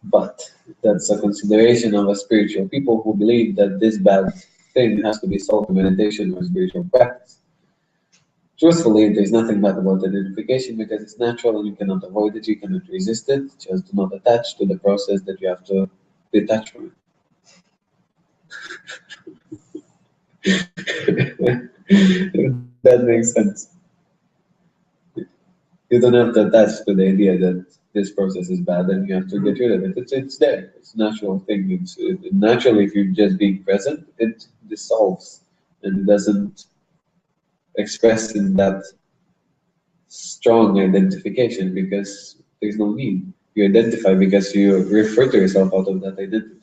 A: But that's a consideration of a spiritual people who believe that this bad thing has to be solved through meditation or spiritual practice. Truthfully, there's nothing bad about identification because it's natural and you cannot avoid it, you cannot resist it. Just do not attach to the process that you have to detach from it. That makes sense. You don't have to attach to the idea that this process is bad and you have to get rid of it. It's there. It's a natural thing. Naturally, if you're just being present, it dissolves and it doesn't express in that strong identification because there's no need. You identify because you refer to yourself out of that identity.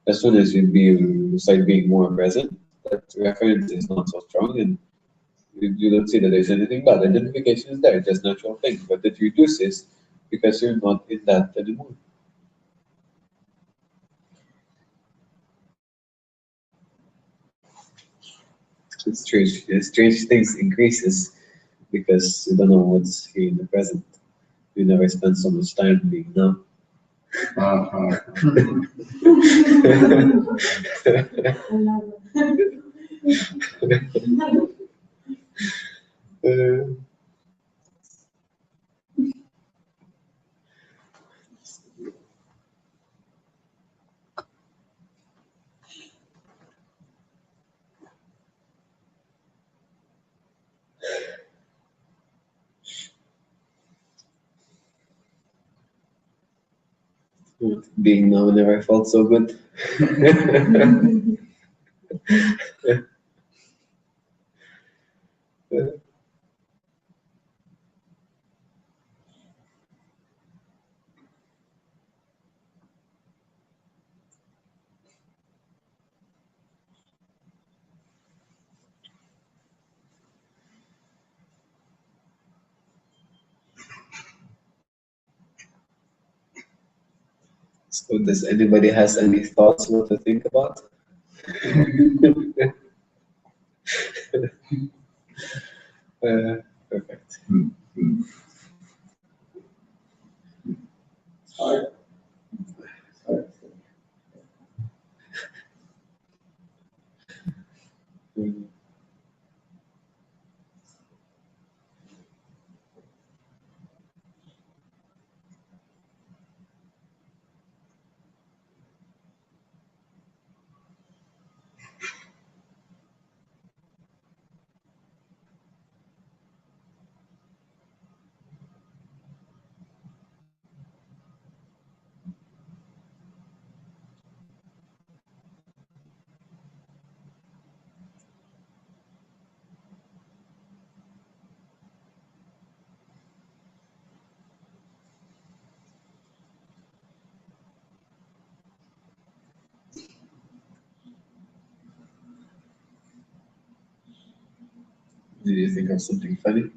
A: As soon as you start being more present, that reference is not so strong and you don't see that there's anything bad. Identification is there, it's just natural thing, but it reduces because you're not in that anymore. Strange things increases because you don't know what's here in the present. You never spend so much time being numb. Being numb never felt so good. So does anybody has any thoughts what to think about? Perfect. Did you think of something funny?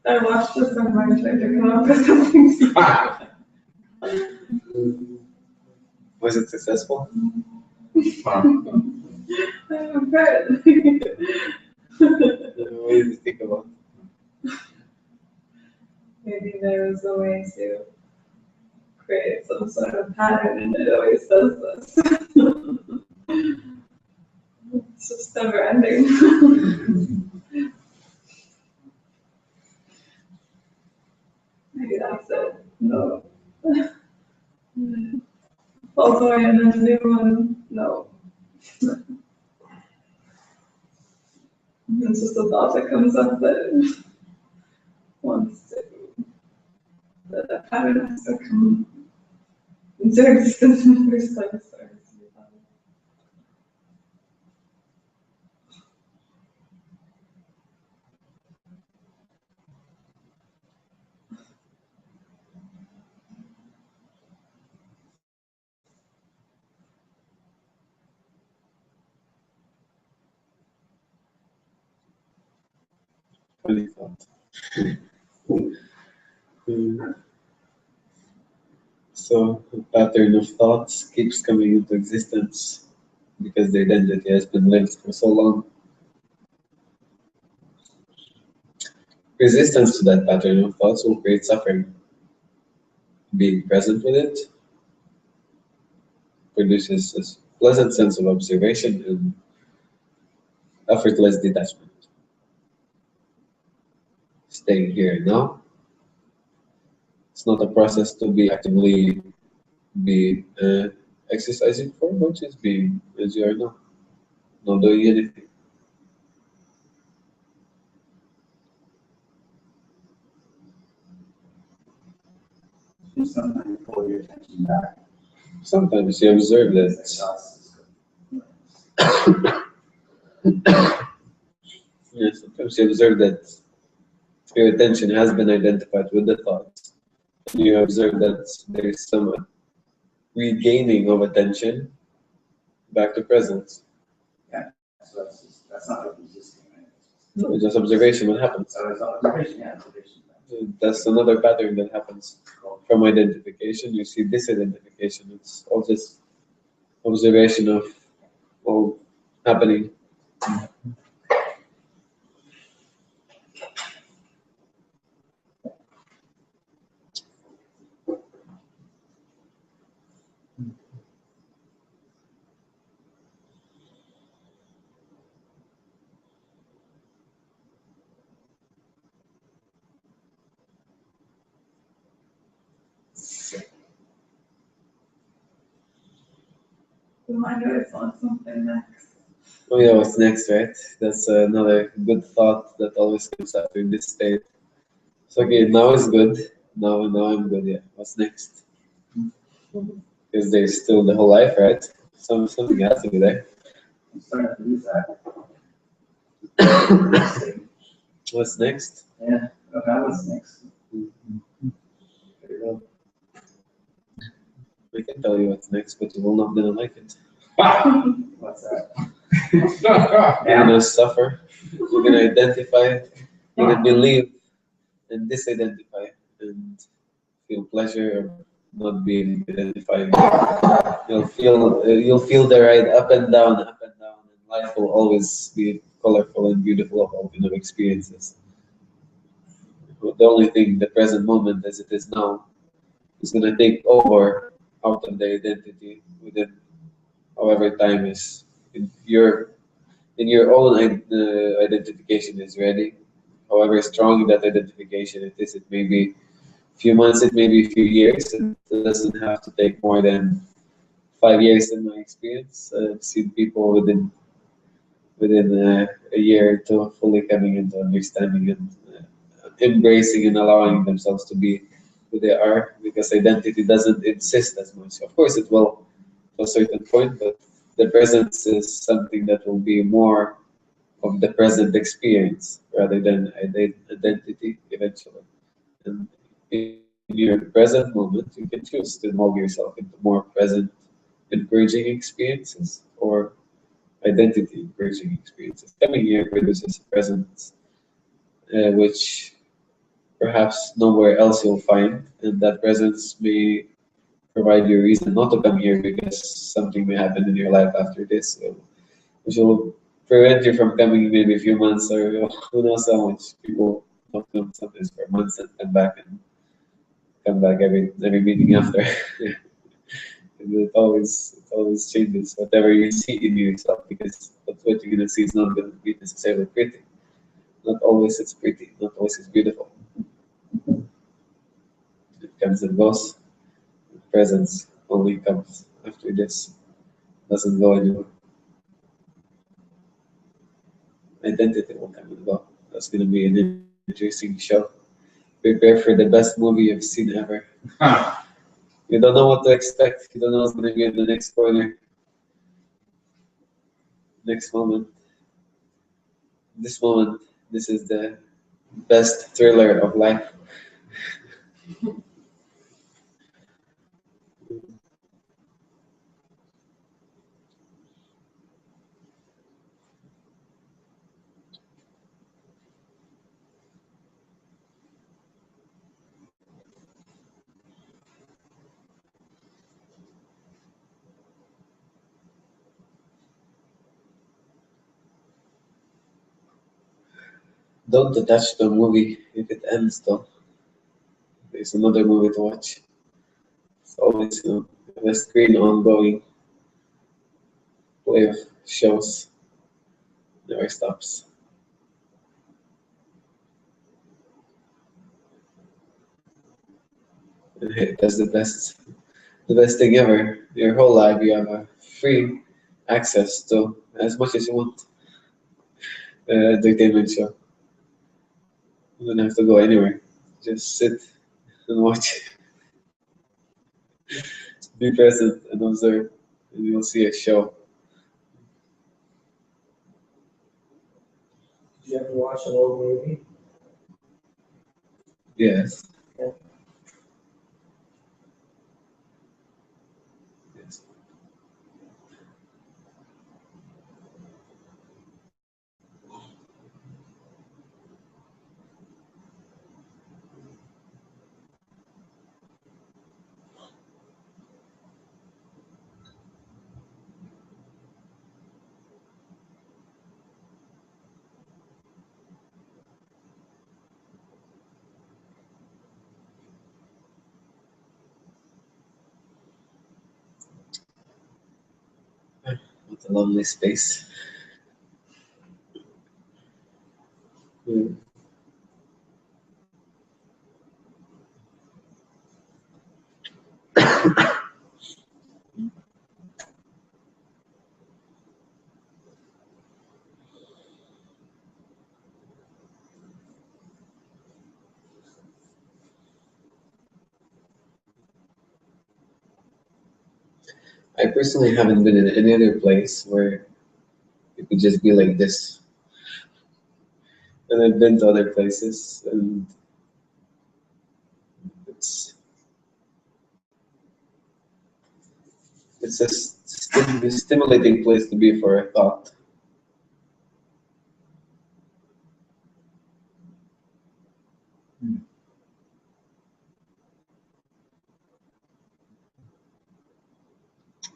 C: I watched this on my trying to come up with something.
A: Was it successful?
C: I'm good.
A: What did you think about?
C: Maybe there was a way to create some sort of pattern and it always does this. It's just never ending. Maybe that's it. No. Falls away and then a new one. No. It's just a thought that comes up that wants to, that a pattern has to come into existence in the first place.
A: Funny thought. So the pattern of thoughts keeps coming into existence because the identity has been linked for so long. Resistance to that pattern of thoughts will create suffering. Being present with it produces a pleasant sense of observation and effortless detachment. Staying here and now. It's not a process to be actively exercising for, but just being as you are now, not doing anything.
F: Sometimes you pull your attention back.
A: Sometimes you observe that Yeah, sometimes you observe that your attention has been identified with the thoughts, and you observe that there is some regaining of attention back to presence.
H: So that's not like resisting, right?
A: No, it's just observation. What happens?
H: So it's observation, yeah, observation.
A: That's another pattern that happens from identification. You see disidentification. It's all just observation of all happening.
C: Remind us on something next.
A: Oh yeah, what's next, right? That's another good thought that always comes after this state. So okay, now is good. Now I'm good. Yeah. What's next? Because there's still the whole life, right? Something has to be there.
H: I'm starting to lose that.
A: What's next?
H: Yeah, okay, what's next?
A: There you go. I can tell you what's next, but you will not gonna like it.
H: What's that?
A: You're gonna suffer. You're gonna identify. You're gonna believe and disidentify and feel pleasure of not being identified. You'll feel the ride up and down, and life will always be colorful and beautiful of all kind of experiences. The only thing, the present moment as it is now, is gonna take over out of the identity within however time is in your own identification is ready. However strong that identification it is, it may be few months, it may be a few years. It doesn't have to take more than 5 years in my experience. I've seen people within a year or two fully coming into understanding and embracing and allowing themselves to be who they are because identity doesn't insist as much. Of course, it will to a certain point, but the presence is something that will be more of the present experience rather than identity eventually. And in your present moment, you can choose to involve yourself into more present encouraging experiences or identity encouraging experiences. Coming here produces presence, which perhaps nowhere else you'll find, and that presence may provide you a reason not to come here because something may happen in your life after this, so, which will prevent you from coming maybe a few months or who knows how much people don't come sometimes for months and come back every meeting after. It always changes whatever you see in yourself because what you're gonna see is not gonna be necessarily pretty. Not always it's pretty, not always it's beautiful. It comes and goes. Presence only comes after this. Doesn't go anywhere. Identity will come and go. That's gonna be an interesting show. Prepare for the best movie you've seen ever. You don't know what to expect. You don't know what's gonna be in the next corner, next moment. This moment, this is the best thriller of life. Don't attach to a movie if it ends though. There's another movie to watch. It's always, the screen ongoing play of shows never stops. And hey, that's the best thing ever. Your whole life you have a free access to as much as you want entertainment show. You don't have to go anywhere. Just sit and watch. Be present and observe, and you'll see a show.
H: Do
I: you ever watch an old movie?
A: Yes.
I: Yeah.
A: Yes. What a lovely space. Hmm. I personally haven't been in any other place where it could just be like this. And I've been to other places, and it's it's a stimulating place to be for a thought.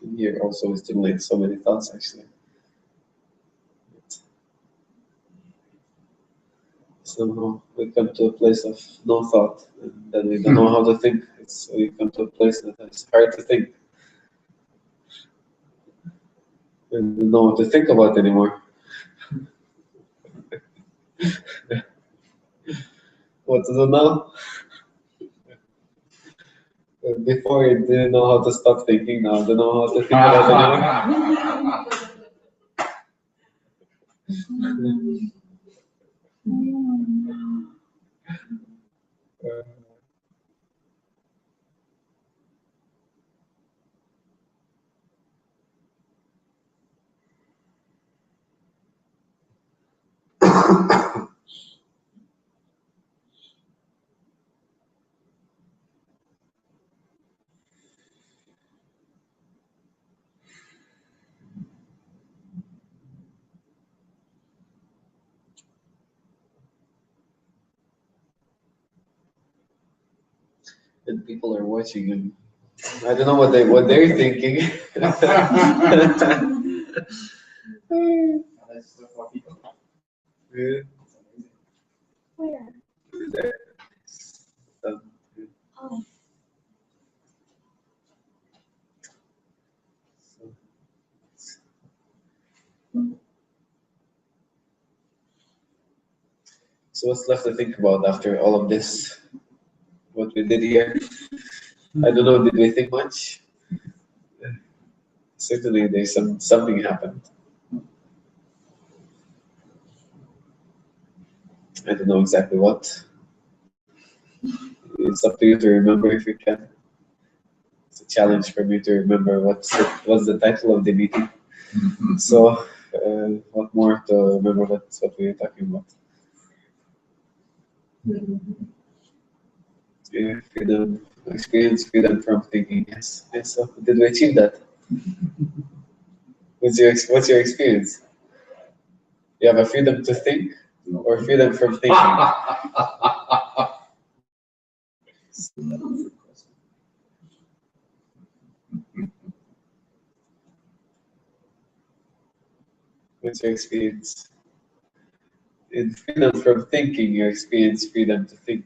A: And here also stimulates so many thoughts actually. Somehow we come to a place of no thought, and then we don't know how to think. So we come to a place that is hard to think, and we don't know what to think about anymore. What to do now? Before I didn't know how to stop thinking, now I don't know how to think about anymore. And people are watching him. I don't know what they're thinking. Yeah.
C: Where?
A: Um,
C: Oh.
A: So what's left to think about after all of this? What we did here? I don't know. Did we think much? Certainly, there's something happened. I don't know exactly what. It's up to you to remember if you can. It's a challenge for me to remember what's the title of the meeting. So, what more to remember what we were talking about? Yeah, freedom, experience freedom from thinking. Yes. Yes. So, did we achieve that? What's your experience? You have a freedom to think, or freedom from thinking? What's your experience? In freedom from thinking, you experience freedom to think.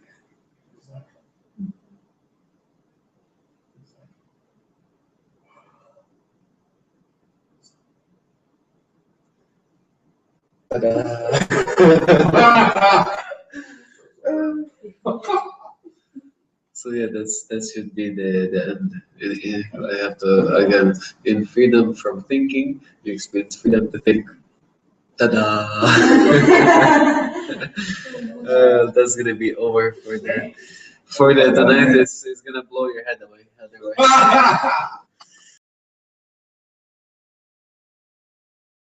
A: So yeah, that should be the end. I have to again, in freedom from thinking, you experience freedom to think. Ta-da! That's gonna be over for the tonight. It's gonna blow your head away.